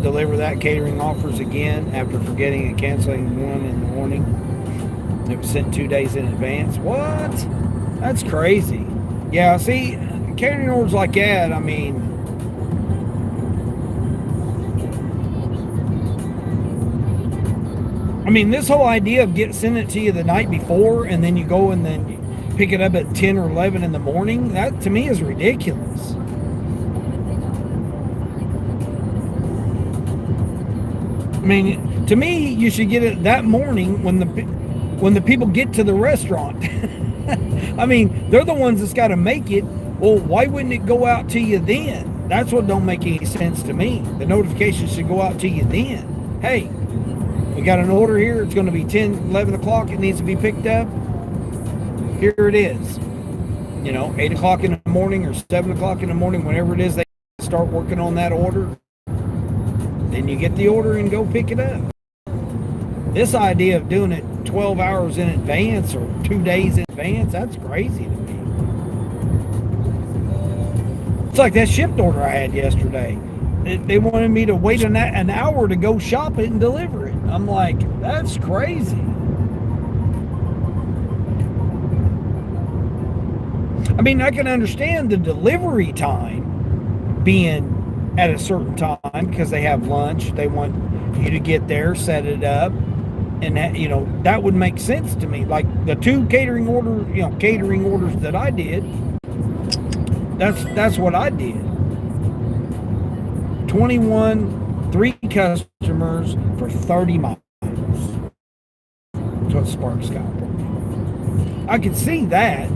deliver that catering offers again after forgetting and canceling one in the morning. It was sent 2 days in advance. What? That's crazy. Yeah, see, catering orders like that, I mean, this whole idea of sending it to you the night before and then you go and then you pick it up at 10 or 11 in the morning, that to me is ridiculous. I mean, to me, you should get it that morning when the people get to the restaurant. I mean, they're the ones that's got to make it. Well, why wouldn't it go out to you then? That's what don't make any sense to me. The notification should go out to you then. Hey, we got an order here. It's going to be 10, 11 o'clock. It needs to be picked up. Here it is. 8 o'clock in the morning or 7 o'clock in the morning, whenever it is they start working on that order. Then you get the order and go pick it up. This idea of doing it 12 hours in advance or 2 days in advance, that's crazy to me. It's like that shipped order I had yesterday. They wanted me to wait an hour to go shop it and deliver it. I'm like, that's crazy. I mean, I can understand the delivery time being at a certain time because they have lunch. They want you to get there, set it up, And that, that would make sense to me. Like the 2 catering orders that I did, that's what I did. 21, 3 customers for 30 miles. That's what Sparks got. I could see that,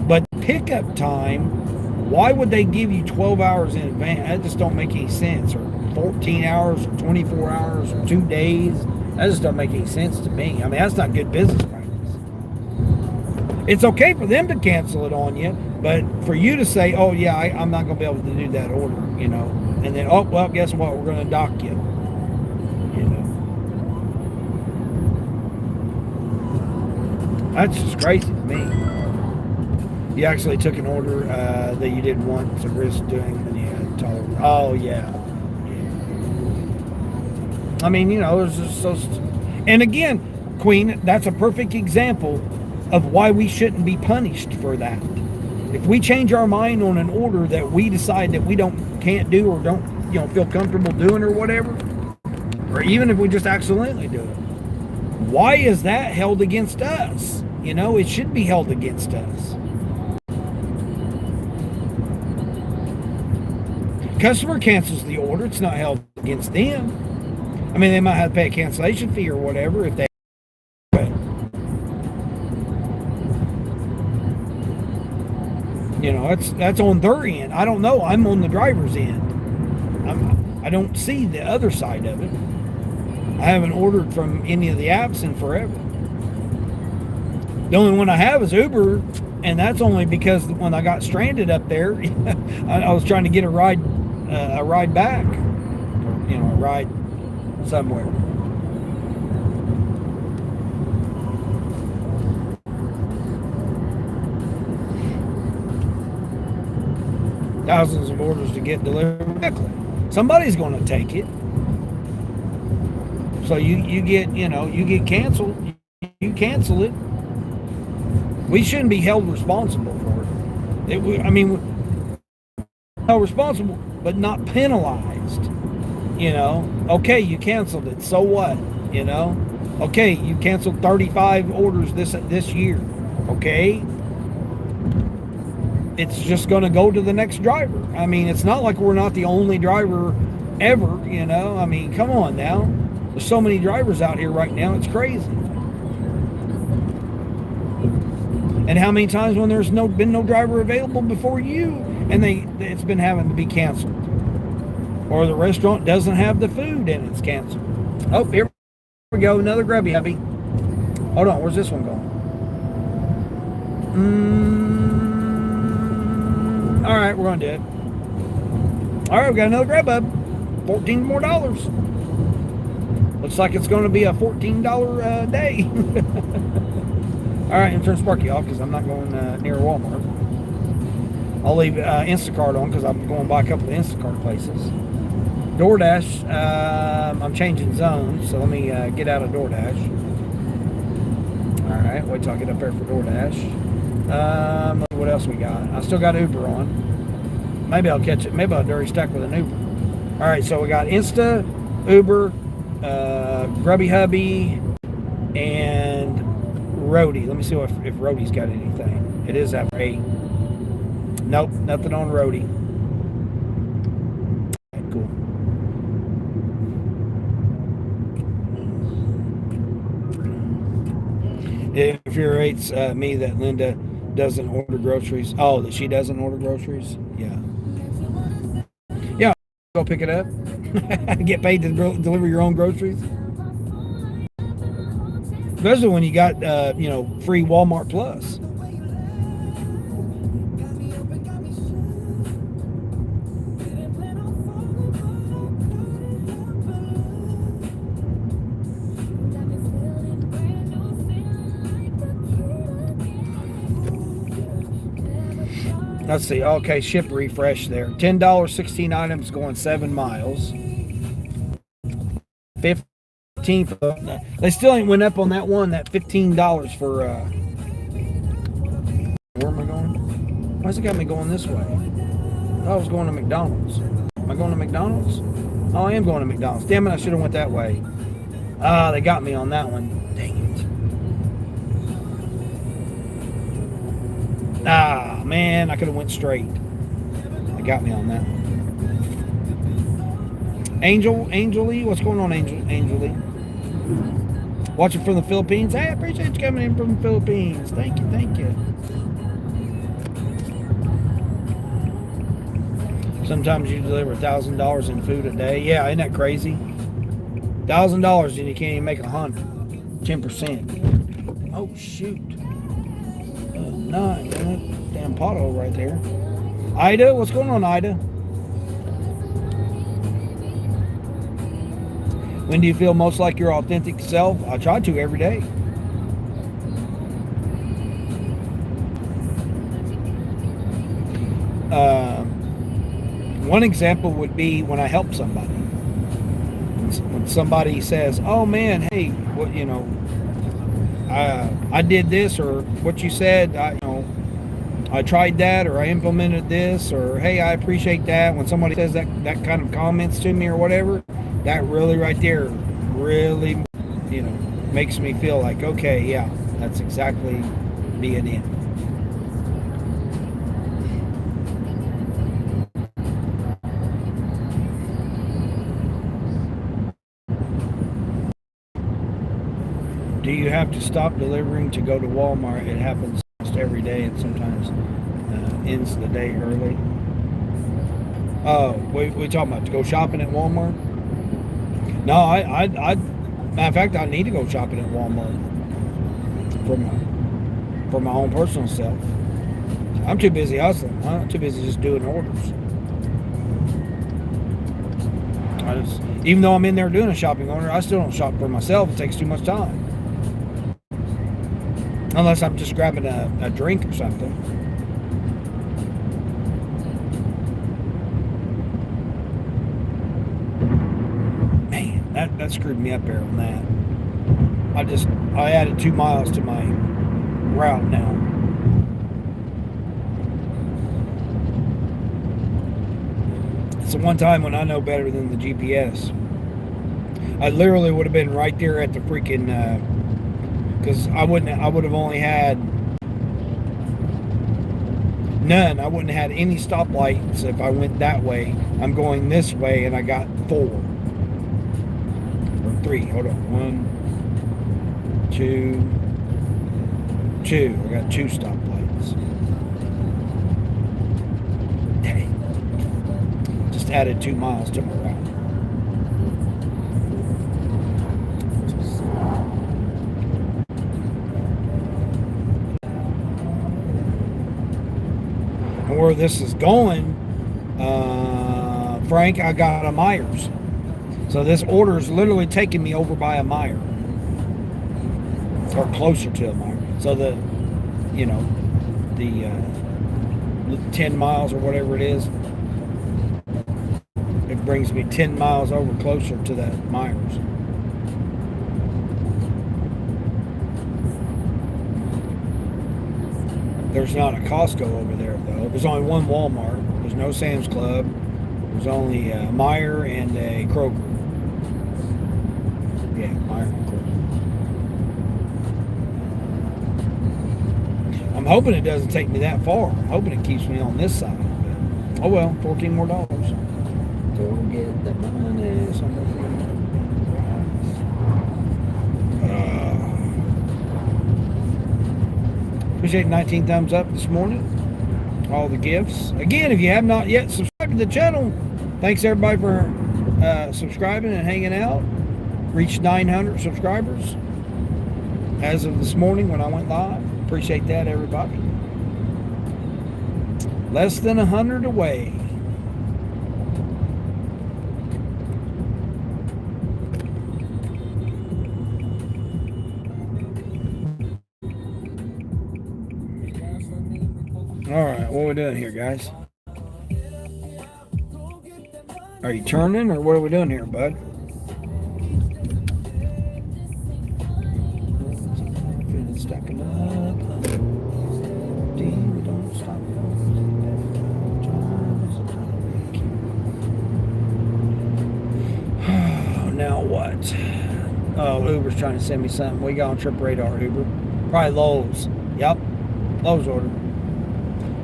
but pickup time, why would they give you 12 hours in advance? That just don't make any sense. Or 14 hours, or 24 hours, or 2 days. That just don't make any sense to me. I mean, that's not good business practice. It's okay for them to cancel it on you, but for you to say, oh yeah, I'm not going to be able to do that order, and then, oh, well, guess what? We're going to dock you. That's just crazy to me. You actually took an order that you didn't want to risk doing, and you had tolerance. Oh yeah. I mean, it's just so. And again, Queen, that's a perfect example of why we shouldn't be punished for that. If we change our mind on an order that we decide that we can't do or don't, feel comfortable doing or whatever, or even if we just accidentally do it, why is that held against us? It should be held against us. Customer cancels the order, it's not held against them. I mean, they might have to pay a cancellation fee or whatever if they. But, that's on their end. I don't know. I'm on the driver's end. I don't see the other side of it. I haven't ordered from any of the apps in forever. The only one I have is Uber, and that's only because when I got stranded up there, I was trying to get a ride back, a ride somewhere. Thousands of orders to get delivered quickly. Somebody's going to take it. So you get canceled. You cancel it. We shouldn't be held responsible for it. Held responsible, but not penalized. Okay, you canceled it. So what? Okay, you canceled 35 orders this year. Okay, it's just going to go to the next driver. I mean, it's not like we're not the only driver ever. I mean, come on now. There's so many drivers out here right now. It's crazy. And how many times when there's been no driver available before you, and it's been having to be canceled, or the restaurant doesn't have the food and it's canceled. Oh, here we go, another Grubby Hubby. Hold on, where's this one going? All right, we're gonna do it. All right, we got another Grubhub. $14 more. Looks like it's going to be a $14 day. All right, I'm turning Sparky off because I'm not going near Walmart. I'll leave Instacart on because I'm going by a couple of Instacart places. DoorDash, I'm changing zones, so let me get out of DoorDash. All right, wait till I get up there for DoorDash. What else we got? I still got Uber on. Maybe I'll catch it. Maybe I'll dirty stack with an Uber. All right, so we got Insta, Uber, Grubby Hubby, and Roadie. Let me see if Roadie's got anything. It is at 8. Nope, nothing on Roadie. Okay, cool. It infuriates me that Linda doesn't order groceries. Oh, that she doesn't order groceries? Yeah. Yeah, go pick it up. Get paid to deliver your own groceries. Especially when you got, free Walmart Plus. Let's see. Okay, ship refresh there. $10, 16 items going 7 miles. 15 for, they still ain't went up on that one, that $15 for where am I going? Why's it got me going this way? I was going to McDonald's. Am I going to McDonald's? Oh, I am going to McDonald's. Damn it, I should have went that way. Ah, they got me on that one. Dang it. Ah, man, I could have went straight. They got me on that one. Angel Lee, what's going on, Angel Lee? Watching from the Philippines. Hey, I appreciate you coming in from the Philippines. Thank you, thank you. Sometimes you deliver $1,000 in food a day. Yeah, isn't that crazy? $1,000 and you can't even make 100. 10%. Oh shoot. Nine. Damn pothole right there. Ida, what's going on, Ida? When do you feel most like your authentic self? I try to every day. One example would be when I help somebody. When somebody says, "Oh man, hey, what I did this," or what you said, I tried that, or I implemented this, or hey, I appreciate that. When somebody says that kind of comments to me or whatever, that really right there really, makes me feel like, okay, yeah, that's exactly being it. Do you have to stop delivering to go to Walmart? It happens almost every day, and sometimes ends the day early. Oh, we talking about to go shopping at Walmart? No, I matter of fact, I need to go shopping at Walmart for my own personal self. I'm too busy hustling. I'm too busy just doing orders. Even though I'm in there doing a shopping order, I still don't shop for myself. It takes too much time. Unless I'm just grabbing a drink or something. Man, that screwed me up there on that. I added 2 miles to my route now. It's the one time when I know better than the GPS. I literally would have been right there at the freaking because I would have only had none. I wouldn't have had any stoplights if I went that way. I'm going this way, and I got 4 or 3. Hold on, 1, 2. I got 2 stoplights. Dang. Just added 2 miles to my route. Where this is going, Frank, I got a Myers. So this order is literally taking me over by a Meijer, or closer to a Meijer. So the 10 miles or whatever it is, it brings me 10 miles over closer to that Myers. There's not a Costco over there, though. There's only one Walmart. There's no Sam's Club. There's only a Meijer and a Kroger. Yeah, Meijer and Kroger. I'm hoping it doesn't take me that far. I'm hoping it keeps me on this side. But, oh well, $14 more. Go get the money. Appreciate 19 thumbs up this morning. All the gifts. Again, if you have not yet subscribed to the channel, thanks everybody for subscribing and hanging out. Reached 900 subscribers as of this morning when I went live. Appreciate that, everybody. Less than 100 away. All right, what are we doing here, guys? Are you turning, or what are we doing here, bud? Stacking up. Don't stop. Now what? Oh, Uber's trying to send me something. We got on Trip Radar, Uber. Probably Lowe's. Yep. Lowe's order.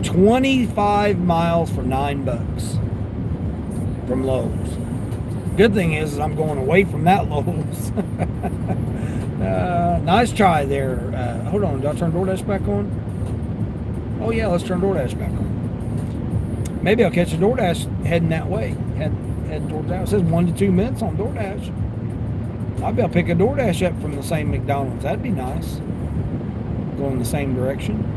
25 miles for $9 from Lowe's. Good thing is I'm going away from that Lowe's. Nice try there. Hold on, do I turn DoorDash back on? Oh yeah, let's turn DoorDash back on. Maybe I'll catch a DoorDash heading that way. Heading towards that. It says 1 to 2 minutes on DoorDash. I'll be able to pick a DoorDash up from the same McDonald's. That'd be nice. Go in the same direction.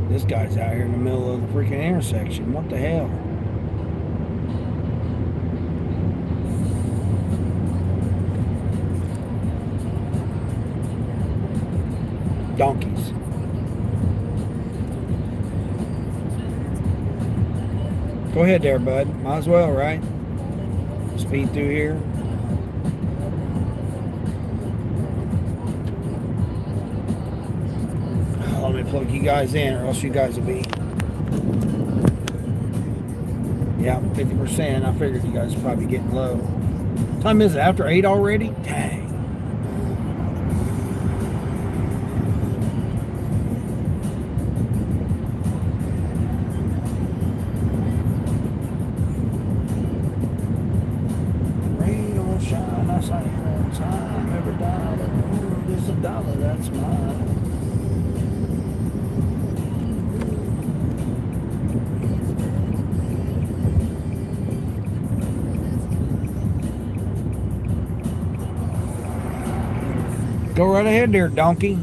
This guy's out here in the middle of the freaking intersection. What the hell? Donkeys. Go ahead there, bud. Might as well, right? Speed through here. Let me plug you guys in, or else you guys will be. Yeah, 50%. I figured you guys are probably getting low. Time is it? After 8 already? Dang. Rain don't shine, I say all the time. Every dollar is a dollar, that's mine. Go right ahead there, donkey.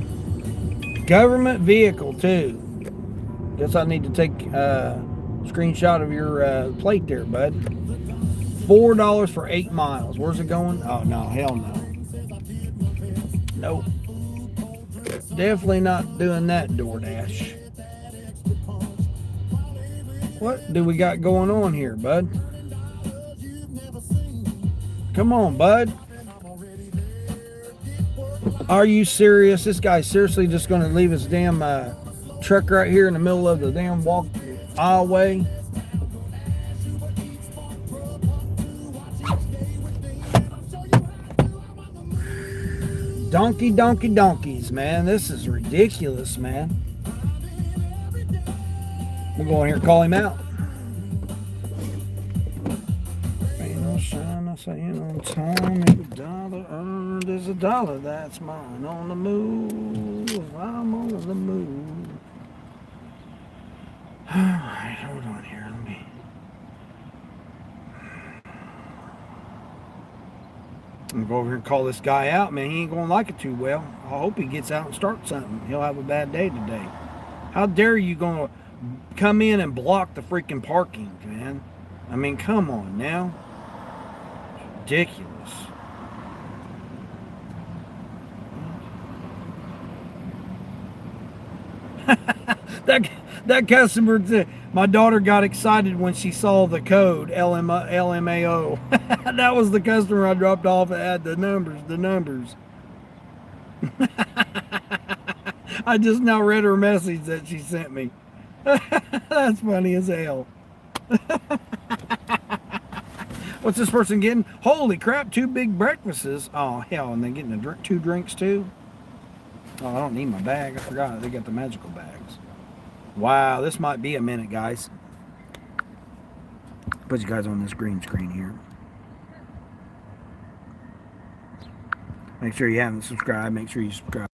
Government vehicle, too. Guess I need to take a screenshot of your plate there, bud. $4 for 8 miles. Where's it going? Oh, no. Hell no. Nope. Definitely not doing that, DoorDash. What do we got going on here, bud? Come on, bud. Are you serious? This guy's seriously just going to leave his damn truck right here in the middle of the damn walk aisleway? Donkeys, man. This is ridiculous, man. We'll go in here and call him out. Ain't no shine, I say on time. Every dollar earned is a dollar that's mine. On the move, I'm on the move. Alright, hold on here. Let me. I'm gonna go over here and call this guy out, man. He ain't gonna like it too well. I hope he gets out and starts something. He'll have a bad day today. How dare you gonna come in and block the freaking parking, man? I mean, come on now. Ridiculous. that customer, my daughter got excited when she saw the code LMAO. That was the customer I dropped off at the numbers. I just now read her message that she sent me. That's funny as hell. What's this person getting? Holy crap, 2 big breakfasts. Oh, hell, and they're getting 2 drinks too? Oh, I don't need my bag. I forgot. They got the magical bags. Wow, this might be a minute, guys. Put you guys on this green screen here. Make sure you haven't subscribed. Make sure you subscribe.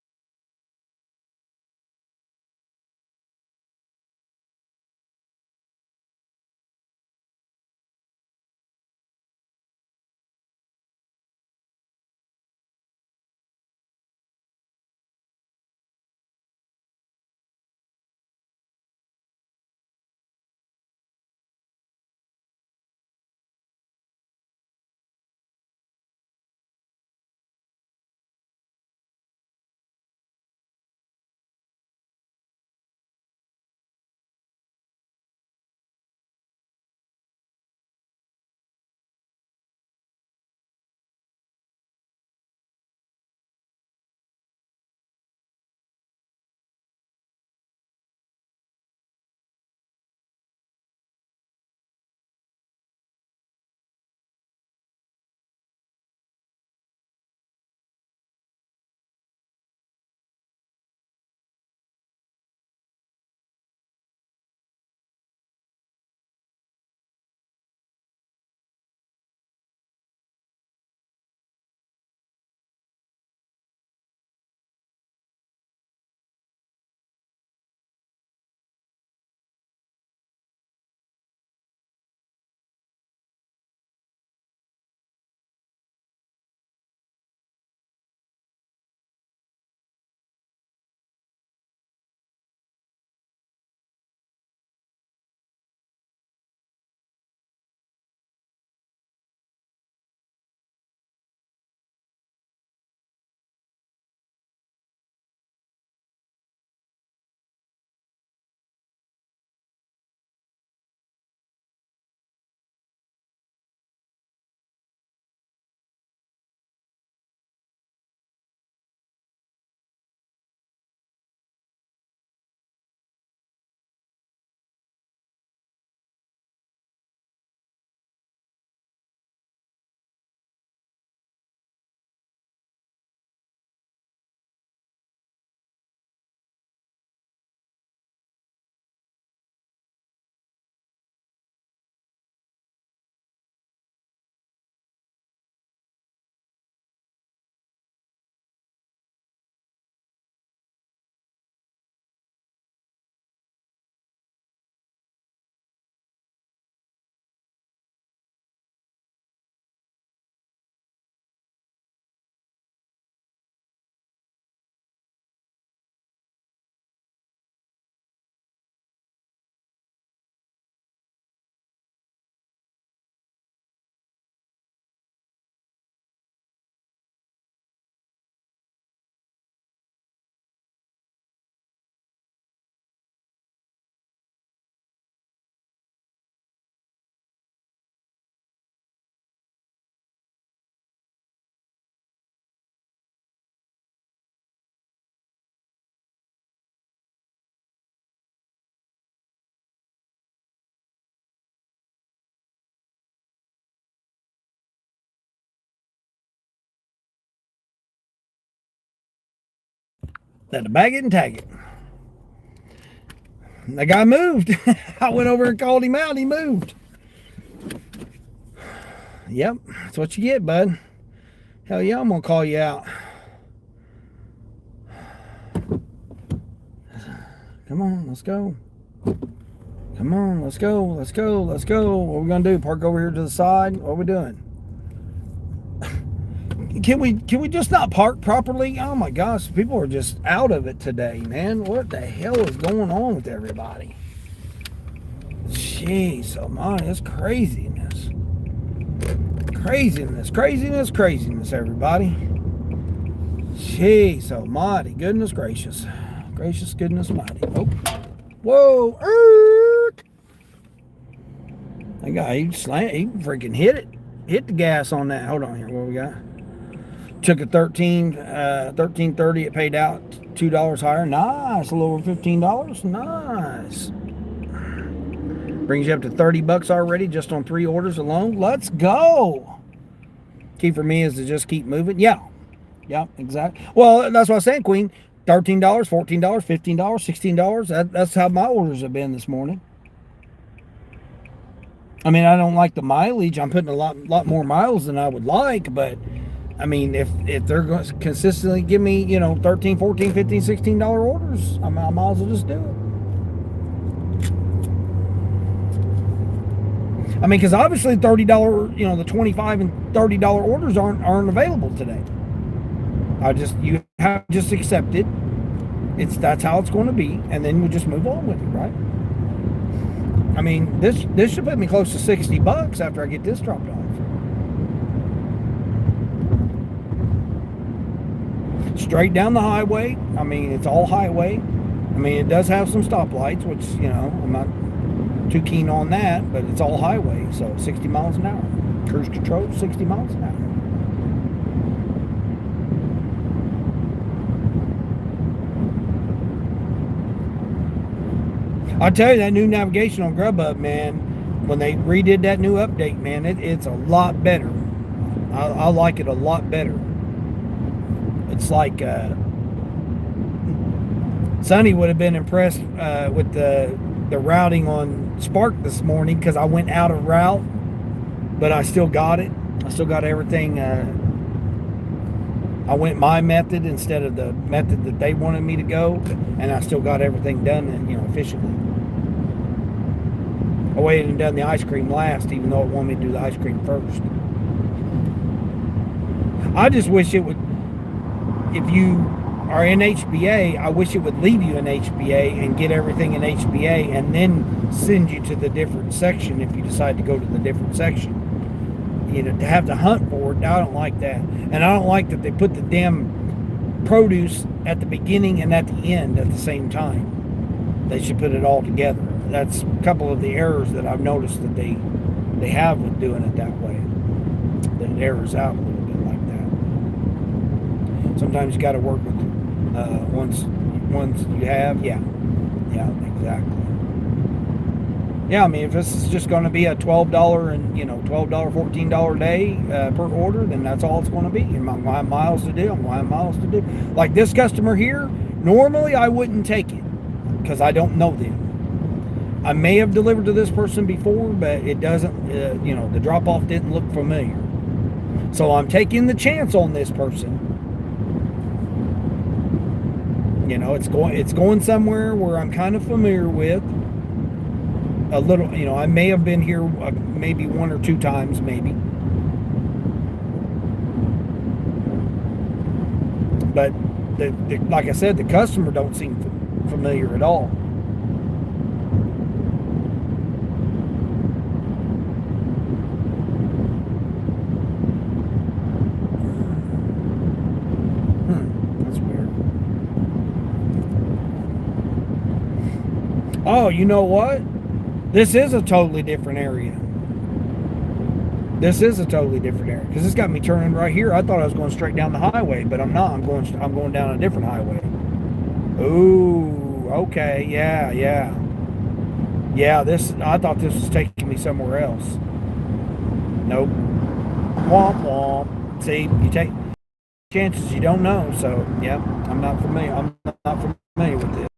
Had to bag it and tag it. That guy moved. I went over and called him out. He moved. Yep, that's what you get, bud. Hell yeah, I'm gonna call you out. Come on, let's go. Come on, let's go, let's go, let's go. What are we gonna do? Park over here to the side? What are we doing? Can we just not park properly? Oh my gosh, people are just out of it today, man. What the hell is going on with everybody? Jeez, oh my, it's craziness. Craziness, everybody. Jeez almighty, goodness gracious. Gracious goodness mighty. Oh, whoa, that guy, he freaking hit the gas on that. Hold on here, what we got? Took a 13.30. It paid out $2 higher. Nice, a little over $15. Nice. Brings you up to $30 already just on 3 orders alone. Let's go. Key for me is to just keep moving. Yeah, exactly. Well, that's what I was saying, Queen. $13, $14, $15, $16. That's how my orders have been this morning. I mean, I don't like the mileage. I'm putting a lot more miles than I would like, but I mean, if they're going to consistently give me, $13, $14, $15, $16 orders, I might as well just do it. I mean, because obviously $30, the $25 and $30 orders aren't available today. You have to just accept it. That's how it's going to be, and then we just move on with it, right? I mean, this should put me close to $60 after I get this dropped off. Straight down the highway. I mean, it's all highway. I mean, it does have some stoplights, which, I'm not too keen on that, but it's all highway, so 60 miles an hour. Cruise control, 60 miles an hour. I'll tell you, that new navigation on Grubhub, man, when they redid that new update, man, it's a lot better. I like it a lot better. It's like Sonny would have been impressed with the routing on Spark this morning, because I went out of route, but I still got it. I still got everything. I went my method instead of the method that they wanted me to go, and I still got everything done and efficiently. I waited and done the ice cream last, even though it wanted me to do the ice cream first. I just wish it would, if you are in HBA, I wish it would leave you in HBA and get everything in HBA and then send you to the different section if you decide to go to the different section. To have to hunt for it, I don't like that. And I don't like that they put the damn produce at the beginning and at the end at the same time. They should put it all together. That's a couple of the errors that I've noticed that they have with doing it that way. That it errors out a little bit like that. Sometimes you got to work with once you have, yeah, exactly. Yeah, I mean, if this is just going to be a $12 and $12, $14 day per order, then that's all it's going to be. And I'm going to have miles to do. Like this customer here, normally I wouldn't take it because I don't know them. I may have delivered to this person before, but it doesn't. The drop off didn't look familiar, so I'm taking the chance on this person. It's going somewhere where I'm kind of familiar with. A little, I may have been here maybe 1 or 2 times, maybe. But like I said, the customer don't seem familiar at all. That's weird. Oh, you know what? This is a totally different area. Because it's got me turning right here. I thought I was going straight down the highway, but I'm not. I'm going down a different highway. Ooh, okay, yeah. Yeah, I thought this was taking me somewhere else. Nope. Womp womp. See, chances you don't know. So yeah, I'm not familiar. I'm not familiar with this.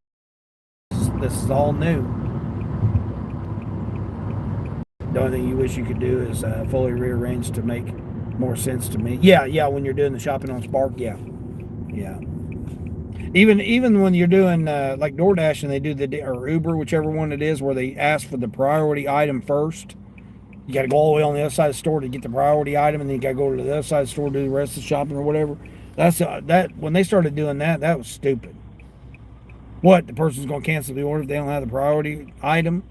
This is all new. The only thing you wish you could do is fully rearrange to make more sense to me. Yeah. When you're doing the shopping on Spark, yeah. Even when you're doing like DoorDash and they do or Uber, whichever one it is, where they ask for the priority item first. You got to go all the way on the other side of the store to get the priority item, and then you got to go to the other side of the store to do the rest of the shopping or whatever. That's that. When they started doing that, that was stupid. What, the person's going to cancel the order if they don't have the priority item?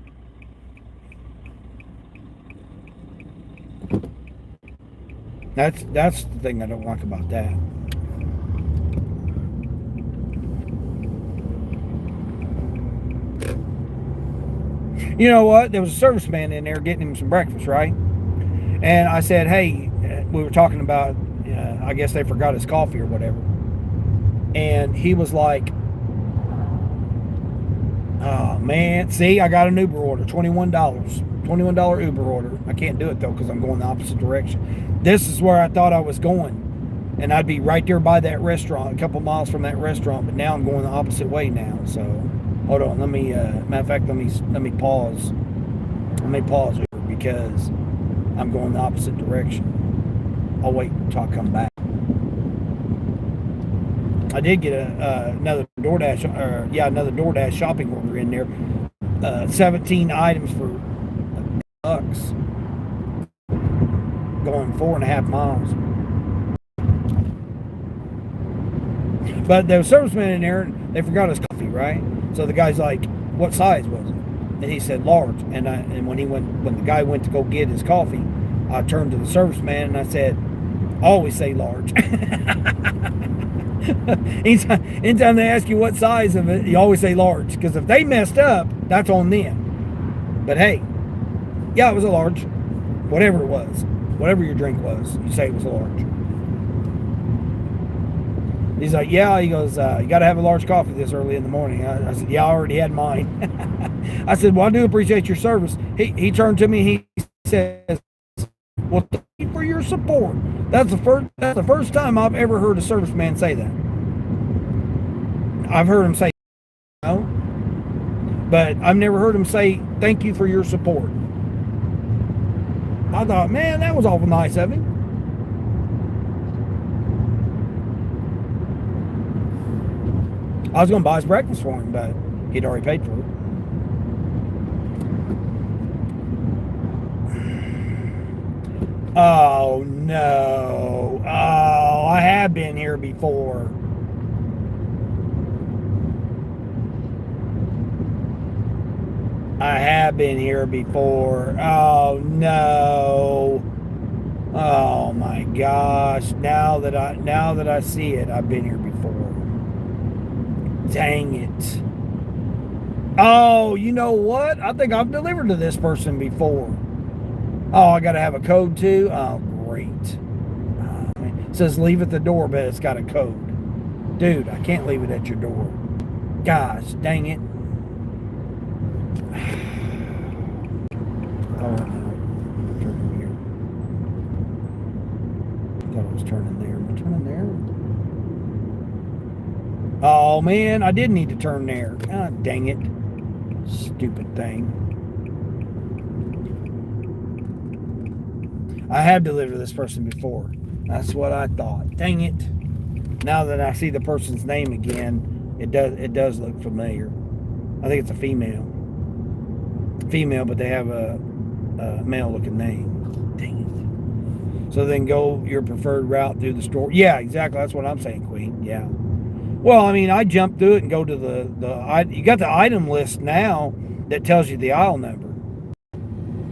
That's the thing I don't like about that. You know what? There was a serviceman in there getting him some breakfast, right? And I said, hey, we were talking about, I guess they forgot his coffee or whatever. And he was like, oh, man, see, I got an Uber order, $21. $21 Uber order. I can't do it, though, because I'm going the opposite direction. This is where I thought I was going. And I'd be right there by that restaurant, a couple miles from that restaurant. But now I'm going the opposite way now. So, hold on. Let me, matter of fact, let me pause. Let me pause here because I'm going the opposite direction. I'll wait until I come back. I did get another DoorDash shopping order in there. 17 items for bucks, going 4.5 miles. But there was a serviceman in there, and they forgot his coffee, right? So the guy's like, "What size was it?" And he said, "Large." And when the guy went to go get his coffee, I turned to the serviceman and I said, "Always say large." Anytime they ask you what size of it, you always say large. Because if they messed up, that's on them. But hey, yeah, it was a large. Whatever it was. Whatever your drink was, you say it was a large. He's like, yeah. He goes, you got to have a large coffee this early in the morning. I said, yeah, I already had mine. I said, well, I do appreciate your service. He turned to me. He says, well, thank you for your support. That's the first time I've ever heard a serviceman say that. I've heard him say no, but I've never heard him say thank you for your support. I thought, man, that was awful nice of him. I was going to buy his breakfast for him, but he'd already paid for it. Oh, no. Oh, I have been here before. I have been here before. Oh, no. Oh, my gosh. Now that I see it, I've been here before. Dang it. Oh, you know what? I think I've delivered to this person before. Oh, I got to have a code too? Oh, great. It says leave at the door, but it's got a code. Dude, I can't leave it at your door. Gosh, dang it. Oh, no. Turn here. I thought I was turning there. Am I turning there? Oh, man, I did need to turn there. God dang it. Stupid thing. I have delivered to this person before. That's what I thought. Dang it. Now that I see the person's name again, it does look familiar. I think it's a female. Female, but they have a male looking name. Dang it. So then go your preferred route through the store. Yeah, exactly. That's what I'm saying, Queen. Yeah. Well, I mean, I jump through it and go to you got the item list now that tells you the aisle number.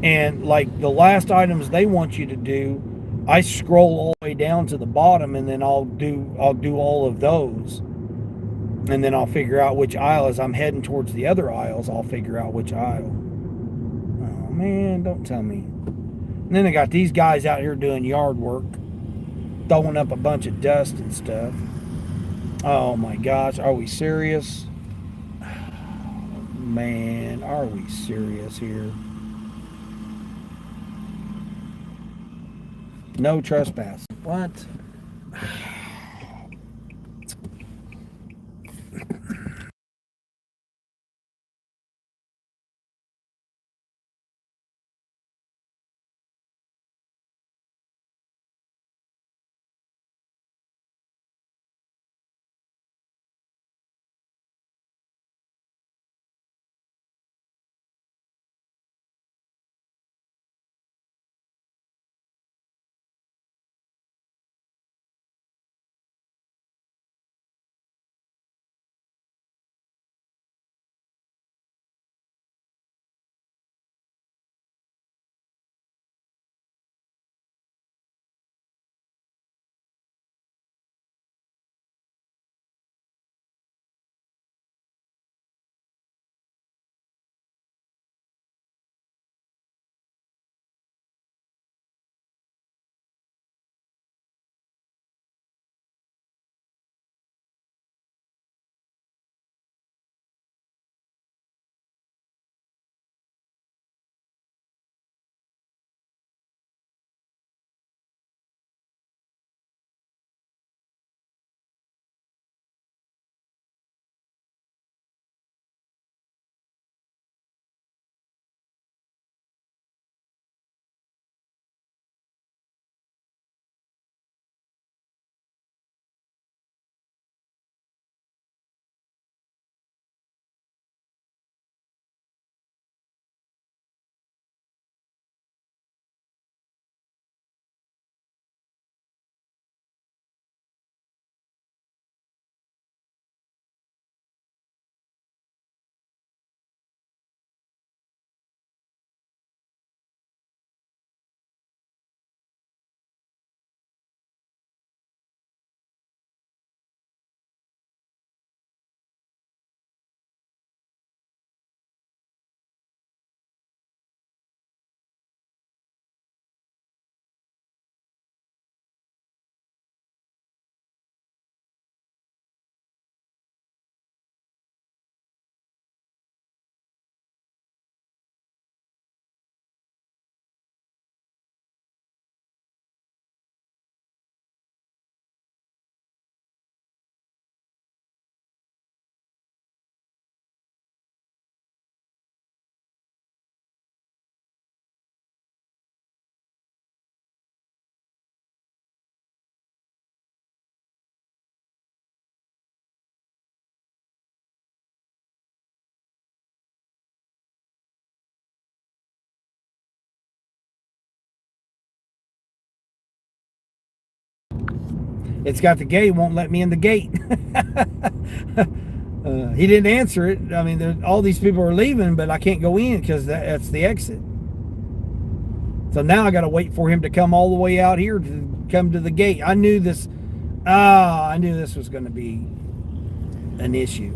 And like the last items they want you to do, I scroll all the way down to the bottom, and then I'll do all of those, and then I'll figure out which aisle. As I'm heading towards the other aisles, I'll figure out which aisle. Oh man, don't tell me. And then they got these guys out here doing yard work, throwing up a bunch of dust and stuff. Oh my gosh, are we serious? Man, are we serious here? No trespassing. What? It's got the gate, won't let me in the gate. He didn't answer it. I mean, all these people are leaving, but I can't go in because that's the exit. So now I got to wait for him to come all the way out here to come to the gate. I knew this. I knew this was going to be an issue.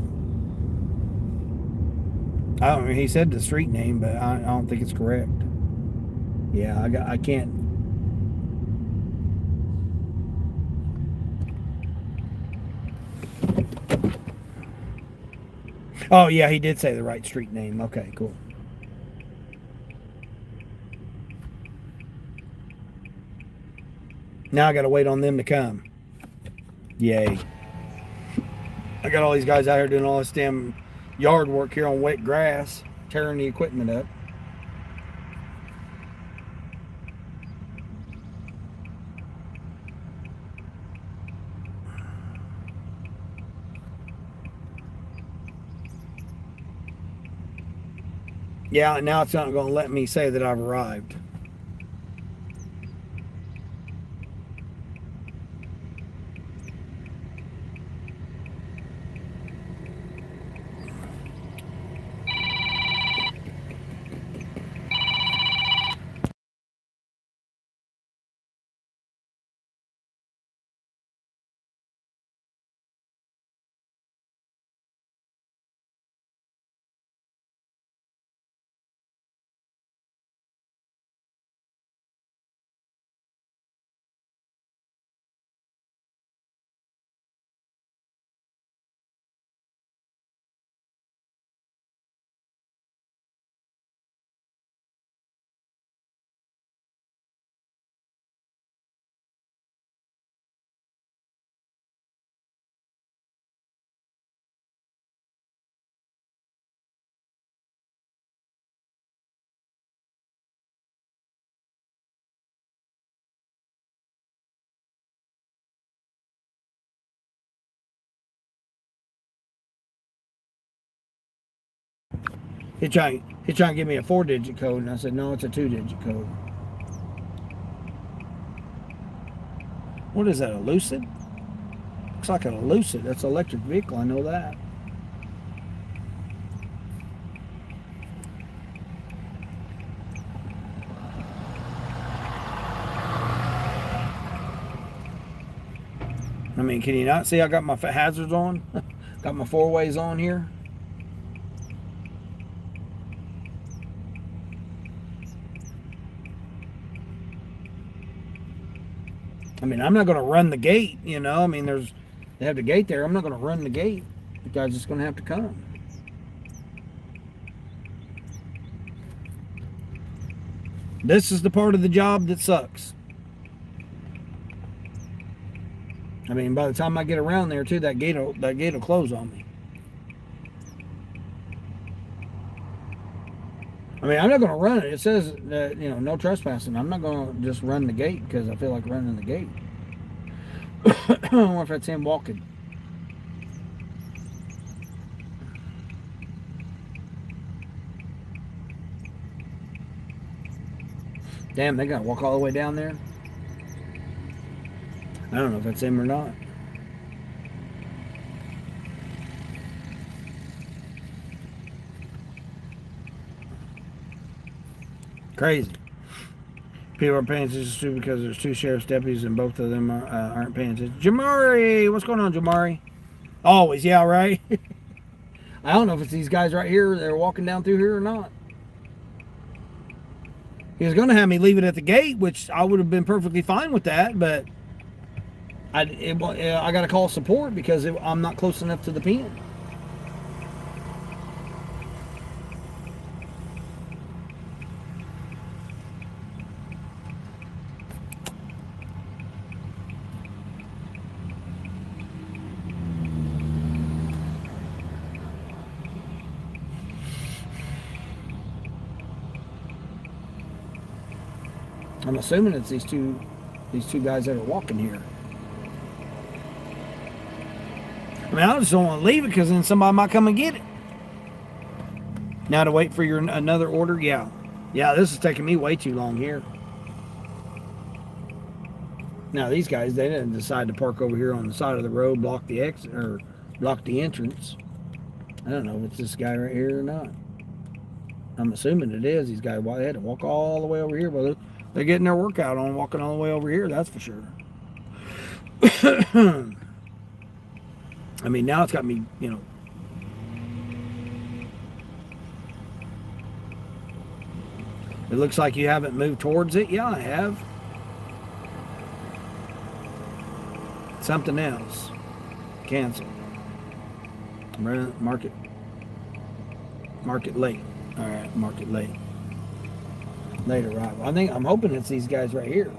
I don't know. He said the street name, but I don't think it's correct. Yeah, I can't. Oh, yeah, he did say the right street name. Okay, cool. Now I got to wait on them to come. Yay. I got all these guys out here doing all this damn yard work here on wet grass, tearing the equipment up. Yeah, now it's not going to let me say that I've arrived. He trying to give me a 4-digit code, and I said, no, it's a 2-digit code. What is that, a Lucid? Looks like a Lucid. That's an electric vehicle, I know that. I mean, can you not see I got my hazards on? Got my 4-ways on here. I mean, I'm not going to run the gate, you know. I mean, they have the gate there. I'm not going to run the gate. The guy's just going to have to come. This is the part of the job that sucks. I mean, by the time I get around there, too, that gate will close on me. I mean, I'm not going to run it. It says that, you know, no trespassing. I'm not going to just run the gate because I feel like running the gate. I wonder if that's him walking. Damn, they got to walk all the way down there. I don't know if that's him or not. Crazy. People are paying attention to because there's 2 sheriff's deputies and both of them aren't paying attention. Jamari! What's going on, Jamari? Always, yeah, right? I don't know if it's these guys right here that are walking down through here or not. He was going to have me leave it at the gate, which I would have been perfectly fine with that, but I got to call support because I'm not close enough to the pen. I'm assuming it's these two guys that are walking here. I mean, I just don't want to leave it because then somebody might come and get it. Now to wait for another order, yeah, this is taking me way too long here. Now these guys, they didn't decide to park over here on the side of the road, block the exit or block the entrance. I don't know if it's this guy right here or not. I'm assuming it is. These guys, they had to walk all the way over here. Well, they're getting their workout on walking all the way over here. That's for sure. I mean, now it's got me, you know. It looks like you haven't moved towards it. Yeah, I have. Something else. Cancel. Mark it late. All right, mark it late. Late arrival. I'm hoping it's these guys right here.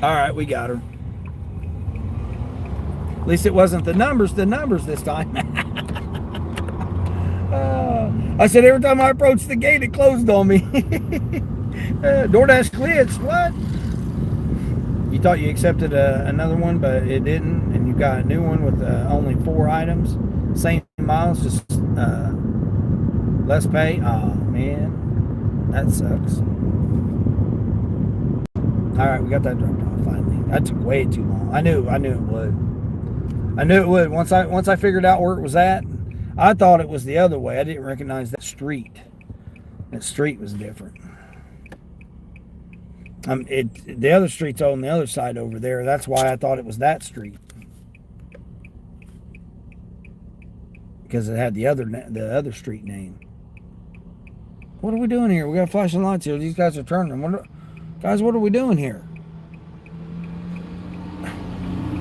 All right, we got her. At least it wasn't the numbers this time. I said every time I approached the gate, it closed on me. DoorDash glitch, what? You thought you accepted another one, but it didn't, and you got a new one with only 4 items. Same miles, just less pay. Oh, man. That sucks. All right, we got that dropped off finally. That took way too long. I knew it would. I knew it would. Once I figured out where it was at, I thought it was the other way. I didn't recognize that street. That street was different. The other street's on the other side over there. That's why I thought it was that street. Because it had the other street name. What are we doing here? We got flashing lights here. These guys are turning. Guys, what are we doing here?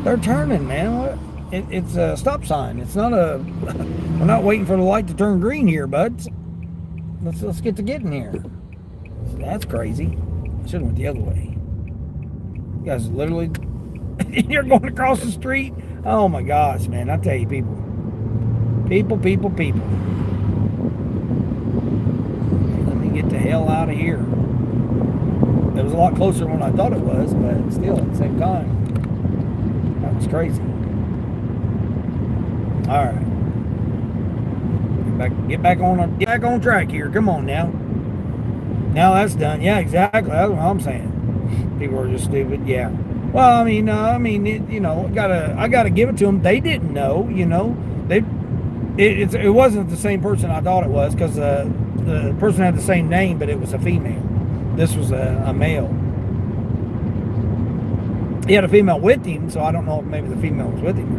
They're turning, man. What? It's a stop sign. It's not a. We're not waiting for the light to turn green here, buds. Let's get to getting here. That's crazy. I should have went the other way. You guys literally. You're going across the street. Oh my gosh, man! I tell you, people. Let me get the hell out of here. It was a lot closer than I thought it was, but still at the same time. That was crazy. All right. Get back on track here. Come on now. Now that's done. Yeah, exactly. That's what I'm saying. People are just stupid. Yeah. Well, I gotta give it to them. They didn't know. It wasn't the same person I thought it was, because the person had the same name, but it was a female. This was a male. He had a female with him, so I don't know if maybe the female was with him or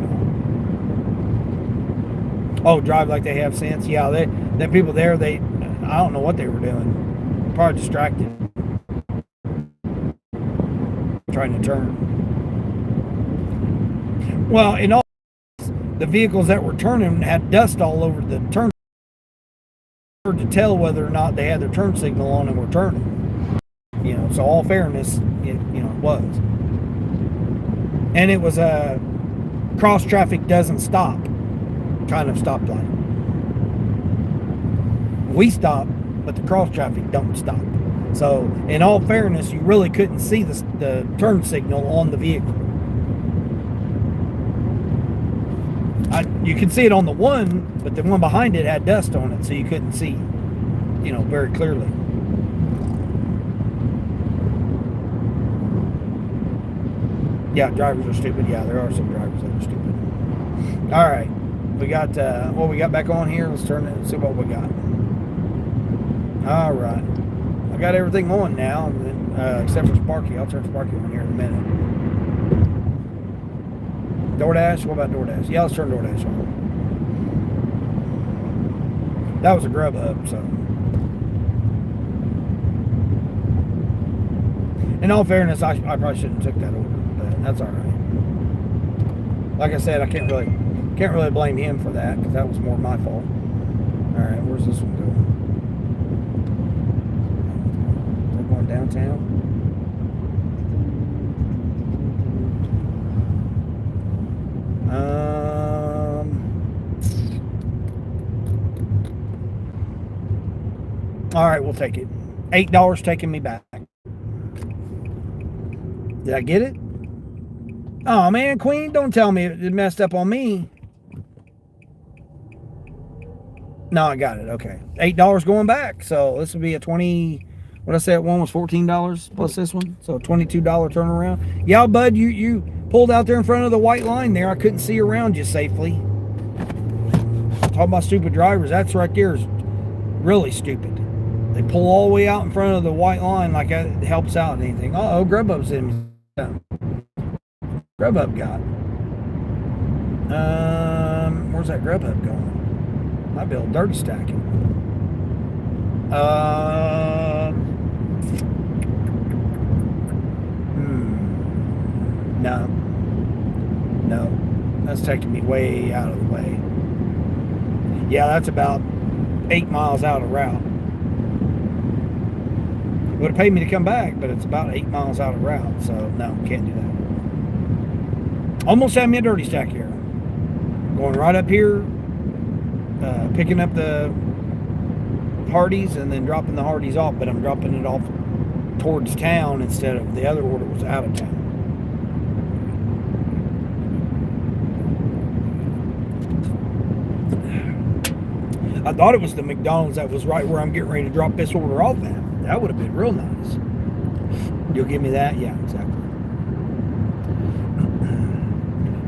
not. Oh, drive like they have sense. Yeah, the people there, I don't know what they were doing. Probably distracted, trying to turn. Well, in all, the vehicles that were turning had dust all over the turn to tell whether or not they had their turn signal on and were turning. You know, so all fairness, it was. And it was a cross traffic doesn't stop kind of stoplight. We stop, but the cross traffic don't stop. So in all fairness, you really couldn't see the turn signal on the vehicle. You could see it on the one, but the one behind it had dust on it, so you couldn't see, very clearly. Yeah, drivers are stupid. Yeah, there are some drivers that are stupid. All right, we got what we got back on here. Let's turn it and see what we got. All right, I got everything on now, except for Sparky. I'll turn Sparky on here in a minute. DoorDash? What about DoorDash? Yeah, let's turn DoorDash on. That was a Grubhub, so. In all fairness, I probably shouldn't have took that order, but that's all right. Like I said, I can't really blame him for that, because that was more my fault. All right, where's this one going? Is that going downtown? All right, we'll take it. $8 taking me back. Did I get it? Oh man, Queen, don't tell me it messed up on me. No, I got it. Okay, $8 going back. So this would be a 20. What I said, one was $14 plus this one, so $22 turnaround. Yeah, bud, you pulled out there in front of the white line there. I couldn't see around you safely. Talking about stupid drivers, that's right there is really stupid. They pull all the way out in front of the white line like that helps out anything. Uh-oh, Grubhub's in. Grubhub got. Where's that Grubhub going? Might be able to dirty stack it. No, that's taking me way out of the way. Yeah, that's about 8 miles out of route. Would have paid me to come back, but it's about 8 miles out of route, so no, can't do that. Almost had me a dirty stack here. Going right up here, picking up the Hardee's and then dropping the Hardee's off, but I'm dropping it off towards town instead of the other order was out of town. I thought it was the McDonald's that was right where I'm getting ready to drop this order off at. That would have been real nice. You'll give me that? Yeah, exactly.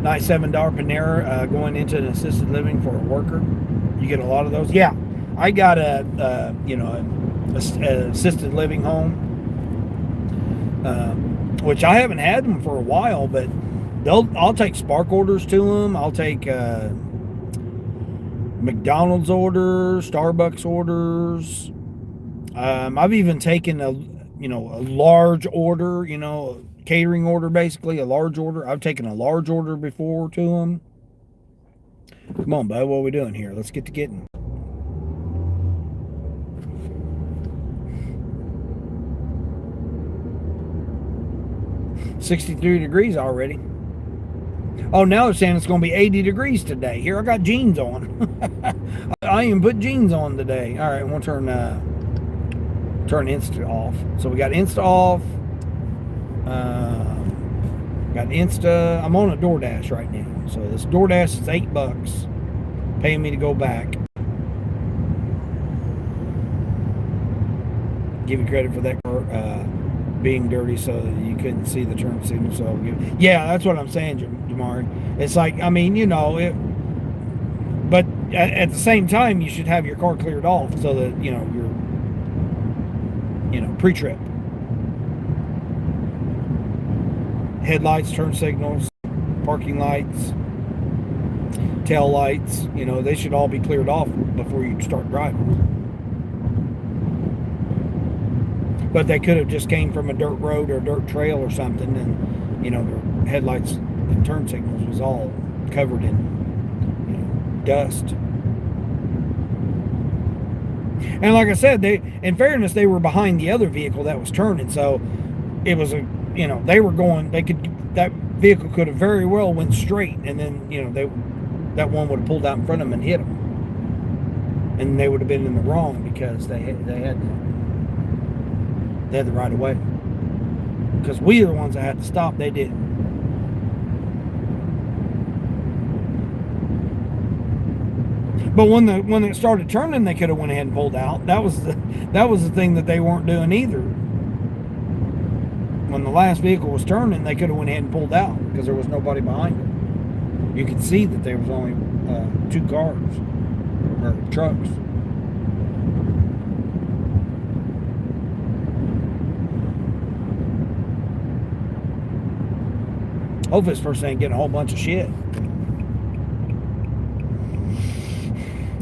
Nice $7 Panera going into an assisted living for a worker. You get a lot of those? Yeah. I got a assisted living home, which I haven't had them for a while, but I'll take Spark orders to them. I'll take McDonald's orders, Starbucks orders. I've even taken a large order, catering order, basically a large order. I've taken a large order before to them. Come on, bud, what are we doing here? Let's get to getting. $63 degrees already. Oh, now they're saying it's going to be 80 degrees today. Here, I got jeans on. I even put jeans on today. All right, we'll turn Insta off. So we got Insta off. Got Insta. I'm on a DoorDash right now. So this DoorDash is $8, paying me to go back. Give you credit for that being dirty so that you couldn't see the turn signal. So yeah, that's what I'm saying, Jamari. It's like, I mean, but at the same time, you should have your car cleared off so that, you know, you're, you know, pre-trip. Headlights, turn signals, parking lights, tail lights, you know, they should all be cleared off before you start driving. But they could have just came from a dirt road or a dirt trail or something, and, you know, their headlights and turn signals was all covered in, you know, dust. And like I said, they, in fairness, they were behind the other vehicle that was turning, so it was a, you know, they were going, they could, that vehicle could have very well went straight, and then, you know, that one would have pulled out in front of them and hit them, and they would have been in the wrong because they had the right of way. Because we are the ones that had to stop, they didn't. But when it started turning, they could have went ahead and pulled out. That was the thing that they weren't doing either. When the last vehicle was turning, they could have went ahead and pulled out because there was nobody behind them. You could see that there was only 2 cars or trucks. Hopefully this person ain't getting a whole bunch of shit.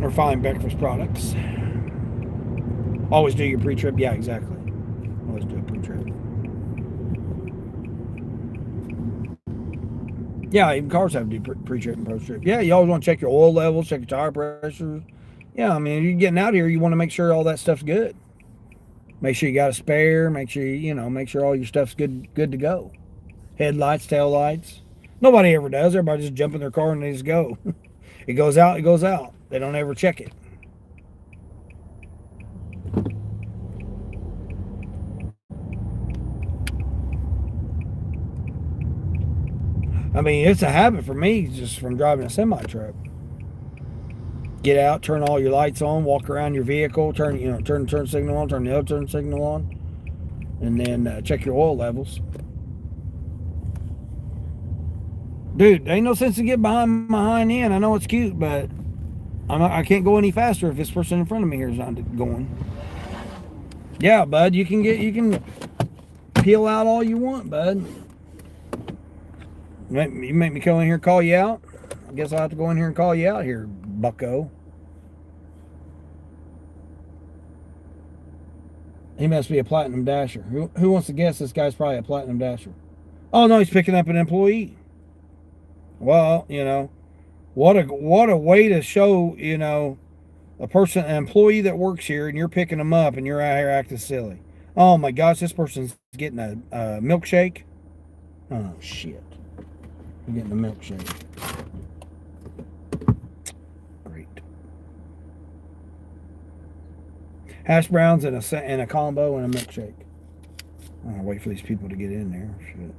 Or fine breakfast products. Always do your pre-trip. Yeah, exactly. Always do a pre-trip. Yeah, even cars have to do pre-trip and post-trip. Yeah, you always want to check your oil levels, check your tire pressures. Yeah, I mean, if you're getting out here, you want to make sure all that stuff's good. Make sure you got a spare. Make sure make sure all your stuff's good to go. Headlights, tail lights. Nobody ever does. Everybody just jump in their car and they just go. It goes out, it goes out. They don't ever check it. I mean, it's a habit for me just from driving a semi-truck. Get out, turn all your lights on, walk around your vehicle, turn the turn signal on, turn the other turn signal on, and then check your oil levels. Dude, ain't no sense to get behind my hind end. I know it's cute, but I can't go any faster if this person in front of me here is not going. Yeah, bud, you can peel out all you want, bud. You make me go in here and call you out? I guess I'll have to go in here and call you out here, bucko. He must be a platinum dasher. Who wants to guess this guy's probably a platinum dasher? Oh, no, he's picking up an employee. Well, you know, what a way to show, you know, an employee that works here, and you're picking them up and you're out here acting silly. Oh my gosh, this person's getting a milkshake. Oh shit. You're getting a milkshake. Great. Hash browns and a combo and a milkshake. I'll wait for these people to get in there. Shit.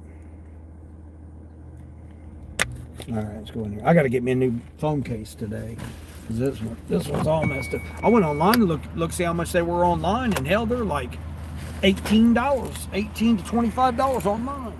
All right, let's go in here. I got to get me a new phone case today because this one's all messed up. I went online to look see how much they were online, and hell, they're like $18, $18 to $25 online.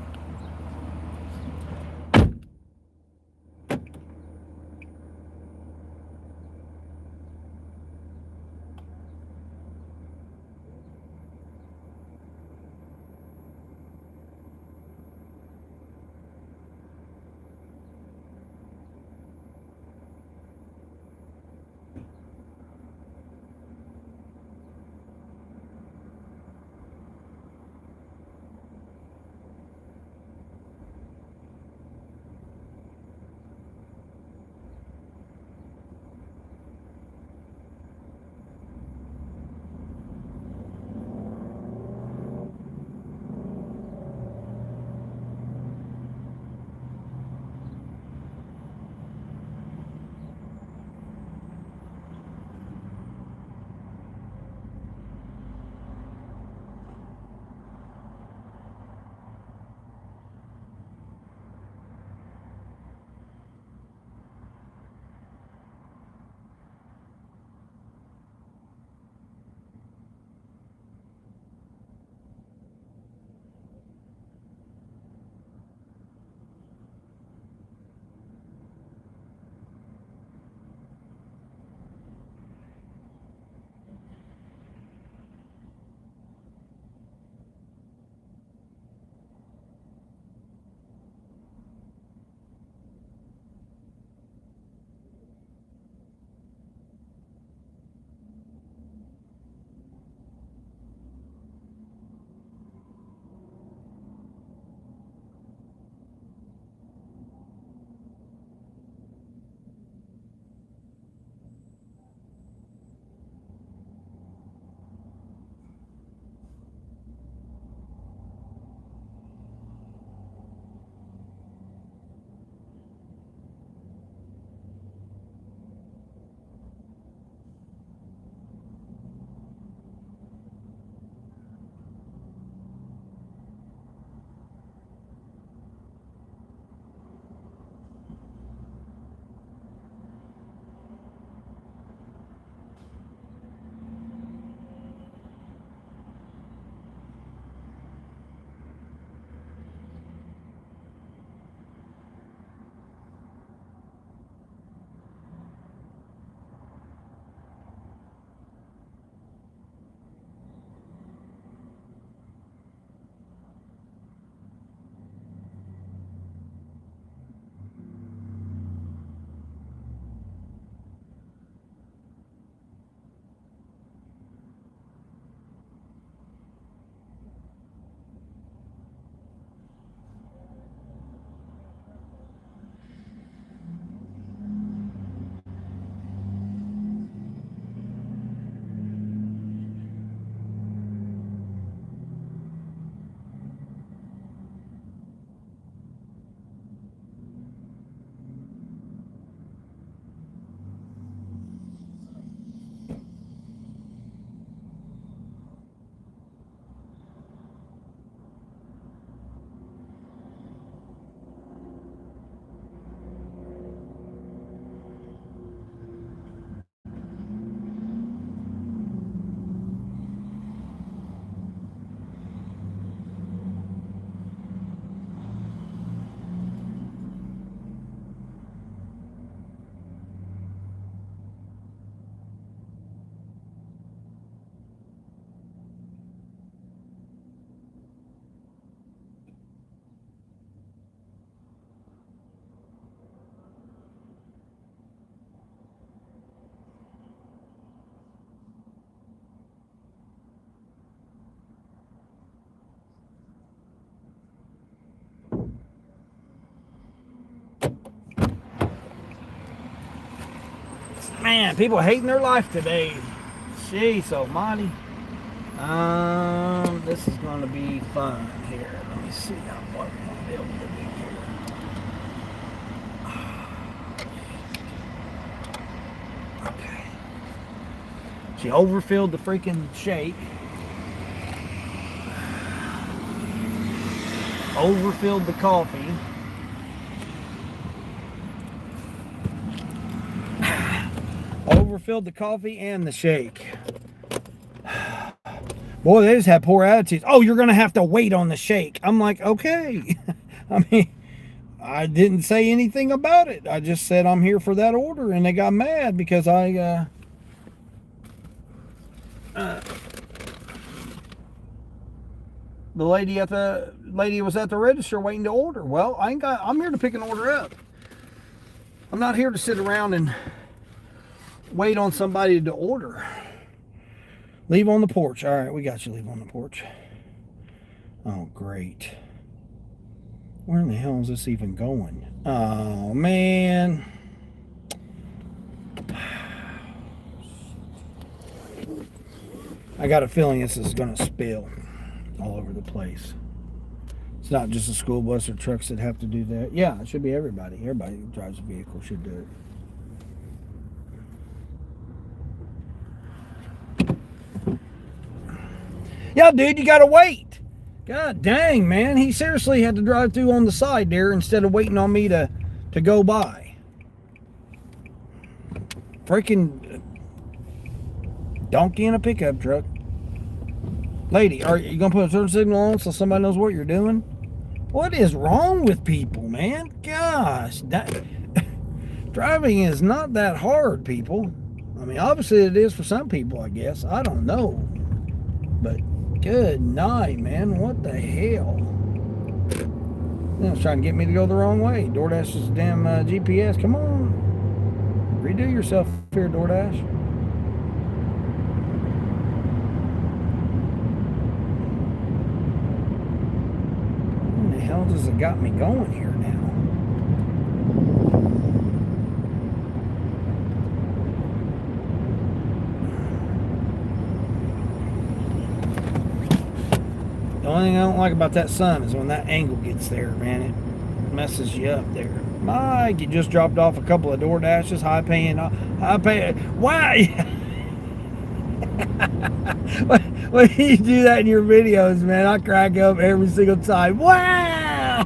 Man, people hating their life today. Jeez almighty. This is going to be fun here. Let me see what I'm going to be able to do here. Okay. She overfilled the freaking shake. Overfilled the coffee. Overfilled the coffee and the shake. Boy, they just have poor attitudes. Oh, you're going to have to wait on the shake. I'm like, okay. I mean, I didn't say anything about it. I just said I'm here for that order, and they got mad because the lady was at the register waiting to order. Well, I'm here to pick an order up. I'm not here to sit around and wait on somebody to order. Leave on the porch. All right, we got you. Leave on the porch. Oh, great. Where in the hell is this even going? Oh, man. I got a feeling this is going to spill all over the place. It's not just the school bus or trucks that have to do that. Yeah, it should be everybody. Everybody who drives a vehicle should do it. Yeah, dude, you gotta wait. God dang, man. He seriously had to drive through on the side there instead of waiting on me to go by. Freaking donkey in a pickup truck. Lady, are you gonna put a turn signal on so somebody knows what you're doing? What is wrong with people, man? Gosh, driving is not that hard, people. I mean, obviously it is for some people, I guess. I don't know. But good night, man. What the hell? It was trying to get me to go the wrong way. DoorDash's damn GPS. Come on. Redo yourself here, DoorDash. What the hell does it got me going here now? The only thing I don't like about that sun is when that angle gets there, man. It messes you up there. Mike, you just dropped off a couple of DoorDashes, high paying. Why? When you do that in your videos, man, I crack up every single time. Wow!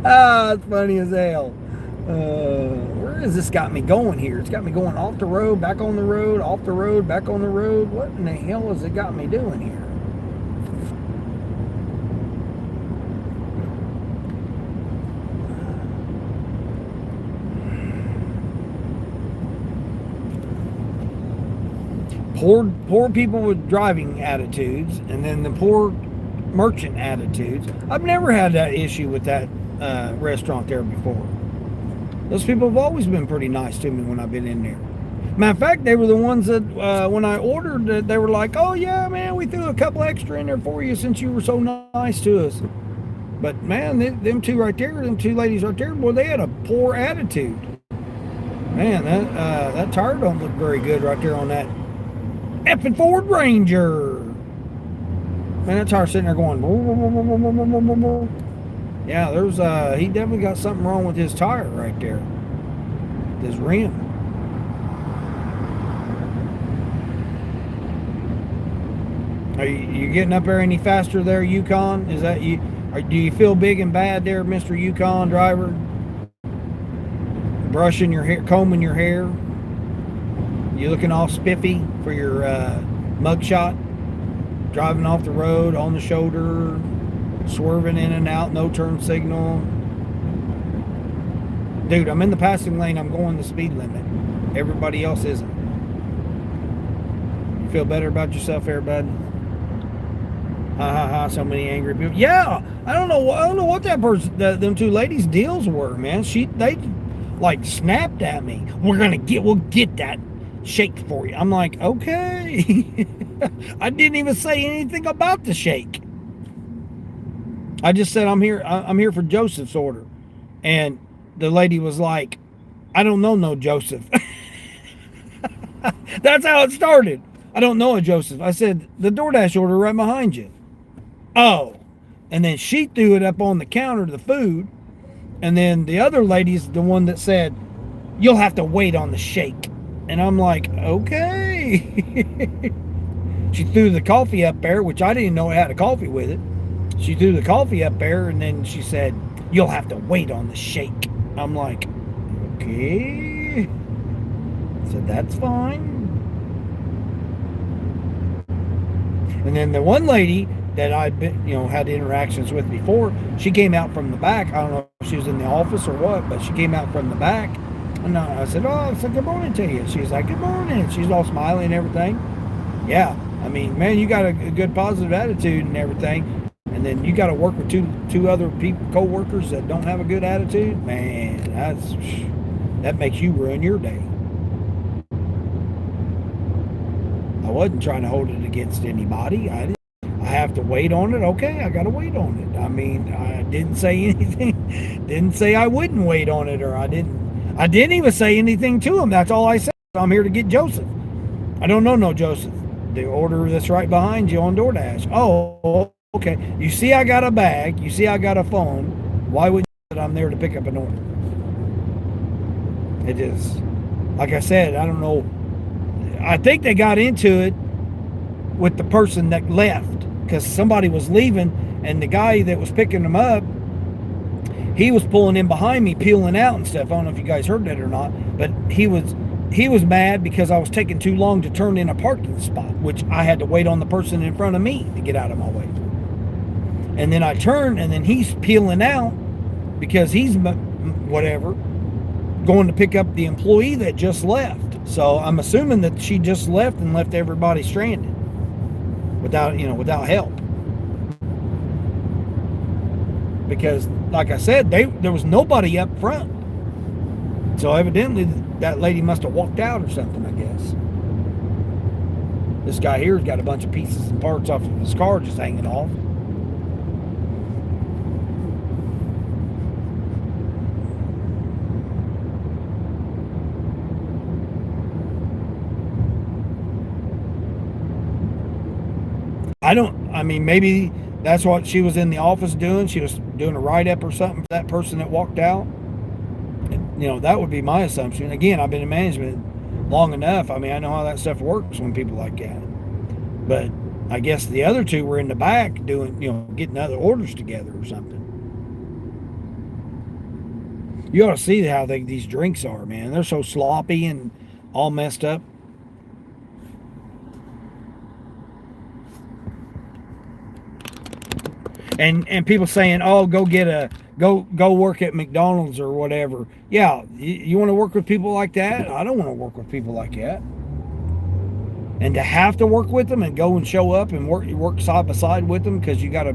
Ah, it's funny as hell. Where has this got me going here? It's got me going off the road, back on the road, off the road, back on the road. What in the hell has it got me doing here? Poor people with driving attitudes, and then the poor merchant attitudes. I've never had that issue with that restaurant there before. Those people have always been pretty nice to me when I've been in there. Matter of fact, they were the ones that when I ordered, they were like, "Oh yeah, man, we threw a couple extra in there for you since you were so nice to us." But man, them two right there, them two ladies right there, boy, they had a poor attitude. Man, that tire don't look very good right there on that effing Ford Ranger. Man, that tire's sitting there going. Yeah, there's he definitely got something wrong with his tire right there. His rim. Are you getting up there any faster there, Yukon? Is that you? Or do you feel big and bad there, Mr. Yukon driver? Brushing your hair, combing your hair. You looking all spiffy for your mugshot? Driving off the road on the shoulder, swerving in and out, no turn signal. Dude, I'm in the passing lane. I'm going the speed limit. Everybody else isn't. You feel better about yourself there, bud? Ha ha ha! So many angry people. Yeah, I don't know what that person, them two ladies' deals were, man. They like snapped at me. We'll get that shake for you. I'm like, okay. I didn't even say anything about the shake. I just said I'm here for Joseph's order. And the lady was like, I don't know no Joseph. That's how it started. I don't know a Joseph. I said, the DoorDash order right behind you. Oh. And then she threw it up on the counter, the food. And then the other lady's the one that said, you'll have to wait on the shake. And I'm like, okay. She threw the coffee up there, which I didn't know it had a coffee with it. She threw the coffee up there, and then she said, you'll have to wait on the shake. I'm like, okay. So that's fine. And then the one lady that I'd been, had interactions with before, she came out from the back. I don't know if she was in the office or what, but she came out from the back. And I said, good morning to you. She's like, good morning. She's all smiling and everything. Yeah. I mean, man, you got a good positive attitude and everything. And then you got to work with two other people, co-workers that don't have a good attitude. Man, that makes you ruin your day. I wasn't trying to hold it against anybody. I have to wait on it. Okay, I got to wait on it. I mean, I didn't say anything. Didn't say I wouldn't wait on it, or I didn't even say anything to him. That's all I said. I'm here to get Joseph. I don't know no Joseph. The order that's right behind you on DoorDash. Oh, okay. You see I got a bag. You see I got a phone. Why would you say I'm there to pick up an order? It is, like I said, I don't know. I think they got into it with the person that left because somebody was leaving, and the guy that was picking them up, he was pulling in behind me, peeling out and stuff. I don't know if you guys heard that or not, but he was mad because I was taking too long to turn in a parking spot, which I had to wait on the person in front of me to get out of my way. And then I turned, and then he's peeling out because he's whatever going to pick up the employee that just left. So I'm assuming that she just left and left everybody stranded without help. Because, like I said, there was nobody up front. So evidently that lady must have walked out or something, I guess. This guy here's got a bunch of pieces and parts off of his car just hanging off. Maybe that's what she was in the office doing. She was doing a write-up or something for that person that walked out. That would be my assumption. Again, I've been in management long enough. I know how that stuff works when people like that. But I guess the other two were in the back doing, getting other orders together or something. You ought to see how these drinks are, man. They're so sloppy and all messed up. And people saying, oh, go work at McDonald's or whatever. Yeah, you want to work with people like that? I don't want to work with people like that. And to have to work with them and go and show up and work side by side with them because you got to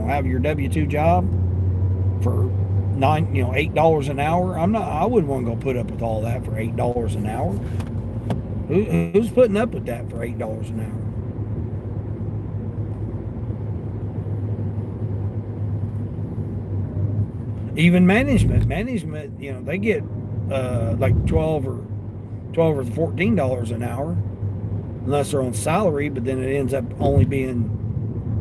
have your W-2 job for $8 an hour. I wouldn't want to go put up with all that for $8 an hour. Who's putting up with that for $8 an hour? Even management, they get like $12 or $14 an hour, unless they're on salary. But then it ends up only being,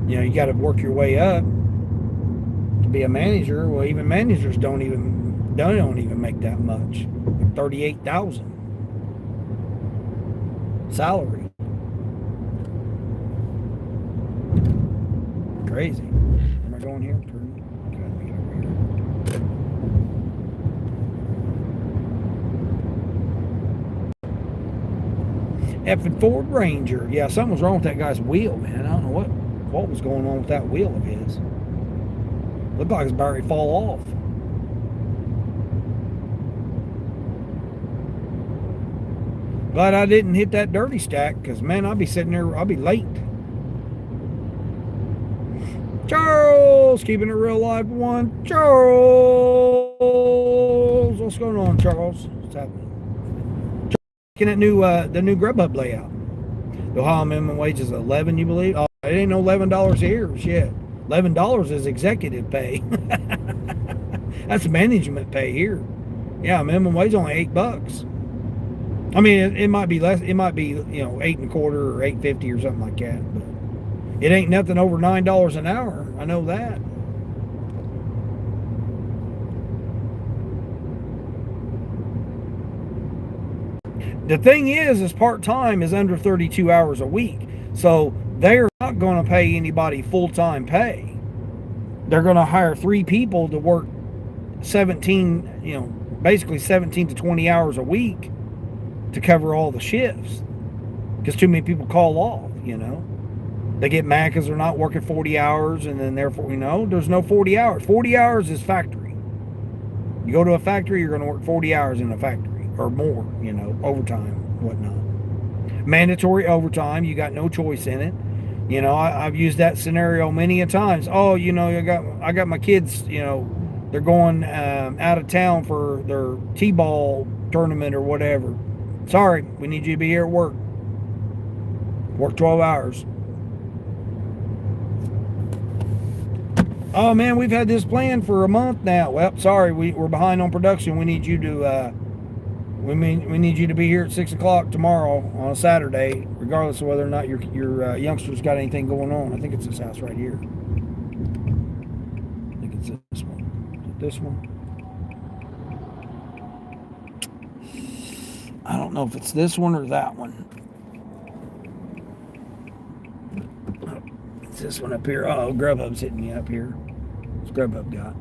you got to work your way up to be a manager. Well, even managers don't even make that much, like $38,000 salary. Crazy. Am I going here? Effing Ford Ranger. Yeah, something was wrong with that guy's wheel, man. I don't know what was going on with that wheel of his. Looked like it's about to fall off. Glad I didn't hit that dirty stack, because, man, I'll be sitting there, I'll be late. Charles, keeping it real live one. Charles, what's going on, Charles? What's happening? Looking at the new Grubhub layout. The Ohio minimum wage is $11, you believe? Oh, it ain't no $11 here. Shit, $11 is executive pay. That's management pay here. Yeah, minimum wage is only $8. I mean, it might be less. It might be, you know, 8.25 or 8.50 or something like that. But it ain't nothing over $9 an hour. I know that. The thing is part-time is under 32 hours a week. So they're not going to pay anybody full-time pay. They're going to hire 3 people to work 17, you know, basically 17 to 20 hours a week to cover all the shifts. Because too many people call off, you know. They get mad because they're not working 40 hours, and then therefore, you know, there's no 40 hours. 40 hours is factory. You go to a factory, you're going to work 40 hours in a factory or more, you know, overtime, whatnot. Mandatory overtime, you got no choice in it. You know, I've used that scenario many a times. Oh, you know, I got my kids, you know, they're going out of town for their T-ball tournament or whatever. Sorry, we need you to be here at work. Work 12 hours. Oh man, we've had this planned for a month now. Well, sorry, we're behind on production. We need you to we need you to be here at 6 o'clock tomorrow on a Saturday, regardless of whether or not your youngsters got anything going on. I think it's this house right here. I think it's this one. Is it this one? I don't know if it's this one or that one. It's this one up here. Oh, Grubhub's hitting me up here. What's Grubhub got?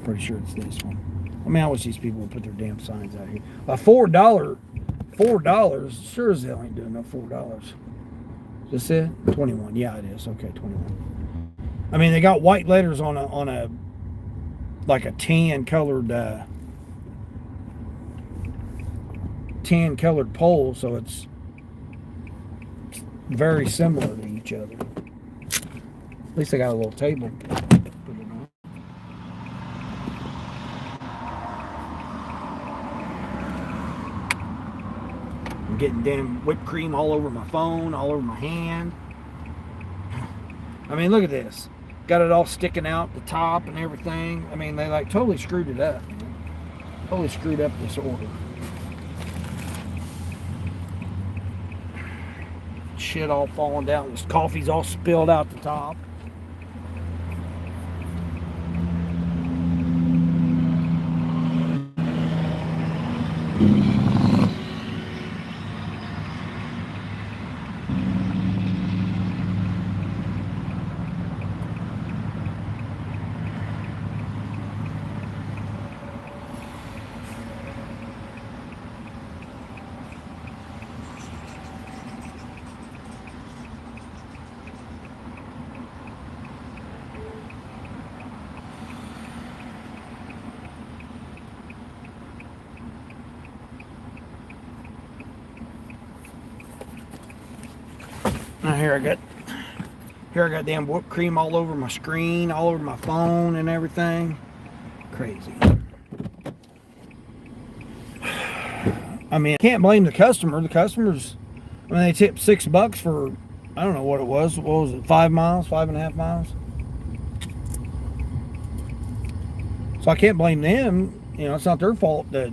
Pretty sure it's this one. I mean, I wish these people would put their damn signs out here. $4, sure as hell ain't doing no $4. Is this it? 21. Yeah, it is. Okay, 21. I mean, they got white letters on a like a tan colored pole, so it's very similar to each other. At least they got a little table. I'm getting damn whipped cream all over my phone, all over my hand. I mean, look at this. Got it all sticking out the top and everything. I mean, they like totally screwed it up. Totally screwed up this order. Shit all falling down. This coffee's all spilled out the top. Now here I got damn whipped cream all over my screen, all over my phone and everything. Crazy. I mean, I can't blame the customer. The customers, I mean, they tipped $6 for, I don't know what it was. What was it? 5 miles, 5.5 miles. So I can't blame them. You know, it's not their fault that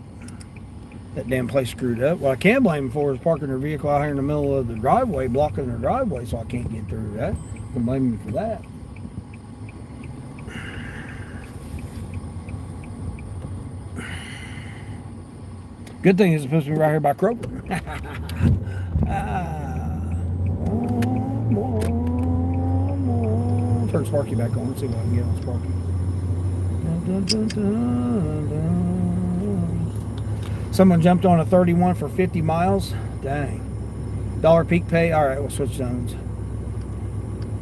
that damn place screwed up. What I can blame them for is parking their vehicle out here in the middle of the driveway, blocking their driveway, so I can't get through that. I can blame them for that. Good thing it's supposed to be right here by Kroger. Turn Sparky back on. Let's see what I can get on Sparky. Dun, dun, dun, dun. Someone jumped on a 31 for 50 miles. Dang. Dollar peak pay. All right, we'll switch zones.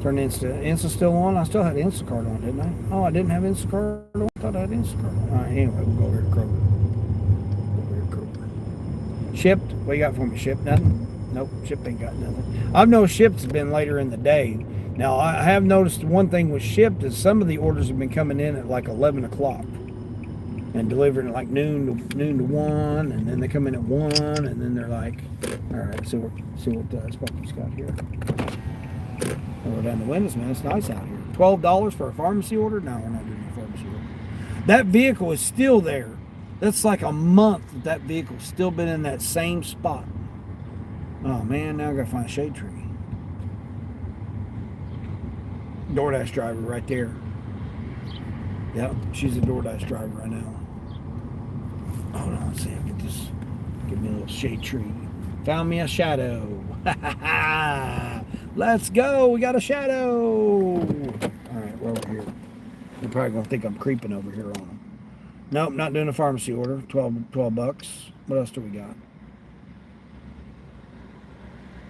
Turn Insta. Insta still on? I still had Instacart on, didn't I? Oh, I didn't have Instacart on. I thought I had Instacart on. All right, anyway, we'll go over here to Kroger. Shipped? What you got for me? Shipped? Nothing? Nope, Shipt ain't got nothing. I've noticed Shipt's been later in the day. Now, I have noticed one thing with Shipt is some of the orders have been coming in at like 11 o'clock and delivering at like noon to 1, and then they come in at 1, and then they're like, all right, see what Sparky's got here. Oh, down the windows, man. It's nice out here. $12 for a pharmacy order? No, we're not doing a pharmacy order. That vehicle is still there. That's like a month that vehicle's still been in that same spot. Oh man, now I gotta find a shade tree. DoorDash driver right there. Yep, she's a DoorDash driver right now. Hold on, let's see. I get this. Give me a little shade tree. Found me a shadow. Let's go. We got a shadow. All right, we're over here. They're probably gonna think I'm creeping over here on them. Nope, not doing a pharmacy order. 12 bucks. What else do we got?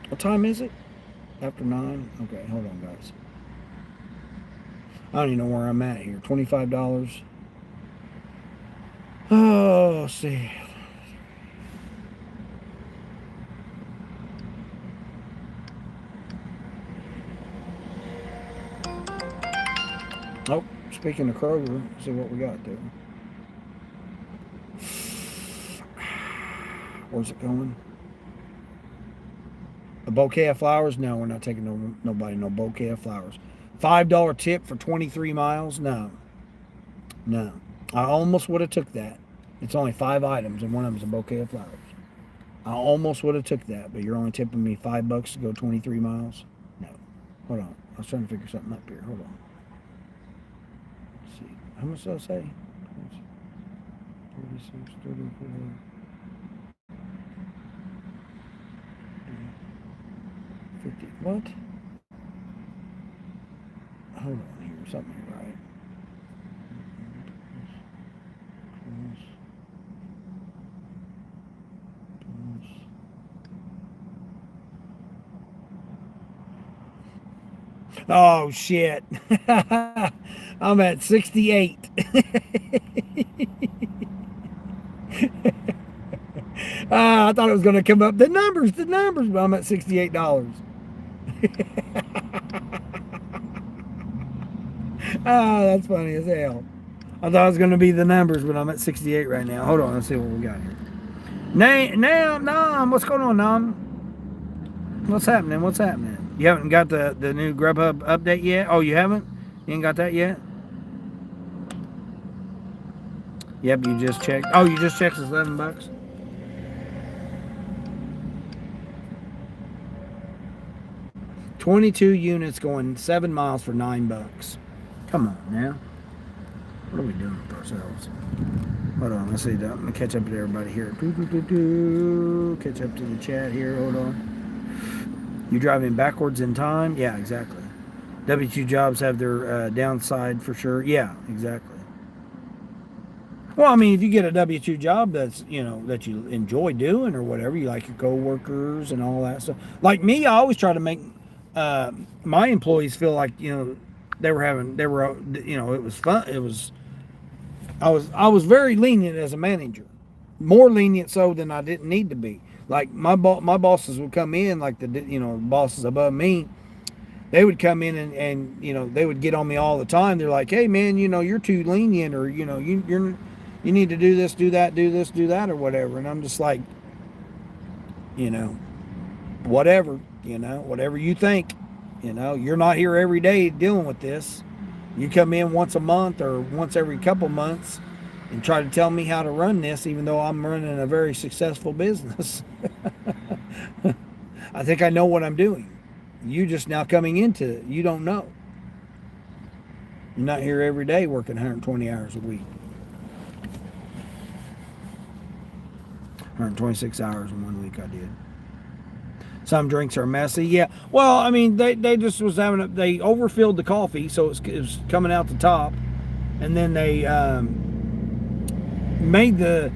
What time is it? After 9? Okay, hold on, guys. I don't even know where I'm at here. $25. Oh, let's see. Oh, speaking of Kroger, let's see what we got there. Where's it going? A bouquet of flowers? No, we're not taking nobody no bouquet of flowers. $5 tip for 23 miles? No. No. I almost would have took that. It's only 5 items, and one of them's a bouquet of flowers. I almost would have took that, but you're only tipping me $5 to go 23 miles? No. Hold on. I was trying to figure something up here. Hold on. Let's see. How much did I say? 36, 34... 50. What? Hold on here. Something ain't right. Oh shit. I'm at 68. I thought it was going to come up. The numbers, but I'm at $68. That's funny as hell. I thought it was going to be the numbers, but I'm at 68 right now. Hold on, let's see what we got here. Nam, what's going on, Nam? What's happening? You haven't got the new Grubhub update yet? Oh, you haven't? You ain't got that yet? Yep, you just checked. Oh, you just checked. It's $11. 22 units going 7 miles for $9. Come on now. What are we doing with ourselves? Hold on, let's see. I'm gonna catch up to everybody here. Catch up to the chat here. Hold on. You driving backwards in time? Yeah, exactly. W2 jobs have their downside for sure. Yeah, exactly. Well, I mean, if you get a W2 job that's, that you enjoy doing or whatever, you like your coworkers and all that stuff. Like me, I always try to make my employees feel like, it was fun. I was very lenient as a manager, more lenient so than I didn't need to be. Like my bosses would come in, like the bosses above me, they would come in and they would get on me all the time. They're like, hey man, you're too lenient, or you need to do this, do that, do this, do that, or whatever. And I'm just like, whatever, whatever you think. You're not here every day dealing with this. You come in once a month or once every couple months and try to tell me how to run this, even though I'm running a very successful business. I think I know what I'm doing. You just now coming into it, you don't know. You're not here every day working 120 hours a week. 126 hours in 1 week I did. Some drinks are messy. Yeah. Well, I mean, they just was they overfilled the coffee, so it was coming out the top. And then they made the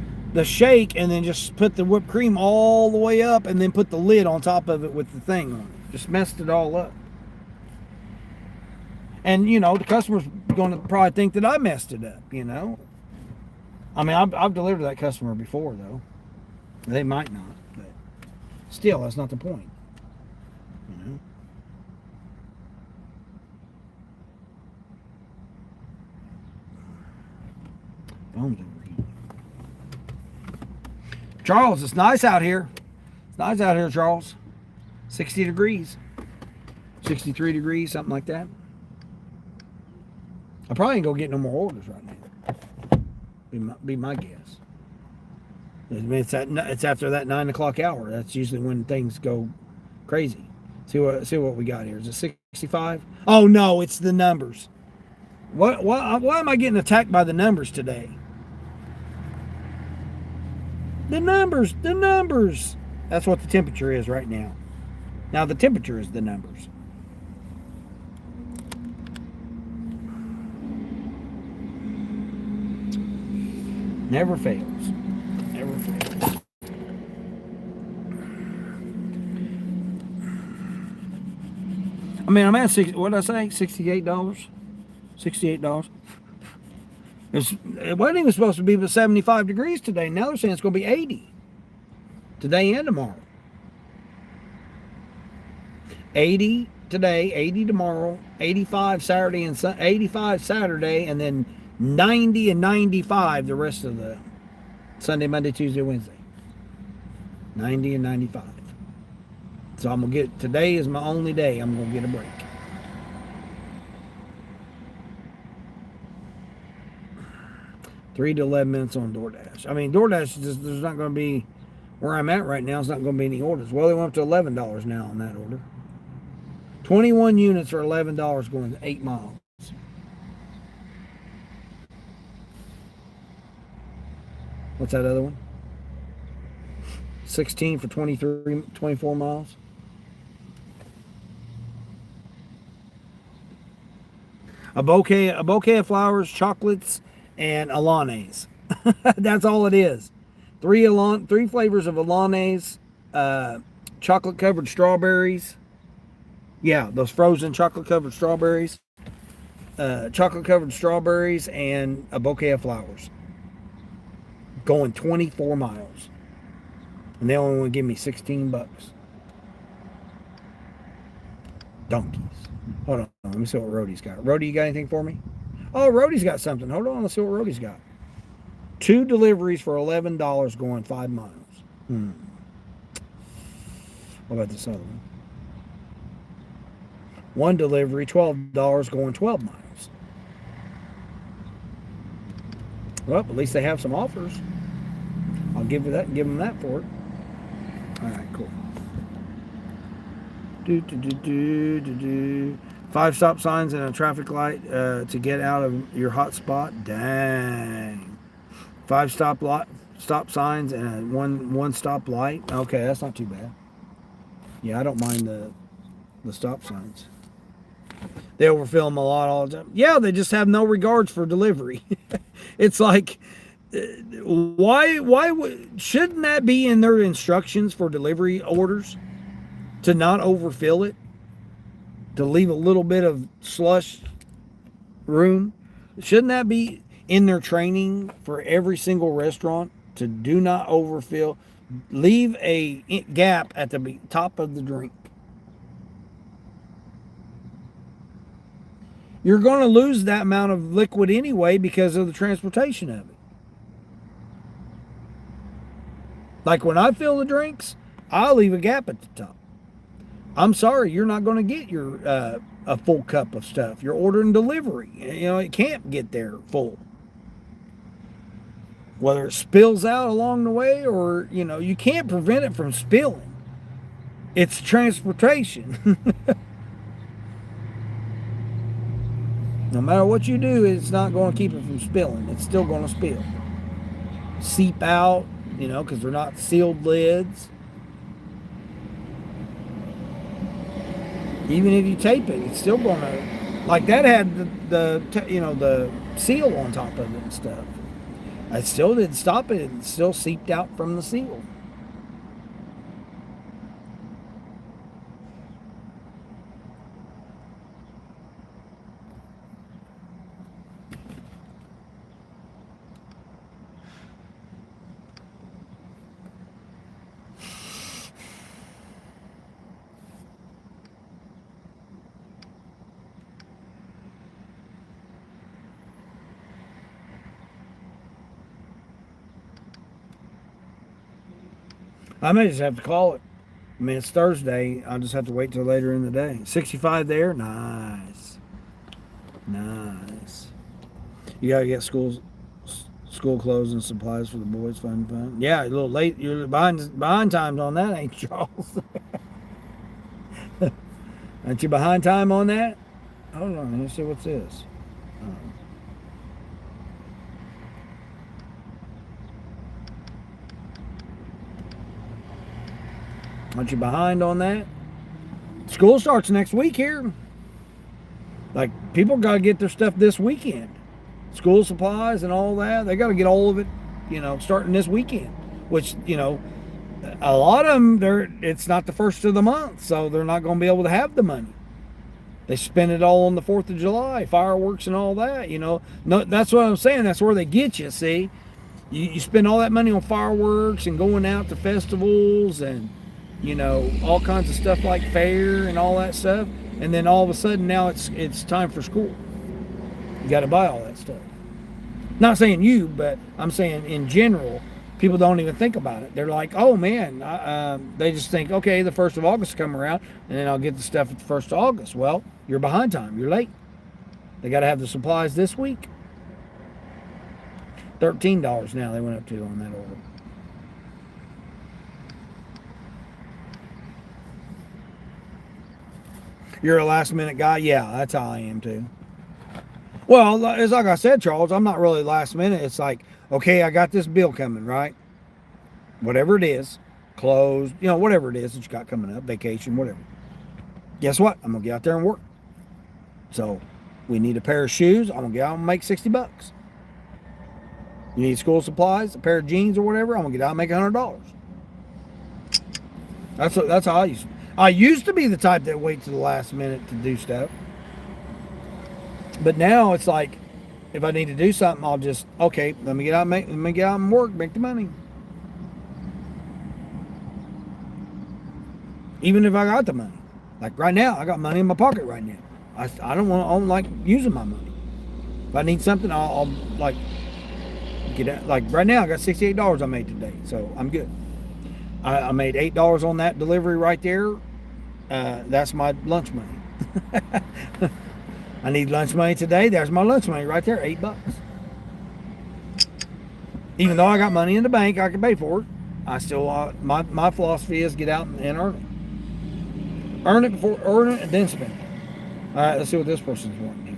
shake and then just put the whipped cream all the way up and then put the lid on top of it with the thing on it. Just messed it all up. And, the customer's going to probably think that I messed it up, I mean, I've delivered to that customer before, though. They might not. Still, that's not the point, Phone's overheating. Charles, it's nice out here. It's nice out here, Charles. 60 degrees. 63 degrees, something like that. I probably ain't gonna get no more orders right now. Be my guess. I mean, it's after that 9 o'clock hour. That's usually when things go crazy. See what we got here. Is it 65? Oh no, it's the numbers. Why am I getting attacked by the numbers today? The numbers. That's what the temperature is right now. Now the temperature is the numbers. Never fails. Never fails. I mean, I'm at what did I say? $68. $68. It wasn't even supposed to be but 75 degrees today. Now they're saying it's going to be 80 today and tomorrow. 80 today, 80 tomorrow, 85 Saturday and 85 Saturday, and then 90 and 95 the rest of the Sunday, Monday, Tuesday, Wednesday. 90 and 95. So I'm gonna today is my only day I'm gonna get a break. Three to 11 minutes on DoorDash. I mean, DoorDash there's not going to be where I'm at right now. It's not going to be any orders. Well, they went up to $11 now on that order. 21 units for $11 going 8 miles. What's that other one? 16 for 24 miles. A bouquet of flowers, chocolates, and Alani's. That's all it is. Three flavors of Alani's, chocolate covered strawberries. Yeah, those frozen chocolate covered strawberries. Chocolate covered strawberries and a bouquet of flowers. Going 24 miles. And they only want to give me $16. Donkeys. Hold on, let me see what Rhodey's got. Rhodey, you got anything for me? Oh, Rhodey's got something. Hold on, let's see what Rhodey's got. 2 deliveries for $11 going 5 miles. What about this other one? 1 delivery, $12 going 12 miles. Well, at least they have some offers. I'll give them that for it. All right, cool. 5 stop signs and a traffic light to get out of your hot spot. Dang. 5 stop signs and one stop light. Okay, that's not too bad. Yeah, I don't mind the stop signs. They overfill them a lot all the time. Yeah, they just have no regards for delivery. It's like, why shouldn't that be in their instructions for delivery orders? To not overfill it? To leave a little bit of slush room? Shouldn't that be in their training for every single restaurant? To do not overfill. Leave a gap at the top of the drink. You're going to lose that amount of liquid anyway because of the transportation of it. Like when I fill the drinks, I'll leave a gap at the top. I'm sorry, you're not going to get your a full cup of stuff. You're ordering delivery. You know, it can't get there full. Whether it spills out along the way or, you know, you can't prevent it from spilling. It's transportation. No matter what you do, it's not going to keep it from spilling. It's still going to spill. Seep out, you know, because they're not sealed lids. Even if you tape it, it's still going to, like that had the seal on top of it and stuff. I still didn't stop it. It still seeped out from the seal. I may just have to call it. I mean, it's Thursday. I'll just have to wait till later in the day. 65 there? Nice. Nice. You got to get school school clothes and supplies for the boys. Fun. Yeah, a little late. You're behind times on that, ain't you, Charles? Aren't you behind time on that? Hold on, let's see what's this. Aren't you behind on that? School starts next week here. Like, people got to get their stuff this weekend. School supplies and all that. They got to get all of it, starting this weekend. Which, a lot of them, it's not the first of the month, so they're not going to be able to have the money. They spend it all on the 4th of July, fireworks and all that, No, that's what I'm saying. That's where they get you, see? You spend all that money on fireworks and going out to festivals and, all kinds of stuff like fair and all that stuff. And then all of a sudden now it's time for school. You got to buy all that stuff. Not saying you, but I'm saying in general, people don't even think about it. They're like, oh man, they just think, okay, the 1st of August come around and then I'll get the stuff at the 1st of August. Well, you're behind time. You're late. They got to have the supplies this week. $13 now they went up to on that order. You're a last minute guy? Yeah, that's how I am too. Well, it's like I said, Charles, I'm not really last minute. It's like, okay, I got this bill coming, right? Whatever it is, clothes, whatever it is that you got coming up, vacation, whatever. Guess what? I'm going to get out there and work. So we need a pair of shoes. I'm going to get out and make $60. You need school supplies, a pair of jeans or whatever. I'm going to get out and make $100. That's how I used to be the type that wait to the last minute to do stuff. But now it's like, if I need to do something, I'll just, okay, let me get out and work, make the money. Even if I got the money. Like right now, I got money in my pocket right now. I don't like using my money. If I need something, I'll like get out. Like right now, I got $68 I made today, so I'm good. I made $8 on that delivery right there. That's my lunch money. I need lunch money today. There's my lunch money right there, $8. Even though I got money in the bank, I can pay for it. I still, my philosophy is get out and earn it. Earn it and then spend it. All right, let's see what this person's wanting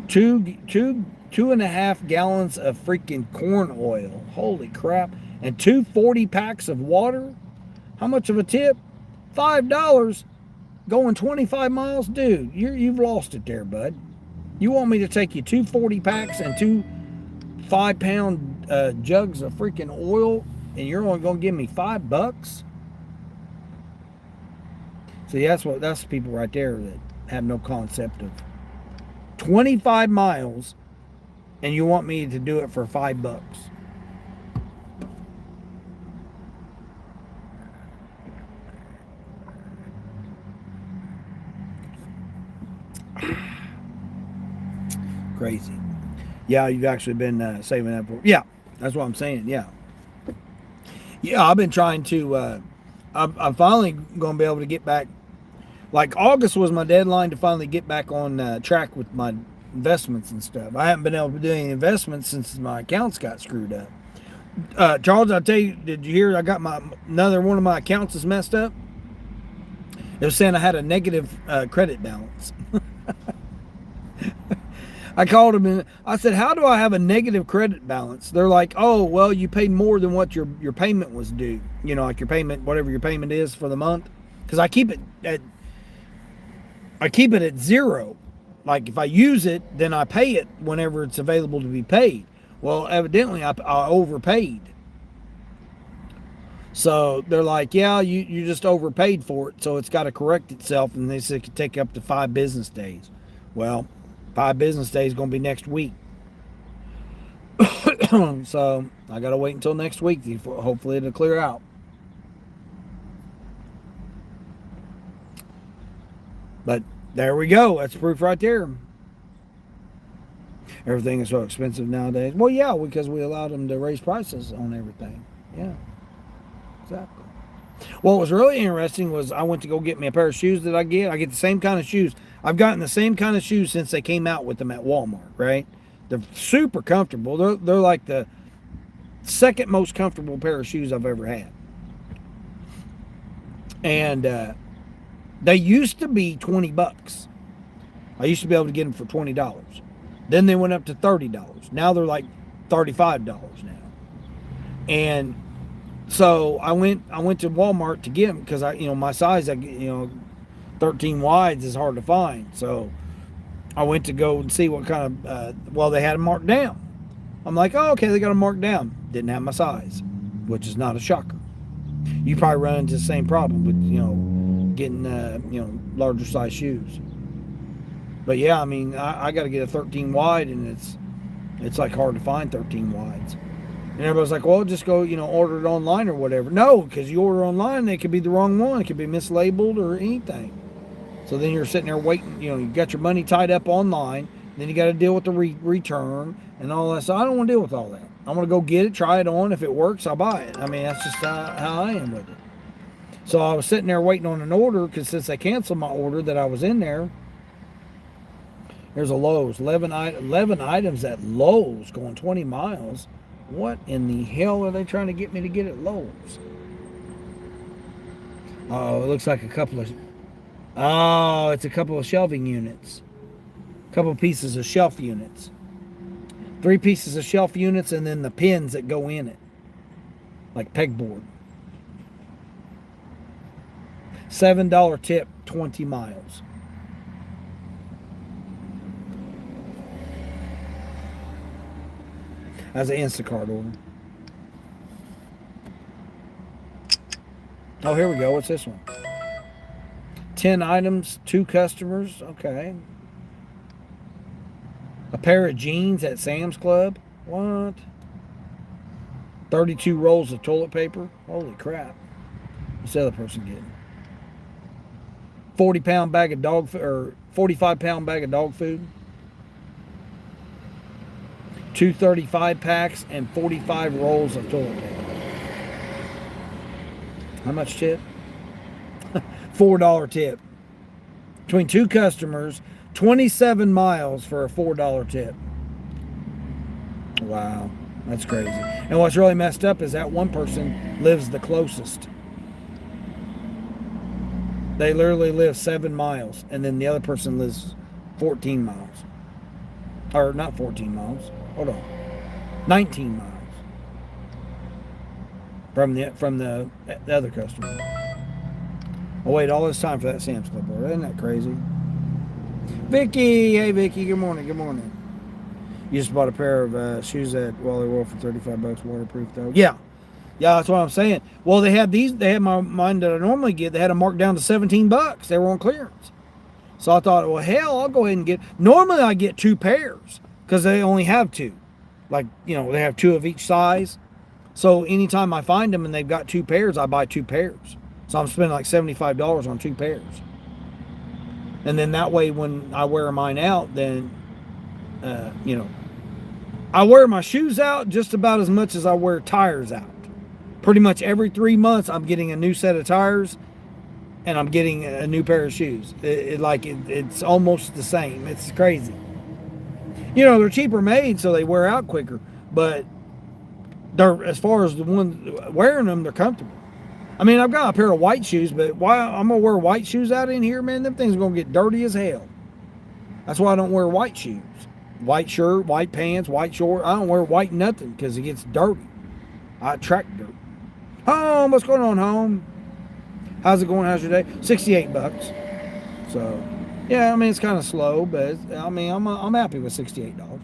here. 2.5 gallons of freaking corn oil. Holy crap. And 2 40 packs of water. How much of a tip? $5. Going 25 miles? Dude, you've lost it there, bud. You want me to take you 2 40 packs and 2 5-pound jugs of freaking oil, and you're only going to give me $5? See, that's people right there that have no concept of 25 miles, and you want me to do it for $5. Crazy. Yeah, you've actually been saving up for. Yeah, that's what I'm saying. Yeah, I've been trying to. I'm finally going to be able to get back. Like August was my deadline to finally get back on track with my investments and stuff. I haven't been able to do any investments since my accounts got screwed up. Charles, I tell you, did you hear? I got another one of my accounts is messed up. It was saying I had a negative credit balance. I called them and I said, how do I have a negative credit balance? They're like, oh, well, you paid more than what your payment was due. Like your payment, whatever your payment is for the month. Because I keep it at zero. Like if I use it, then I pay it whenever it's available to be paid. Well, evidently I overpaid. So they're like, yeah, you just overpaid for it. So it's got to correct itself. And they said it could take up to 5 business days. Well, 5 business days is going to be next week. So I got to wait until next week. Hopefully it'll clear out. But there we go. That's proof right there. Everything is so expensive nowadays. Well, yeah, because we allowed them to raise prices on everything. Yeah, exactly. What was really interesting was I went to go get me a pair of shoes that I get. I get the same kind of shoes. I've gotten the same kind of shoes since they came out with them at Walmart, right? They're super comfortable. They're like the second most comfortable pair of shoes I've ever had. And they used to be $20. I used to be able to get them for $20. Then they went up to $30. Now they're like $35 now. And so I went to Walmart to get them because my size, 13 wides is hard to find. So I went to go and see what kind of, they had them marked down. I'm like, oh, okay, they got them marked down. Didn't have my size, which is not a shocker. You probably run into the same problem with, getting, larger size shoes. But yeah, I mean, I got to get a 13 wide, and it's like hard to find 13 wides. And everybody's like, well, just go, order it online or whatever. No, because you order online, it could be the wrong one. It could be mislabeled or anything. So then you're sitting there waiting, you got your money tied up online. Then you got to deal with the return and all that. So I don't want to deal with all that. I want to go get it, try it on. If it works, I'll buy it. I mean, that's just how I am with it. So I was sitting there waiting on an order because since they canceled my order that I was in there, there's a Lowe's. 11 items at Lowe's going 20 miles. What in the hell are they trying to get me to get at Lowe's? Oh, it looks like it's a couple of shelving units. A couple of pieces of shelf units. 3 pieces of shelf units and then the pins that go in it. Like pegboard. $7 tip, 20 miles. As an Instacart order. Oh, here we go. What's this one? 10 items, 2 customers. Okay. A pair of jeans at Sam's Club. What? 32 rolls of toilet paper. Holy crap. What's the other person getting? 40-pound bag of dog food, or 45-pound bag of dog food. 2 35 packs and 45 rolls of toilet paper. How much tip? $4 tip. Between 2 customers, 27 miles for a $4 tip. Wow, that's crazy. And what's really messed up is that one person lives the closest. They literally live 7 miles, and then the other person lives 14 miles. Or not 14 miles. Hold on. 19 miles from the other customer. I'll wait all this time for that Sam's Club order. Isn't that crazy? Vicky, hey Vicky, good morning. Good morning. You just bought a pair of shoes at Wally World for $35, waterproof though. Yeah, that's what I'm saying. Well, they had mine that I normally get. They had them marked down to $17. They were on clearance. So I thought, well, hell, I'll go ahead and get. Normally I get 2 pairs. Because they only have 2. Like, they have 2 of each size. So anytime I find them and they've got 2 pairs, I buy 2 pairs. So I'm spending like $75 on 2 pairs. And then that way when I wear mine out, then, I wear my shoes out just about as much as I wear tires out. Pretty much every 3 months, I'm getting a new set of tires and I'm getting a new pair of shoes. It's almost the same. It's crazy. They're cheaper made, so they wear out quicker. But they're, as far as the ones wearing them, they're comfortable. I mean, I've got a pair of white shoes, but why I'm gonna wear white shoes out in here, man? Them things are gonna get dirty as hell. That's why I don't wear white shoes. White shirt, white pants, white short. I don't wear white nothing because it gets dirty. I attract dirt. Home, what's going on, home? How's it going? How's your day? $68. So. Yeah, I mean, it's kind of slow, but I'm happy with $68.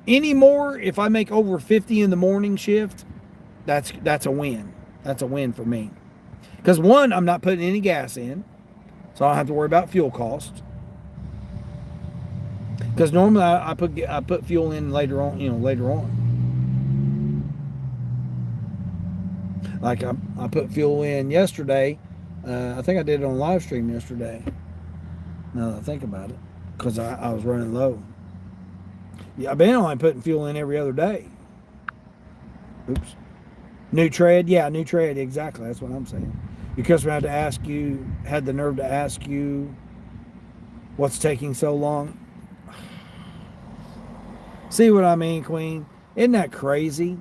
Any more, if I make over 50 in the morning shift, that's a win. That's a win for me. Because one, I'm not putting any gas in, so I don't have to worry about fuel costs. Because normally I put fuel in later on, Like I put fuel in yesterday. I think I did it on live stream yesterday. Now that I think about it, because I was running low. Yeah, I've been only putting fuel in every other day. Oops. New tread, exactly. That's what I'm saying. Your customer had the nerve to ask you, what's taking so long? See what I mean, Queen? Isn't that crazy?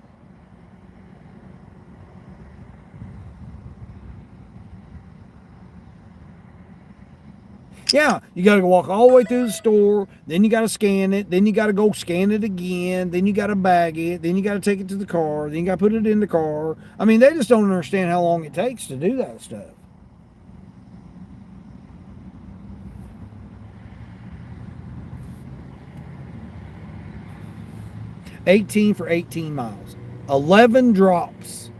Yeah, you got to walk all the way through the store. Then you got to scan it. Then you got to go scan it again. Then you got to bag it. Then you got to take it to the car. Then you got to put it in the car. I mean, they just don't understand how long it takes to do that stuff. $18 for 18 miles. 11 drops.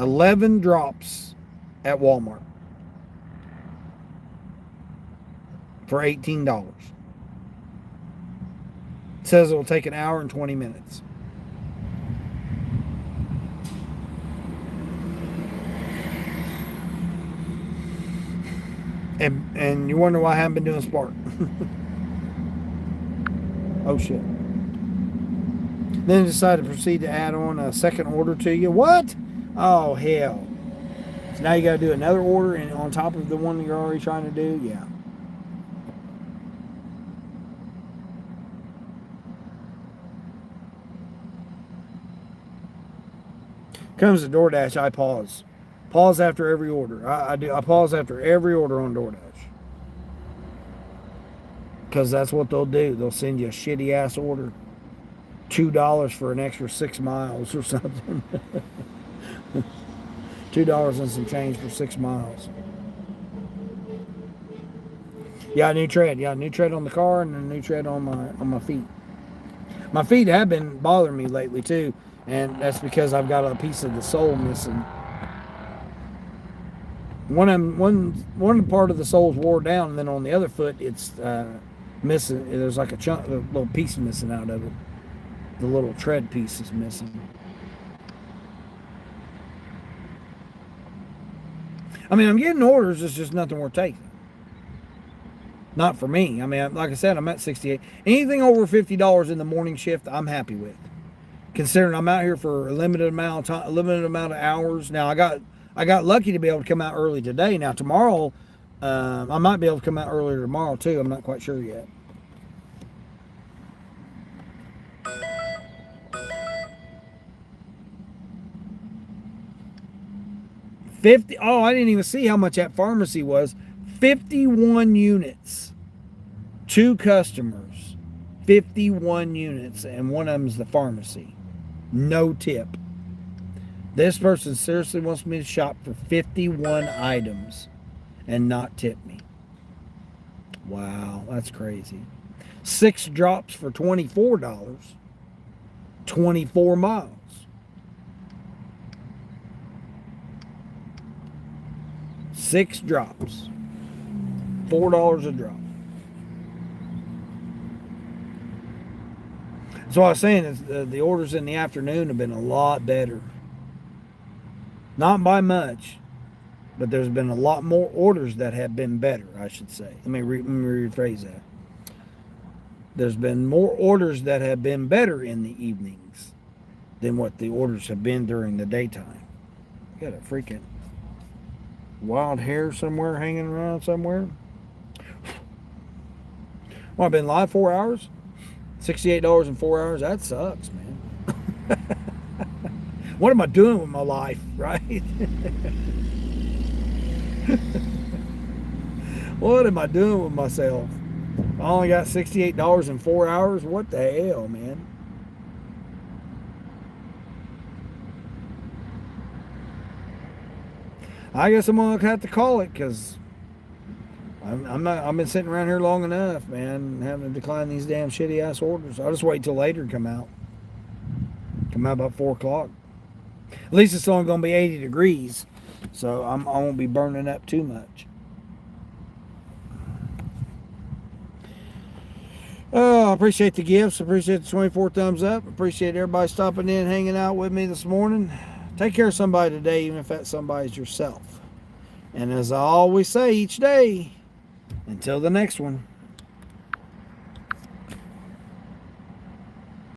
11 drops at Walmart for $18. It says it will take an hour and 20 minutes. And you wonder why I haven't been doing Spark. Oh shit. Then decided to proceed to add on a second order to you. What? Oh hell. So now you got to do another order and on top of the one you're already trying to do? Yeah. Comes to DoorDash, I pause. Pause after every order. I pause after every order on DoorDash. Because that's what they'll do. They'll send you a shitty ass order. $2 for an extra 6 miles or something. $2 and some change for 6 miles. Yeah, new tread. Yeah, new tread on the car and a new tread on my feet. My feet have been bothering me lately too, and that's because I've got a piece of the sole missing. One part of the sole's wore down, and then on the other foot it's missing. There's like a little piece missing out of it. The little tread piece is missing. I mean, I'm getting orders. It's just nothing worth taking. Not for me. I mean, like I said, I'm at 68. Anything over $50 in the morning shift, I'm happy with. Considering I'm out here for a limited amount of time, a limited amount of hours. Now, I got lucky to be able to come out early today. Now, tomorrow, I might be able to come out earlier tomorrow too. I'm not quite sure yet. Oh, I didn't even see how much that pharmacy was. 51 units. 2 customers. 51 units. And one of them's the pharmacy. No tip. This person seriously wants me to shop for 51 items and not tip me. Wow, that's crazy. 6 drops for $24. 24 miles. 6 drops. $4 a drop. So I was saying is the orders in the afternoon have been a lot better. Not by much, but there's been a lot more orders that have been better, I should say. Let me rephrase that. There's been more orders that have been better in the evenings than what the orders have been during the daytime. Got a freaking wild hair somewhere hanging around somewhere. Well, I've been live 4 hours. $68 in 4 hours. That sucks, man. What am I doing with my life, right? What am I doing with myself? I only got $68 in 4 hours. What the hell, man? I guess I'm gonna have to call it because I've been sitting around here long enough, man, having to decline these damn shitty ass orders. I'll just wait till later to come out. Come out about 4 o'clock. At least it's only gonna be 80 degrees, so I won't be burning up too much. Oh, I appreciate the gifts. Appreciate the 24 thumbs up. Appreciate everybody stopping in, hanging out with me this morning. Take care of somebody today, even if that somebody's yourself. And as I always say each day, until the next one.